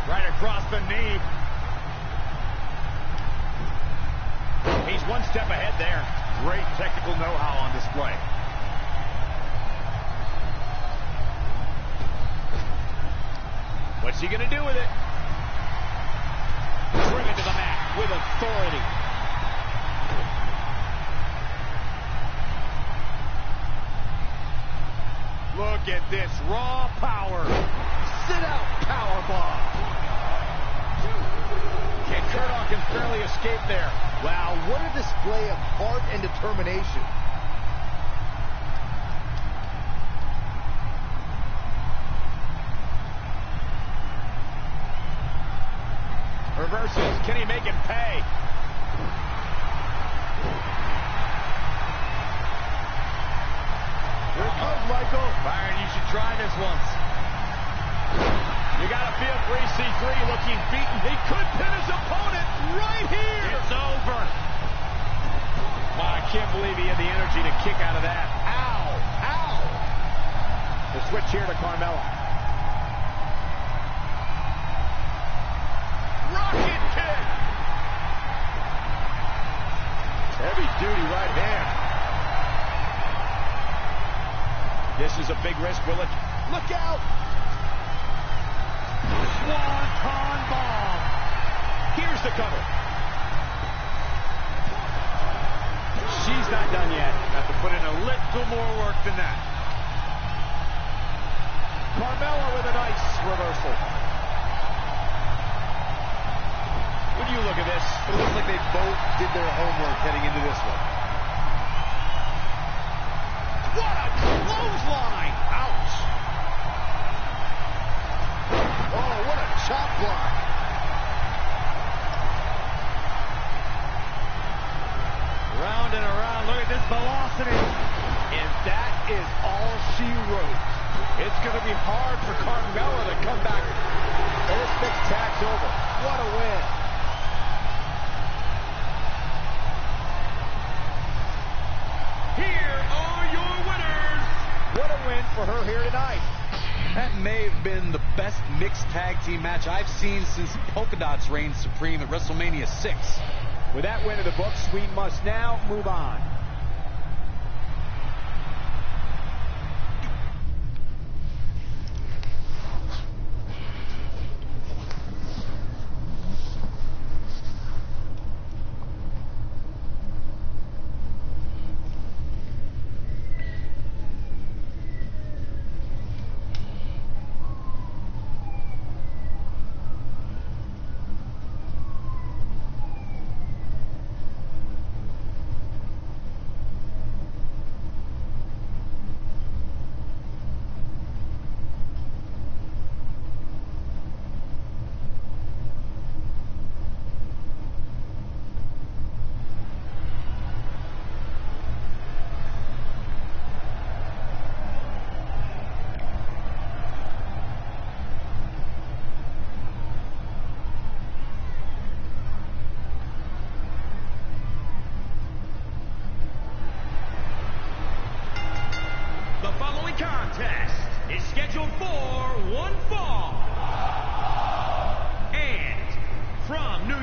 Right across the knee. He's one step ahead there. Great technical know-how on display. What's he going to do with it? Driven to the mat with authority. Look at this raw power. Sit out powerbomb. And Kurt Hawkins barely escaped there. Wow, what a display of heart and determination. Reverses. Can he make him pay? Here it comes, Michael. Byron, you should try this once. You got to feel for EC3 looking beaten. He could pin his opponent right here. It's over. Wow, I can't believe he had the energy to kick out of that. Ow! Ow! The switch here to Carmella. Rocket kick! Heavy duty right hand. This is a big risk, will it? Look out! Swanton bomb. Here's the cover. She's not done yet. Have to put in a little more work than that. Carmella with a nice reversal. When you look at this, it looks like they both did their homework heading into this one. What a clothesline! Ouch! Oh, what a chop block! Round and around, look at this velocity. And that is all she wrote. It's going to be hard for Carmella to come back. And this mixed tag's over. What a win. Here are your winners. What a win for her here tonight. That may have been the best mixed tag team match I've seen since Polka Dots reigned supreme at WrestleMania 6. With that win in the books, we must now move on.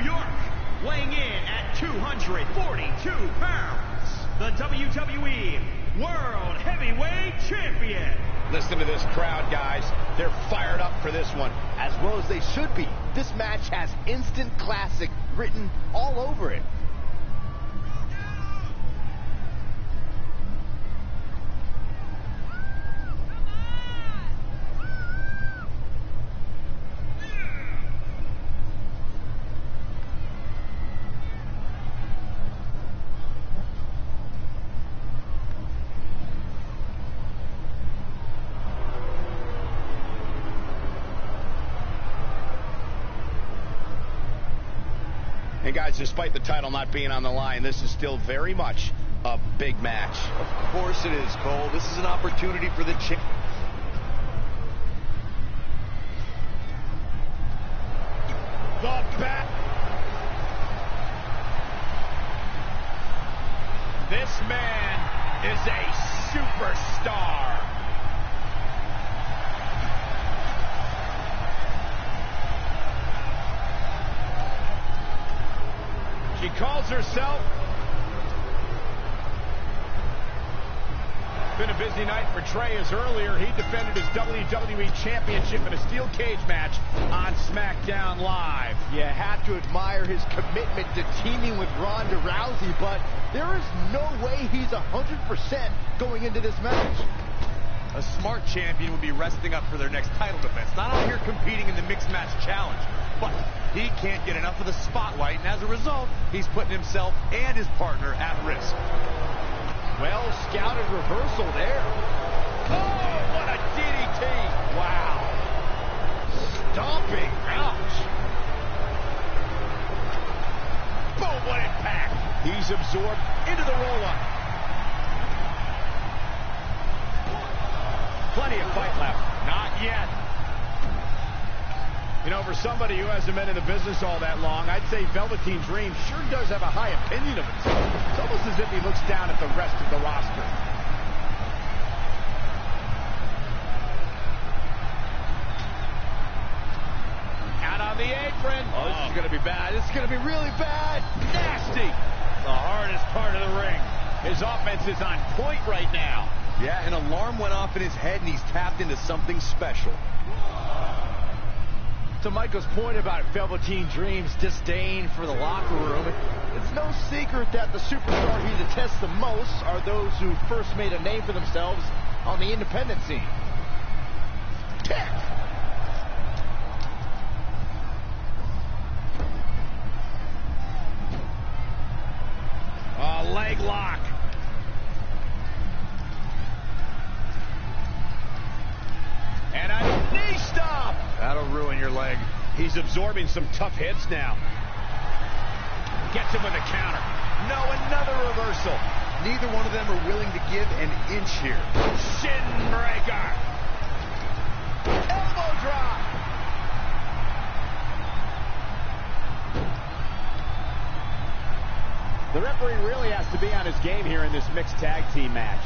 York, weighing in at 242 pounds, the WWE World Heavyweight Champion. Listen to this crowd, guys. They're fired up for this one. As well as they should be. This match has instant classic written all over it. And guys, despite the title not being on the line, this is still very much a big match. Of course it is, Cole. This is an opportunity for the champ. The back. This man is a superstar. She calls herself. Been a busy night for Trey, as earlier he defended his WWE Championship in a steel cage match on SmackDown Live. You have to admire his commitment to teaming with Ronda Rousey, but there is no way he's 100% going into this match. A smart champion would be resting up for their next title defense. Not out here competing in the mixed match challenge, but he can't get enough of the spotlight, and as a result, he's putting himself and his partner at risk. Well scouted reversal there. Oh, what a DDT. Wow. Stomping. Ouch. Boom, what impact. He's absorbed into the roll-up. Plenty of fight left. Not yet. You know, for somebody who hasn't been in the business all that long, I'd say Velveteen Dream sure does have a high opinion of himself. It's almost as if he looks down at the rest of the roster. Out on the apron. Oh, this is going to be bad. This is going to be really bad. Nasty. The hardest part of the ring. His offense is on point right now. Yeah, an alarm went off in his head, and he's tapped into something special. To Michael's point about Velveteen Dream's disdain for the locker room, it's no secret that the superstar he detests the most are those who first made a name for themselves on the independent scene. Kick! A leg lock. And a knee stop. That'll ruin your leg. He's absorbing some tough hits now. Gets him with a counter. No, another reversal. Neither one of them are willing to give an inch here. Shin breaker. Elbow drop. The referee really has to be on his game here in this mixed tag team match.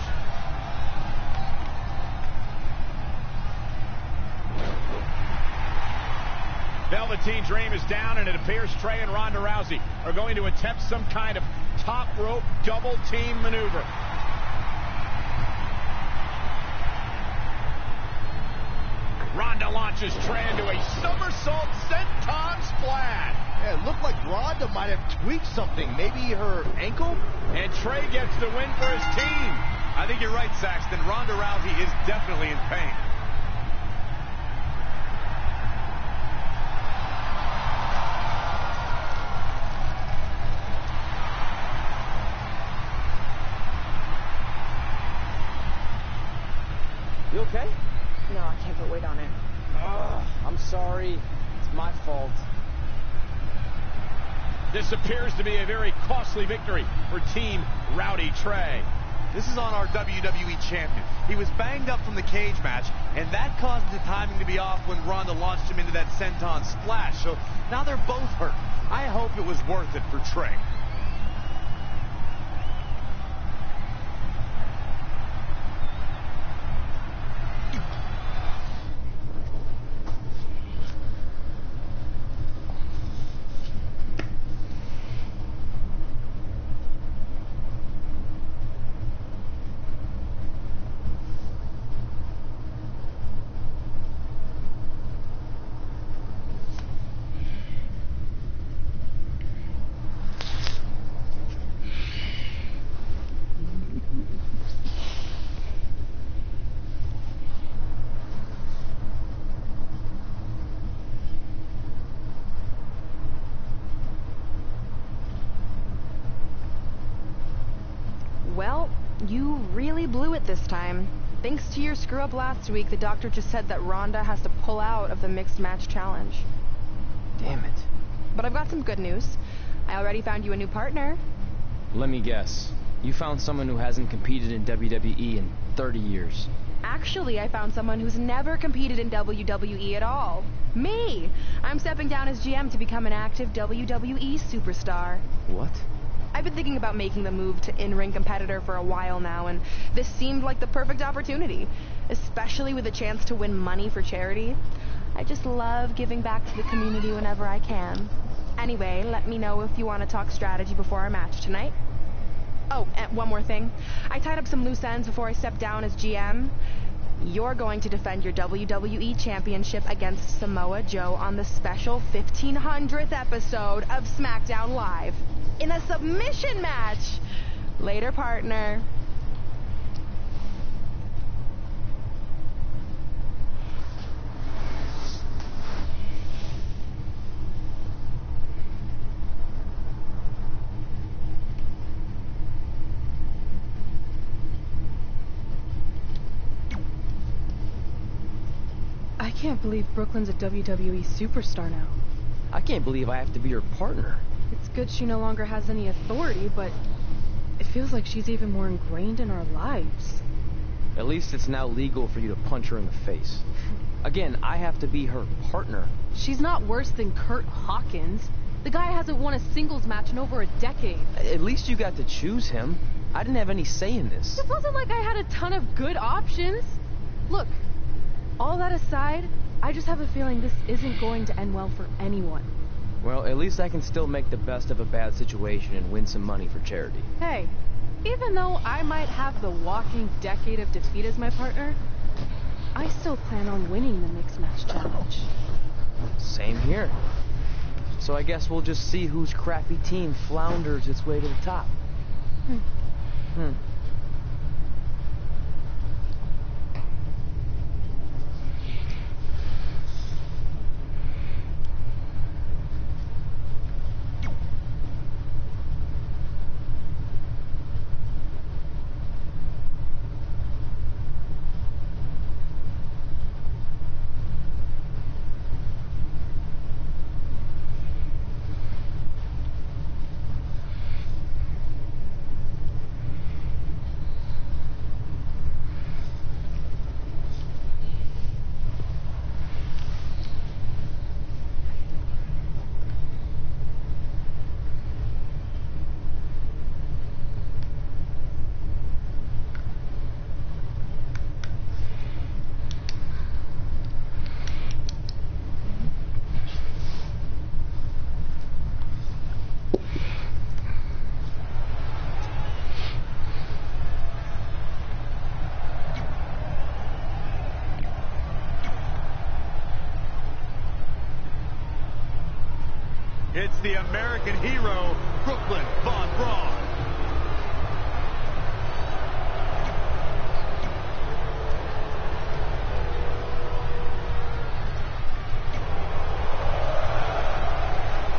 Velveteen Dream is down, and it appears Trey and Ronda Rousey are going to attempt some kind of top rope double team maneuver. Ronda launches Trey into a somersault senton splash. Yeah, it looked like Ronda might have tweaked something. Maybe her ankle? And Trey gets the win for his team. I think you're right, Saxton. Ronda Rousey is definitely in pain. You okay? No, I can't put weight on it. I'm sorry. It's my fault. This appears to be a very costly victory for Team Rowdy Trey. This is on our WWE champion. He was banged up from the cage match, and that caused the timing to be off when Ronda launched him into that senton splash. So now they're both hurt. I hope it was worth it for Trey. Well, you really blew it this time. Thanks to your screw-up last week, the doctor just said that Ronda has to pull out of the mixed match challenge. Damn it. But I've got some good news. I already found you a new partner. Let me guess. You found someone who hasn't competed in WWE in 30 years. Actually, I found someone who's never competed in WWE at all. Me! I'm stepping down as GM to become an active WWE superstar. What? I've been thinking about making the move to in-ring competitor for a while now, and this seemed like the perfect opportunity, especially with a chance to win money for charity. I just love giving back to the community whenever I can. Anyway, let me know if you want to talk strategy before our match tonight. Oh, and one more thing. I tied up some loose ends before I stepped down as GM. You're going to defend your WWE Championship against Samoa Joe on the special 1500th episode of SmackDown Live. In a submission match. Later, partner. I can't believe Brooklyn's a WWE superstar now. I can't believe I have to be her partner. It's good she no longer has any authority, but it feels like she's even more ingrained in our lives. At least it's now legal for you to punch her in the face. Again, I have to be her partner. She's not worse than Kurt Hawkins. The guy hasn't won a singles match in over a decade. At least you got to choose him. I didn't have any say in this. It wasn't like I had a ton of good options. Look, all that aside, I just have a feeling this isn't going to end well for anyone. Well, at least I can still make the best of a bad situation and win some money for charity. Hey, even though I might have the walking decade of defeat as my partner, I still plan on winning the mixed match challenge. Same here. So I guess we'll just see whose crappy team flounders its way to the top. It's the American hero, Brooklyn Von Braun.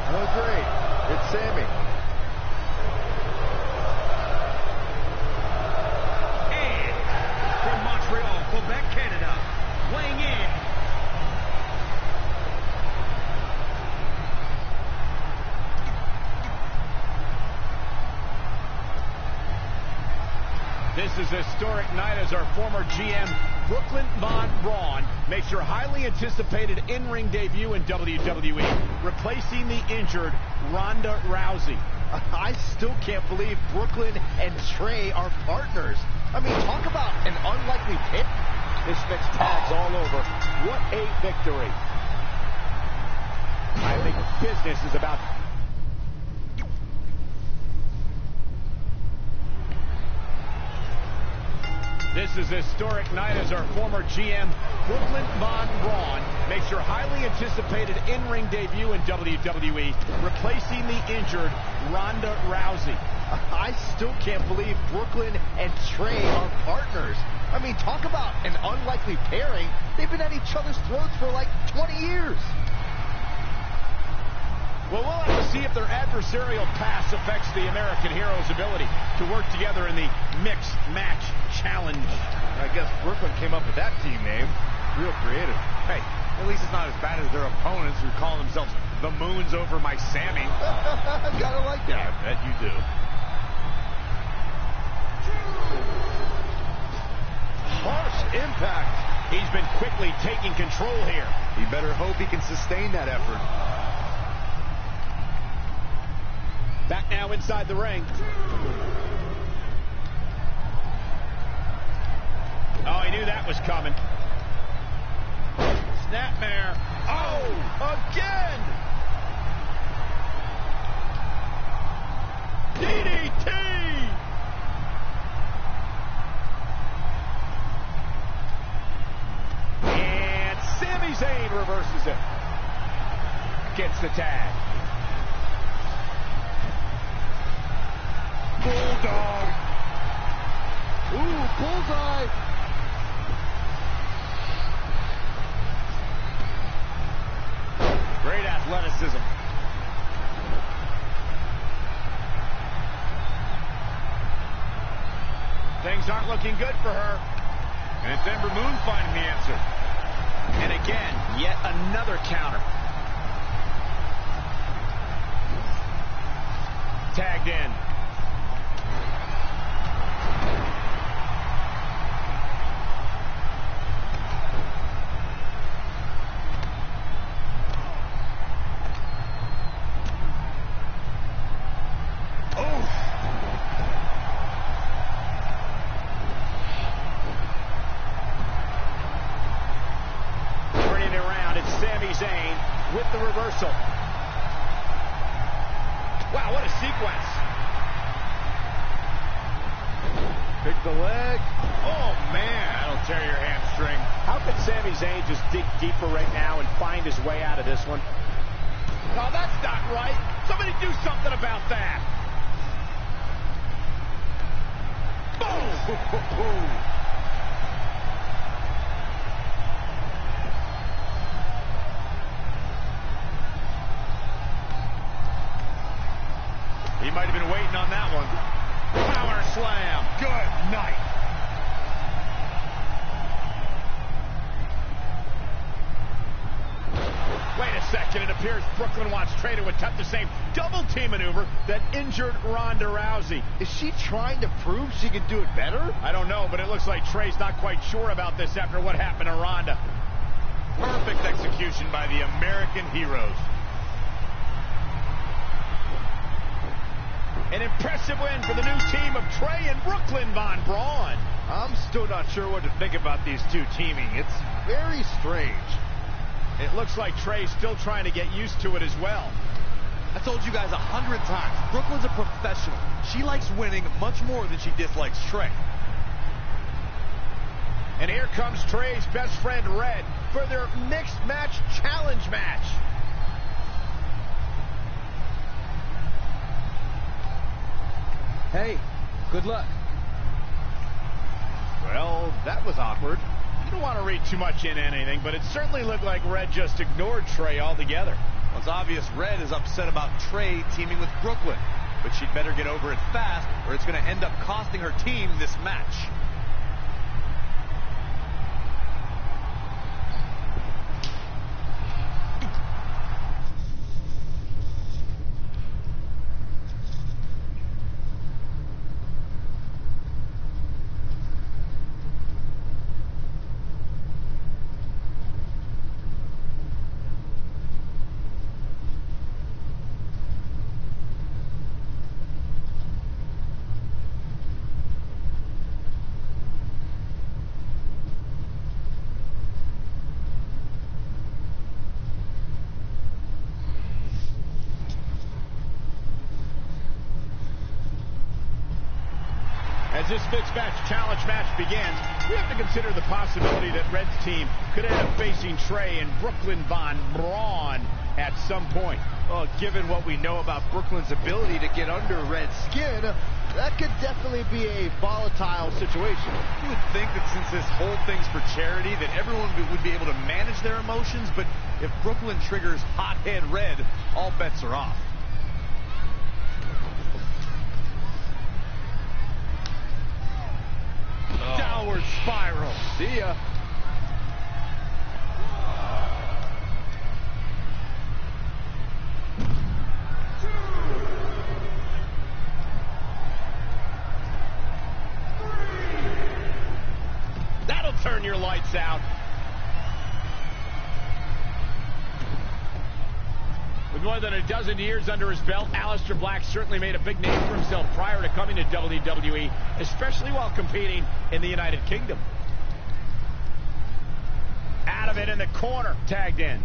Oh, great. It's Sammy. And from Montreal, Quebec, Canada, weighing in This is a historic night as our former GM, Brooklyn Von Braun, makes her highly anticipated in-ring debut in WWE, replacing the injured Ronda Rousey. I still can't believe Brooklyn and Trey are partners. I mean, talk about an unlikely pick. This mixed tag's all over. What a victory. I think business is about... This is a historic night as our former GM, Brooklyn Von Braun, makes her highly anticipated in-ring debut in WWE, replacing the injured Ronda Rousey. I still can't believe Brooklyn and Trey are partners. I mean, talk about an unlikely pairing. They've been at each other's throats for like 20 years. Well, we'll have to see if their adversarial pass affects the American Hero's ability to work together in the Mixed Match Challenge. I guess Brooklyn came up with that team name. Real creative. Hey, at least it's not as bad as their opponents who call themselves the Moons over my Sammy. Gotta like that. I bet you do. Harsh impact. He's been quickly taking control here. He better hope he can sustain that effort. Back now inside the ring. Oh, he knew that was coming. Snapmare. Oh, again! DDT! And Sami Zayn reverses it. Gets the tag. Bulldog. Ooh, bullseye. Great athleticism. Things aren't looking good for her. And it's Ember Moon finding the answer. And again, yet another counter. Tagged in. With the reversal. Wow, what a sequence. Pick the leg. Oh, man. That'll tear your hamstring. How could Sami Zayn just dig deeper right now and find his way out of this one? No, that's not right. Somebody do something about that. Boom! He might have been waiting on that one. Power slam. Good night. Wait a second. It appears Brooklyn wants Trey to attempt the same double team maneuver that injured Ronda Rousey. Is she trying to prove she can do it better? I don't know, but it looks like Trey's not quite sure about this after what happened to Ronda. Perfect execution by the American Heroes. An impressive win for the new team of Trey and Brooklyn Von Braun. I'm still not sure what to think about these two teaming. It's very strange. It looks like Trey's still trying to get used to it as well. I told you guys 100 times, Brooklyn's a professional. She likes winning much more than she dislikes Trey. And here comes Trey's best friend, Red, for their Mixed Match Challenge match. Hey, good luck. Well, that was awkward. You don't want to read too much into anything, but it certainly looked like Red just ignored Trey altogether. Well, it's obvious Red is upset about Trey teaming with Brooklyn, but she'd better get over it fast, or it's going to end up costing her team this match. As this Mixed Match Challenge match begins, we have to consider the possibility that Red's team could end up facing Trey and Brooklyn Von Braun at some point. Well, given what we know about Brooklyn's ability to get under Red's skin, that could definitely be a volatile situation. You would think that since this whole thing's for charity, that everyone would be able to manage their emotions, but if Brooklyn triggers hothead Red, all bets are off. Oh. Downward spiral. See ya. That'll turn your lights out. With more than a dozen years under his belt, Aleister Black certainly made a big name for himself prior to coming to WWE, especially while competing in the United Kingdom. Out of it in the corner, tagged in.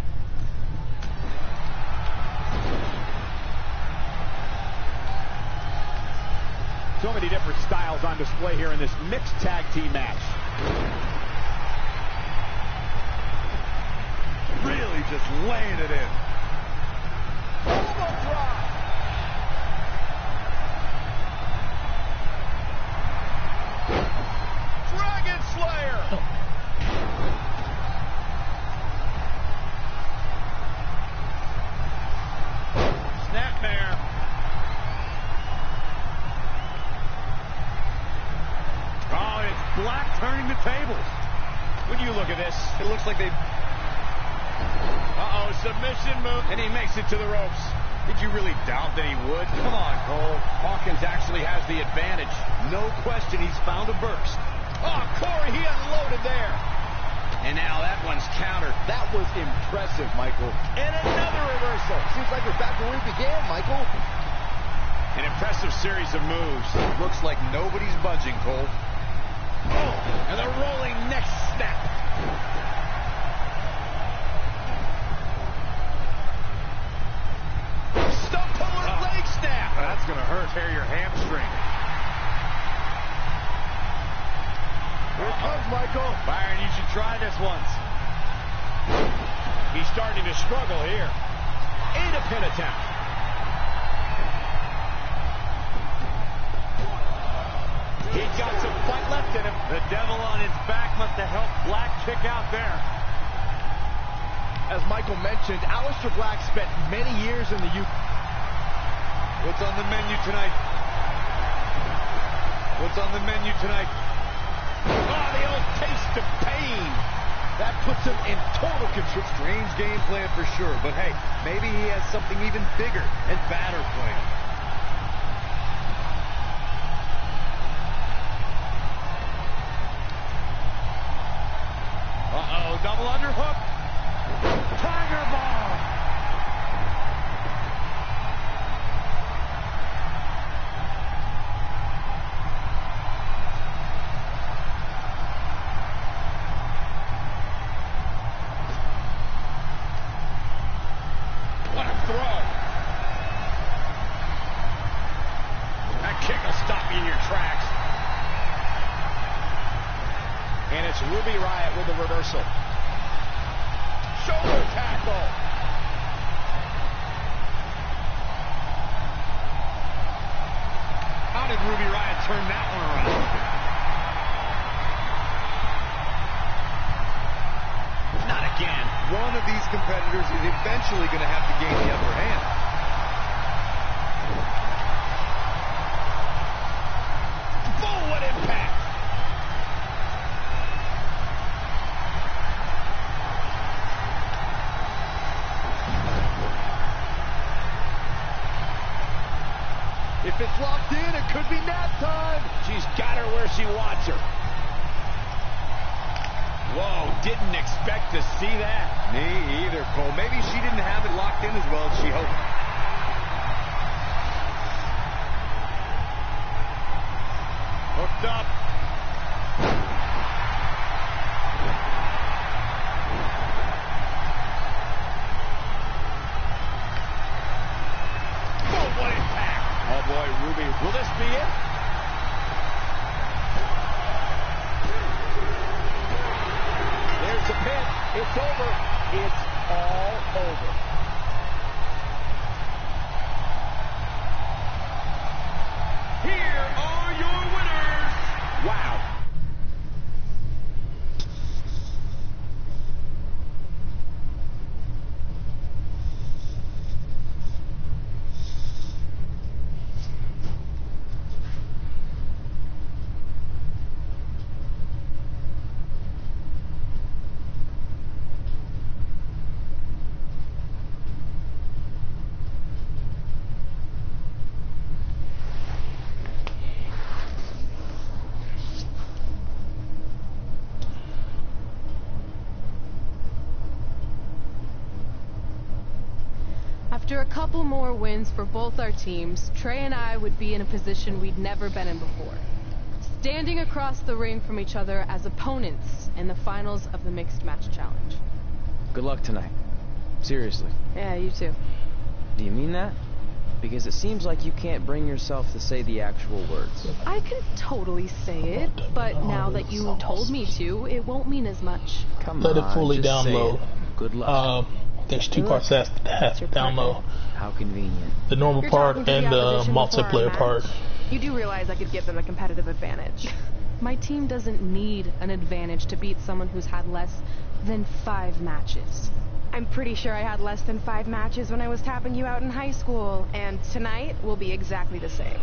So many different styles on display here in this mixed tag team match. Really just laying it in. Elbow drop. Dragon Slayer. Snapmare. Oh, it's Black turning the tables. When you look at this, it looks like they... Uh-oh, submission move. And he makes it to the ropes. Did you really doubt that he would? Come on, Cole. Hawkins actually has the advantage. No question he's found a burst. Oh, Corey, he unloaded there. And now that one's countered. That was impressive, Michael. And another reversal. Seems like we're back where we began, Michael. An impressive series of moves. Looks like nobody's budging, Cole. Oh, and the rolling neck snap. Stump puller leg snap. That's going to hurt. Tear your hamstring. Here it comes, Michael. Byron, you should try this once. He's starting to struggle here. And a pin attempt. He's got some fight left in him. The devil on his back must have helped Black kick out there. As Michael mentioned, Aleister Black spent many years in the UK. What's on the menu tonight? What's on the menu tonight? Oh, the old taste of pain. That puts him in total control. Strange game plan for sure, but hey, maybe he has something even bigger and badder planned. Uh-oh, double underhook. Tiger Bomb. What a throw. That kick will stop you in your tracks. And it's Ruby Riott with the reversal. Shoulder tackle. How did Ruby Riott turn that one around? Not again. One of these competitors is eventually going to have to gain the upper hand. Oh, what impact! If it's locked in, it could be nap time. She's got her where she wants her. Whoa, didn't expect to see that. Me either, Cole. Maybe she didn't have it locked in as well as she hoped. Hooked up. Oh, what impact. Oh, boy, Ruby. Will this be it? There's the pin. It's over. It's all over. Here Wow. After a couple more wins for both our teams, Trey and I would be in a position we'd never been in before. Standing across the ring from each other as opponents in the finals of the Mixed Match Challenge. Good luck tonight. Seriously. Yeah, you too. Do you mean that? Because it seems like you can't bring yourself to say the actual words. I can totally say it, but now that you told me to, it won't mean as much. Come Let on, it fully just say download. it. Good luck. There's two parts that have to download. How convenient. The normal You're part talking to the and the opposition before our multiplayer match. part. You do realize I could give them a competitive advantage. My team doesn't need an advantage to beat someone who's had less than 5 matches. I'm pretty sure I had less than 5 matches when I was tapping you out in high school, and tonight will be exactly the same.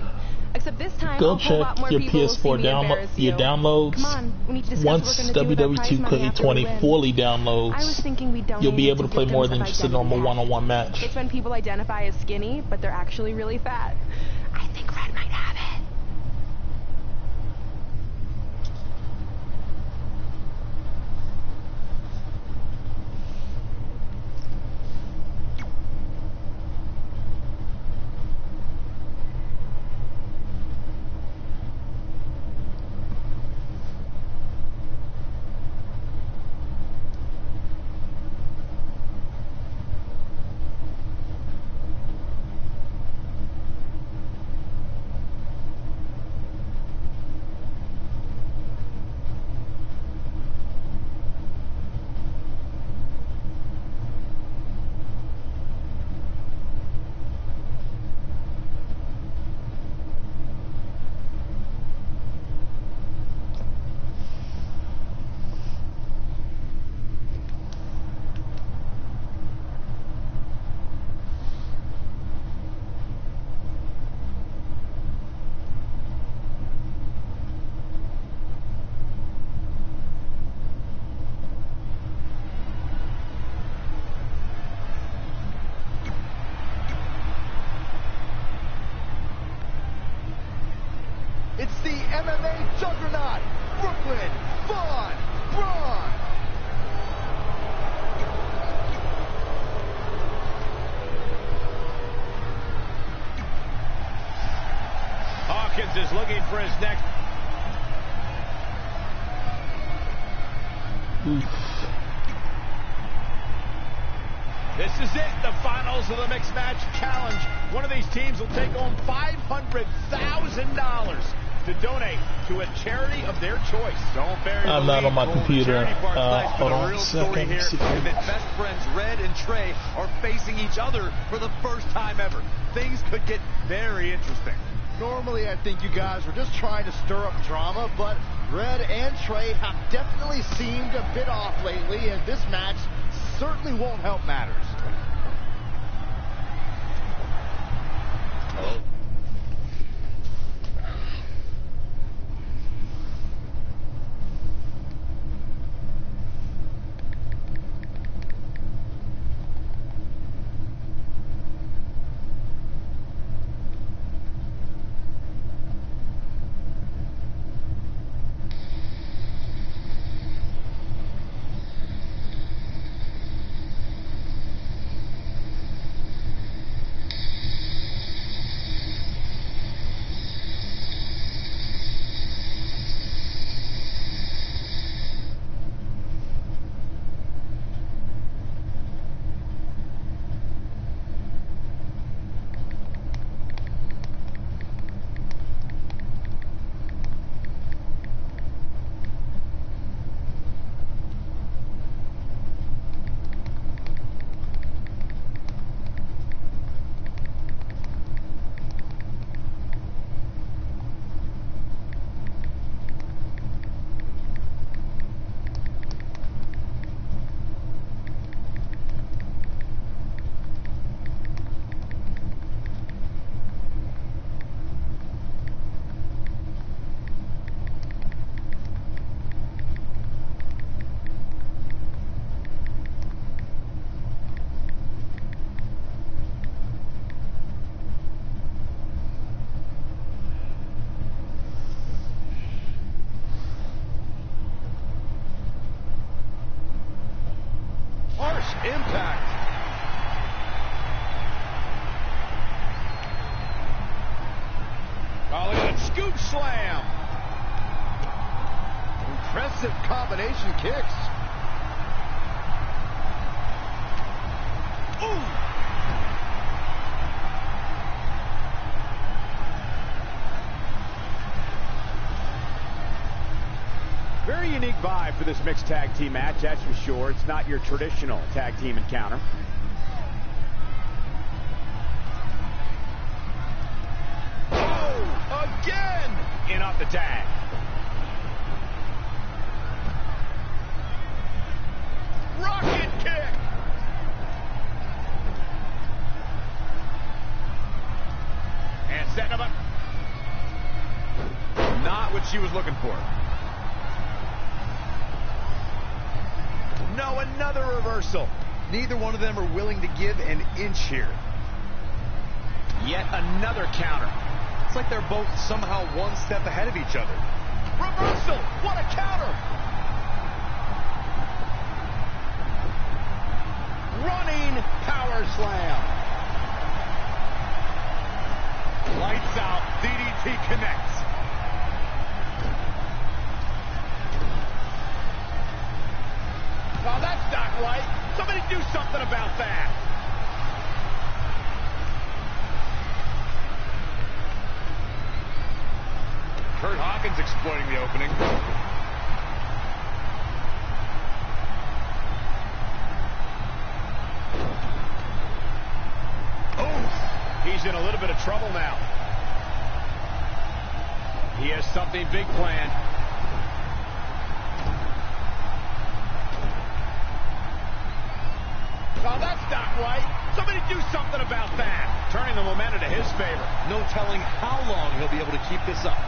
Except this time, Go a whole lot check more your people will see PS4 me download, embarrass your you. downloads. Come on, we need to discuss Once what we're gonna do with our prize money after we WWE 2K20 win. fully I was downloads, thinking we'd donate you'll be it able to to play more victims than of just a identity normal theft. one-on-one match. It's when people identify as skinny, but they're actually really fat. I think Red might have it. It's the MMA juggernaut, Brooklyn Von Braun. Hawkins is looking for his next. This is it, the finals of the Mixed Match Challenge. One of these teams will take home $500,000 to donate to a charity of their choice. Don't bury I'm not on my computer. Hold on a second. Here is that best friends Red and Trey are facing each other for the first time ever. Things could get very interesting. Normally, I think you guys were just trying to stir up drama, but Red and Trey have definitely seemed a bit off lately, and this match certainly won't help matters. Scoop slam. Impressive combination kicks. Ooh. Very unique vibe for this mixed tag team match, that's for sure. It's not your traditional tag team encounter. Oh, again! In off the tag. Rocket kick! And setting him up. Not what she was looking for. No, another reversal. Neither one of them are willing to give an inch here. Yet another counter. It's like they're both somehow one step ahead of each other. Reversal! What a counter! Running power slam. Lights out. DDT connects. Oh, that's not right. Somebody do something about that. Kurt Hawkins exploiting the opening. Oh, he's in a little bit of trouble now. He has something big planned. Oh, that's not right. Somebody do something about that. Turning the momentum to his favor. No telling how long he'll be able to keep this up.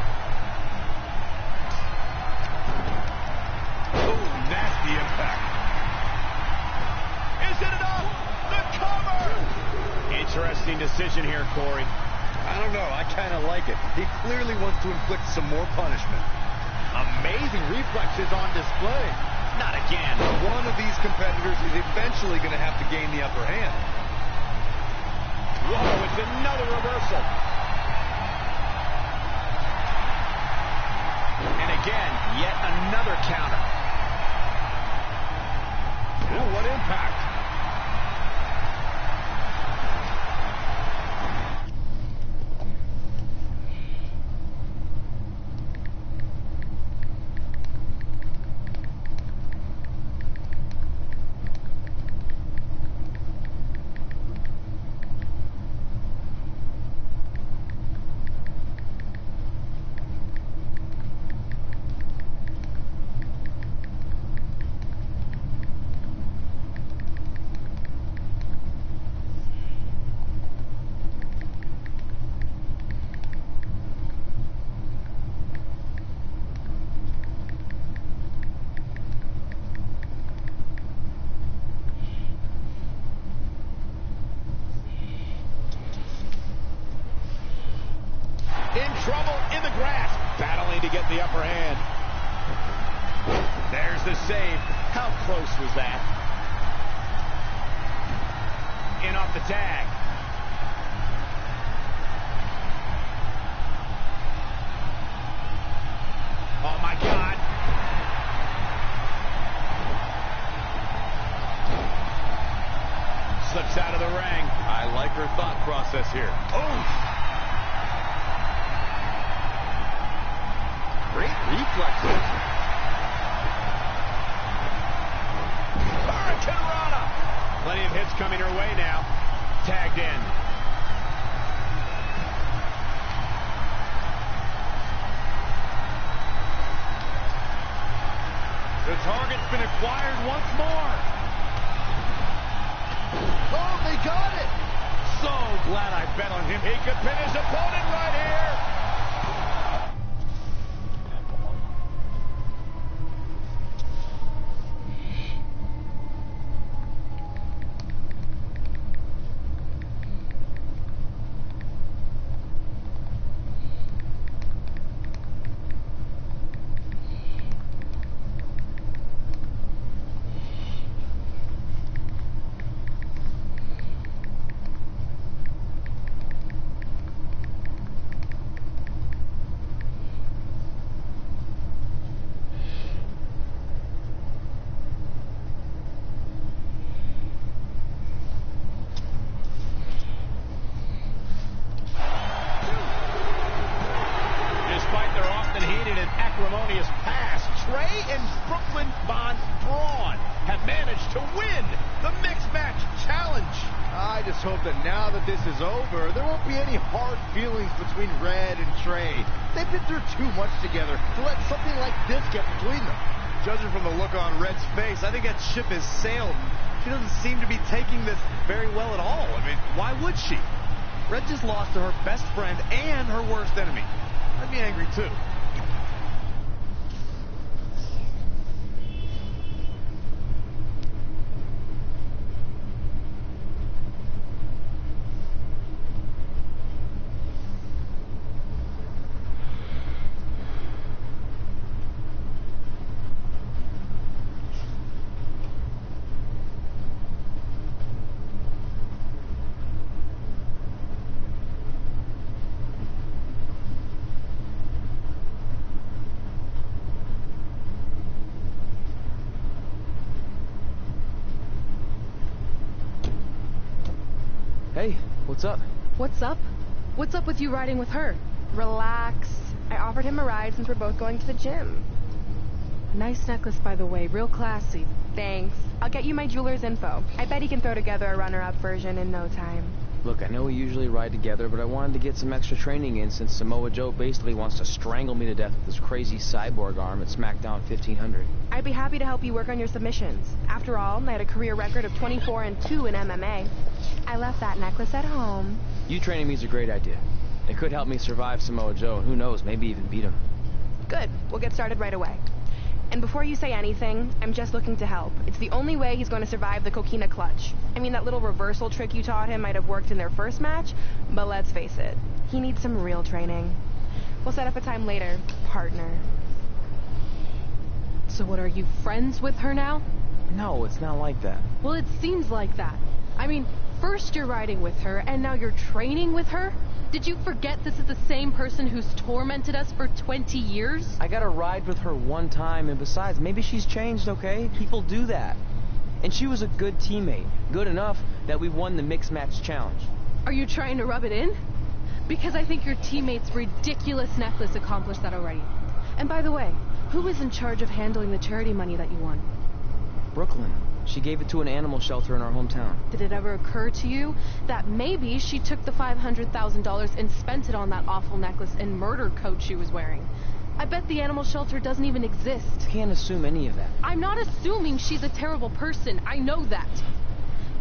Oh, nasty impact. Is it enough? The cover! Interesting decision here, Corey. I don't know. I kind of like it. He clearly wants to inflict some more punishment. Amazing reflexes on display. Not again. One of these competitors is eventually going to have to gain the upper hand. Whoa, it's another reversal. And again, yet another counter. Ooh, what impact. Trouble in the grasp, battling to get the upper hand. There's the save. How close was that? In off the tag. Oh my God. Slips out of the ring. I like her thought process here. Oh! Great reflexes. Hurricane Rana. Plenty of hits coming her way now. Tagged in. The target's been acquired once more. Oh, they got it. So glad I bet on him. He could pin his opponent right here. acrimonious past, Trey and Brooklyn Von Braun have managed to win the Mixed Match Challenge. I just hope that now that this is over, there won't be any hard feelings between Red and Trey. They've been through too much together to let something like this get between them. Judging from the look on Red's face, I think that ship has sailed. She doesn't seem to be taking this very well at all. I mean, why would she? Red just lost to her best friend and her worst enemy. I'd be angry too. Hey, what's up? What's up? What's up with you riding with her? Relax. I offered him a ride since we're both going to the gym. Nice necklace, by the way. Real classy. Thanks. I'll get you my jeweler's info. I bet he can throw together a runner-up version in no time. Look, I know we usually ride together, but I wanted to get some extra training in since Samoa Joe basically wants to strangle me to death with his crazy cyborg arm at SmackDown 1500. I'd be happy to help you work on your submissions. After all, I had a career record of 24-2 in MMA. I left that necklace at home. You training me is a great idea. It could help me survive Samoa Joe, and who knows, maybe even beat him. Good. We'll get started right away. And before you say anything, I'm just looking to help. It's the only way he's going to survive the coquina clutch. I mean, that little reversal trick you taught him might have worked in their first match, but let's face it, he needs some real training. We'll set up a time later, partner. So what, are you friends with her now? No, it's not like that. Well, it seems like that. I mean, first you're riding with her, and now you're training with her? Did you forget this is the same person who's tormented us for 20 years? I got to ride with her one time, and besides, maybe she's changed, okay? People do that. And she was a good teammate. Good enough that we won the Mixed Match Challenge. Are you trying to rub it in? Because I think your teammate's ridiculous necklace accomplished that already. And by the way, who is in charge of handling the charity money that you won? Brooklyn. She gave it to an animal shelter in our hometown. Did it ever occur to you that maybe she took the $500,000 and spent it on that awful necklace and murder coat she was wearing? I bet the animal shelter doesn't even exist. Can't assume any of that. I'm not assuming she's a terrible person. I know that.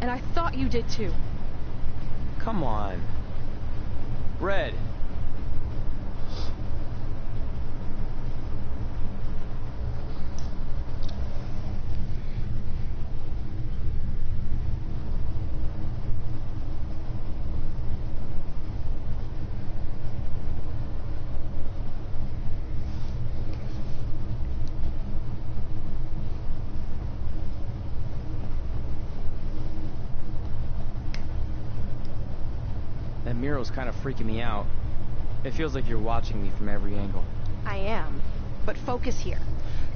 And I thought you did too. Come on. Red. That mural's kind of freaking me out. It feels like you're watching me from every angle. I am. But focus here.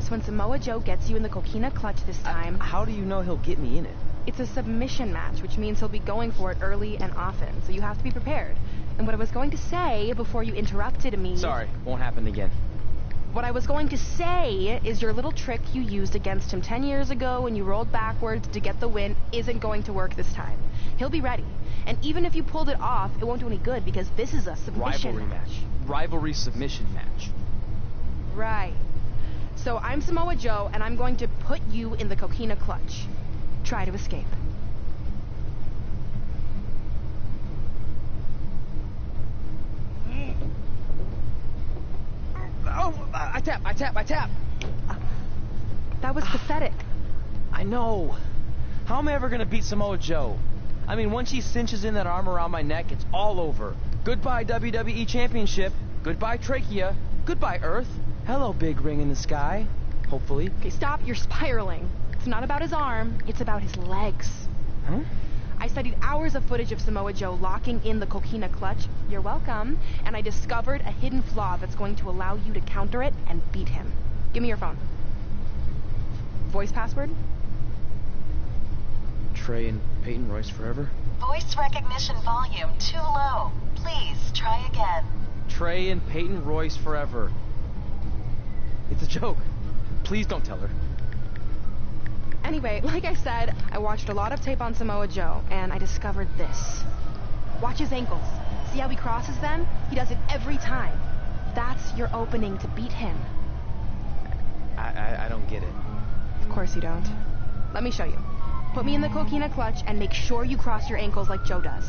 So when Samoa Joe gets you in the coquina clutch this time... How do you know he'll get me in it? It's a submission match, which means he'll be going for it early and often, so you have to be prepared. And what I was going to say before you interrupted me... Sorry, won't happen again. What I was going to say is your little trick you used against him 10 years ago when you rolled backwards to get the win isn't going to work this time. He'll be ready. And even if you pulled it off, it won't do any good because this is a submission match. Rivalry submission match. Right. So I'm Samoa Joe, and I'm going to put you in the coquina clutch. Try to escape. Oh, I tap. That was pathetic. I know. How am I ever going to beat Samoa Joe? I mean, once he cinches in that arm around my neck, it's all over. Goodbye, WWE Championship. Goodbye, Trachea. Goodbye, Earth. Hello, big ring in the sky. Hopefully. Okay, stop. You're spiraling. It's not about his arm. It's about his legs. Huh? I studied hours of footage of Samoa Joe locking in the coquina clutch. You're welcome. And I discovered a hidden flaw that's going to allow you to counter it and beat him. Give me your phone. Voice password? Trey and Peyton Royce forever? Voice recognition volume too low. Please try again. Trey and Peyton Royce forever. It's a joke. Please don't tell her. Anyway, like I said, I watched a lot of tape on Samoa Joe, and I discovered this. Watch his ankles. See how he crosses them? He does it every time. That's your opening to beat him. I don't get it. Of course you don't. Let me show you. Put me in the coquina clutch and make sure you cross your ankles like Joe does.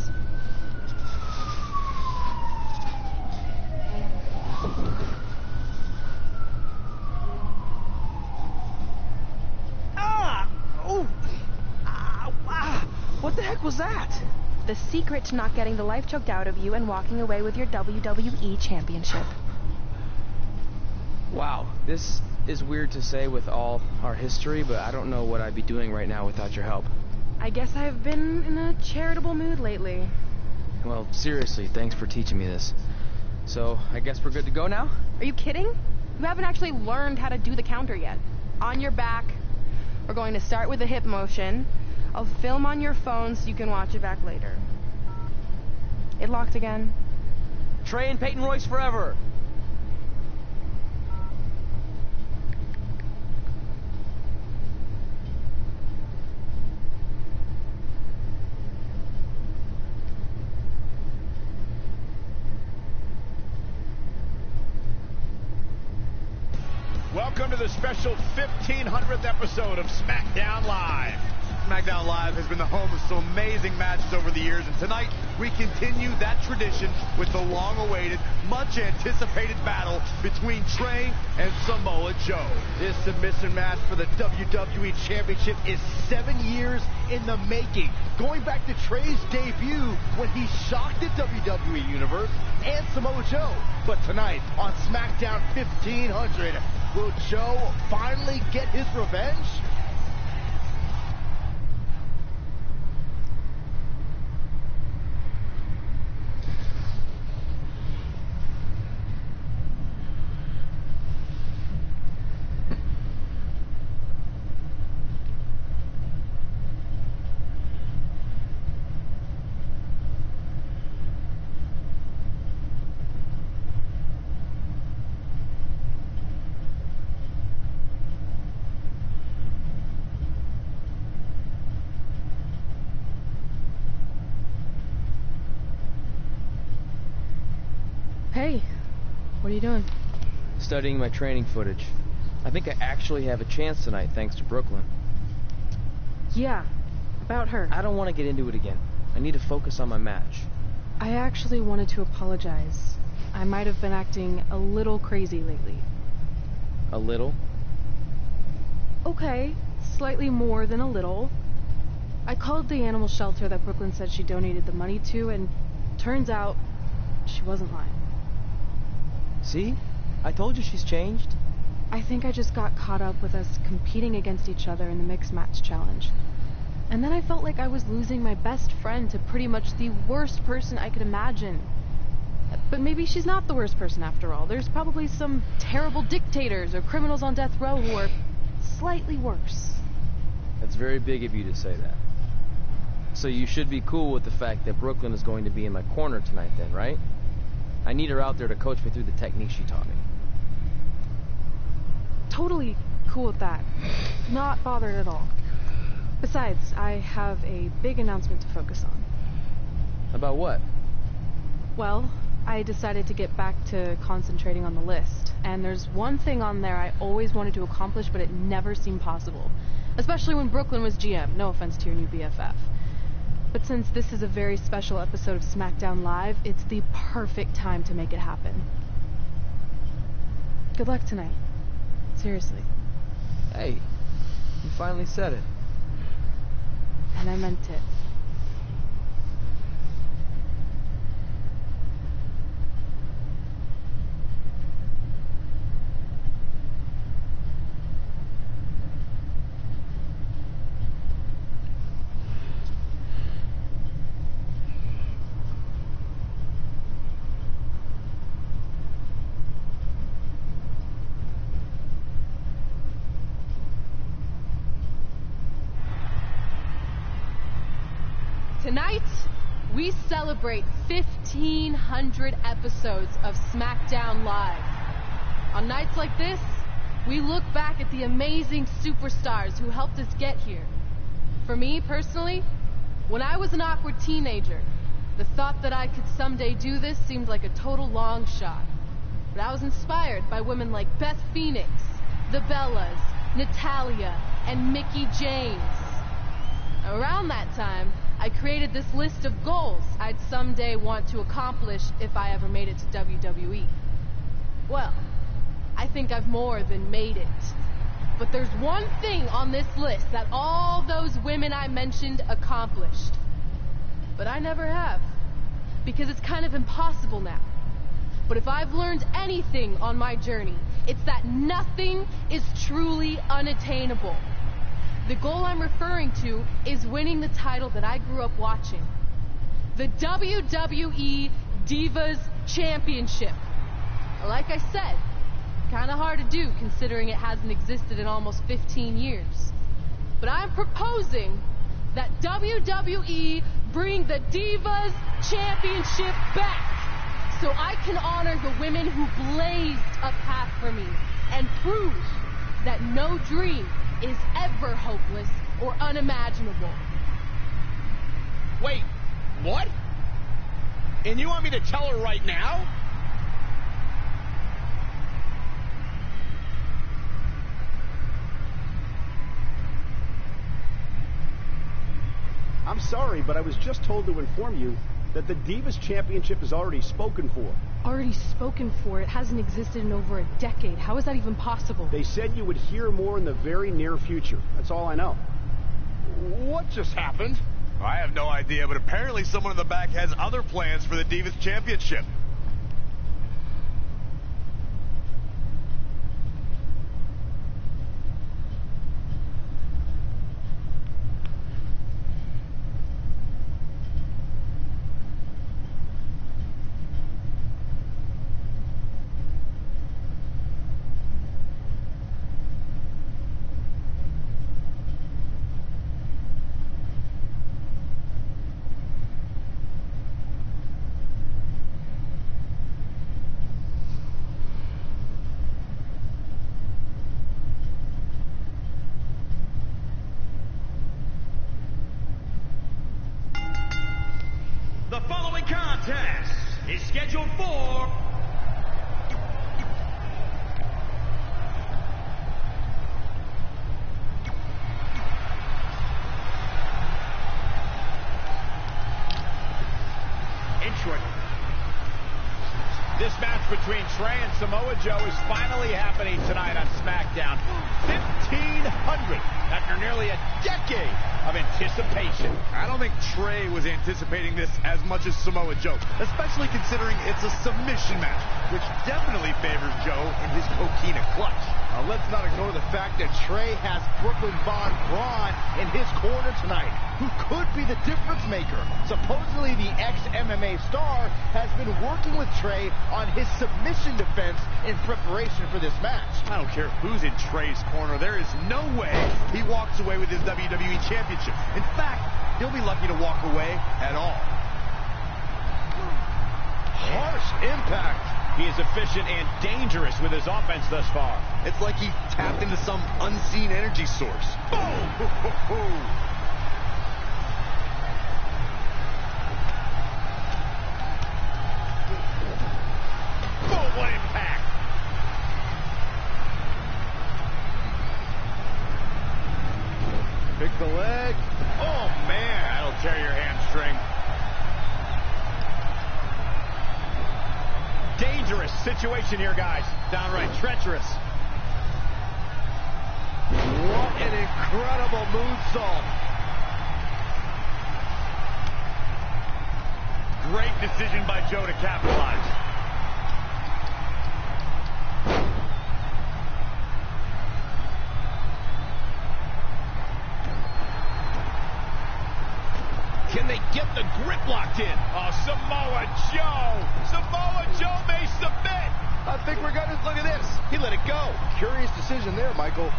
What the heck was that? The secret to not getting the life choked out of you and walking away with your WWE Championship. Wow, this is weird to say with all our history, but I don't know what I'd be doing right now without your help. I guess I've been in a charitable mood lately. Well, seriously, thanks for teaching me this. So, I guess we're good to go now? Are you kidding? You haven't actually learned how to do the counter yet. On your back. We're going to start with a hip motion. I'll film on your phone so you can watch it back later. It locked again. Trey and Peyton Royce forever! Welcome to the special 1500th episode of SmackDown Live. SmackDown Live has been the home of some amazing matches over the years, and tonight we continue that tradition with the long-awaited, much-anticipated battle between Trey and Samoa Joe. This submission match for the WWE Championship is 7 years in the making, going back to Trey's debut when he shocked the WWE Universe and Samoa Joe. But tonight on SmackDown 1500, will Joe finally get his revenge? Hey, what are you doing? Studying my training footage. I think I actually have a chance tonight thanks to Brooklyn. Yeah, about her. I don't want to get into it again. I need to focus on my match. I actually wanted to apologize. I might have been acting a little crazy lately. A little? Okay, slightly more than a little. I called the animal shelter that Brooklyn said she donated the money to, and turns out she wasn't lying. See? I told you she's changed. I think I just got caught up with us competing against each other in the mixed match challenge. And then I felt like I was losing my best friend to pretty much the worst person I could imagine. But maybe she's not the worst person after all. There's probably some terrible dictators or criminals on death row who are slightly worse. That's very big of you to say that. So you should be cool with the fact that Brooklyn is going to be in my corner tonight then, right? I need her out there to coach me through the technique she taught me. Totally cool with that. Not bothered at all. Besides, I have a big announcement to focus on. About what? Well, I decided to get back to concentrating on the list. And there's one thing on there I always wanted to accomplish, but it never seemed possible. Especially when Brooklyn was GM. No offense to your new BFF. But since this is a very special episode of SmackDown Live, it's the perfect time to make it happen. Good luck tonight. Seriously. Hey, you finally said it. And I meant it. Tonight, we celebrate 1,500 episodes of SmackDown Live. On nights like this, we look back at the amazing superstars who helped us get here. For me, personally, when I was an awkward teenager, the thought that I could someday do this seemed like a total long shot. But I was inspired by women like Beth Phoenix, the Bellas, Natalia, and Mickie James. Around that time, I created this list of goals I'd someday want to accomplish if I ever made it to WWE. Well, I think I've more than made it. But there's one thing on this list that all those women I mentioned accomplished. But I never have, because it's kind of impossible now. But if I've learned anything on my journey, it's that nothing is truly unattainable. The goal I'm referring to is winning the title that I grew up watching. The WWE Divas Championship. Like I said, kind of hard to do considering it hasn't existed in almost 15 years. But I'm proposing that WWE bring the Divas Championship back so I can honor the women who blazed a path for me and prove that no dream is ever hopeless or unimaginable. Wait, what? And you want me to tell her right now? I'm sorry, but I was just told to inform you that the Divas Championship is already spoken for. Already spoken for? It hasn't existed in over a decade. How is that even possible? They said you would hear more in the very near future. That's all I know. What just happened? I have no idea, but apparently someone in the back has other plans for the Divas Championship. The following contest is scheduled for Intro. This match between Trey and Samoa Joe is finally happening tonight on SmackDown. 1,500 after nearly a decade of anticipation. I don't think Trey was anticipating this as much as Samoa Joe, especially considering it's a submission match, which definitely favors Joe in his coquina clutch. Now, let's not ignore the fact that Trey has Brooklyn Von Braun in his corner tonight, who could be the difference maker. Supposedly, the ex-MMA star has been working with Trey on his submission defense in preparation for this match. I don't care who's in Trey's corner. There is no way he walks away with his WWE Championship. In fact, he'll be lucky to walk away at all. Harsh impact. He is efficient and dangerous with his offense thus far. It's like he tapped into some unseen energy source. Boom! Boom, what impact! Pick the leg. Oh, man, that'll tear your hamstring. Dangerous situation here, guys. Downright treacherous. What an incredible moonsault. Great decision by Joe to capitalize. Can they get the grip locked in? Oh, Samoa Joe. Samoa Joe may submit. I think we're going to look at this. He let it go. Curious decision there, Michael.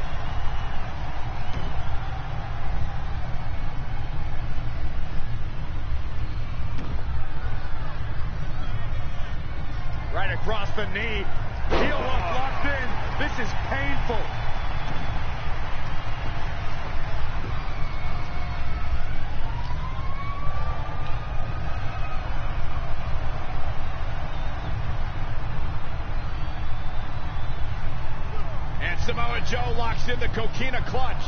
Right across the knee. Heel hook locked in. This is painful. And Samoa Joe locks in the coquina clutch.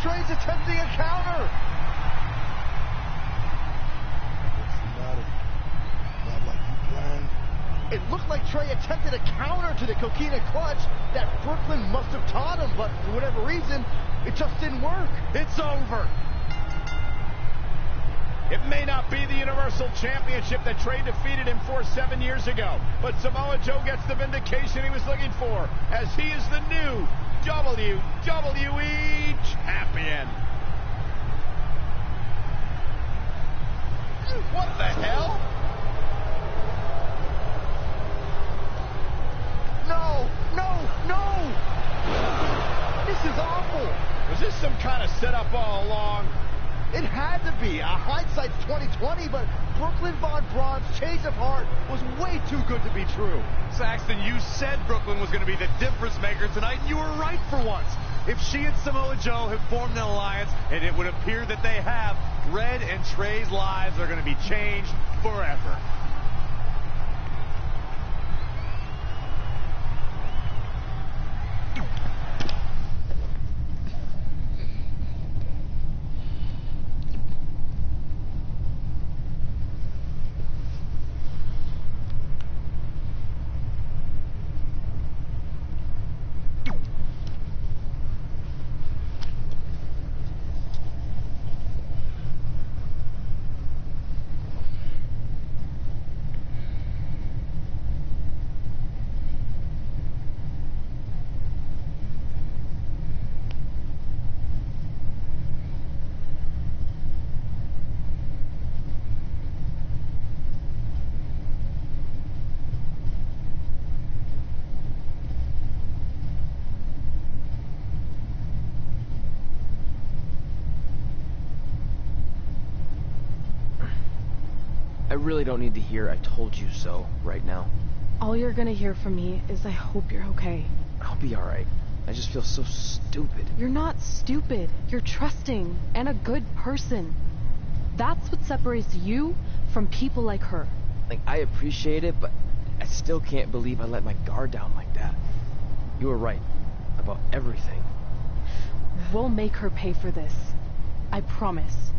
Trey's attempting a counter. What's the matter? Not like you planned? It looked like Trey attempted a counter to the coquina clutch that Brooklyn must have taught him, but for whatever reason, it just didn't work. It's over. It may not be the Universal Championship that Trey defeated him for 7 years ago, but Samoa Joe gets the vindication he was looking for, as he is the new WWE Champion. What the hell? No! This is awful. Was this some kind of setup all along? It had to be. Hindsight's 20/20, but Brooklyn Von Braun's change of heart was way too good to be true. Saxton, you said Brooklyn was going to be the difference maker tonight, and you were right for once. If she and Samoa Joe have formed an alliance, and it would appear that they have, Red and Trey's lives are going to be changed forever. I really don't need to hear "I told you so" right now. All you're gonna hear from me is I hope you're okay. I'll be alright. I just feel so stupid. You're not stupid. You're trusting and a good person. That's what separates you from people like her. Like, I appreciate it, but I still can't believe I let my guard down like that. You were right about everything. We'll make her pay for this. I promise.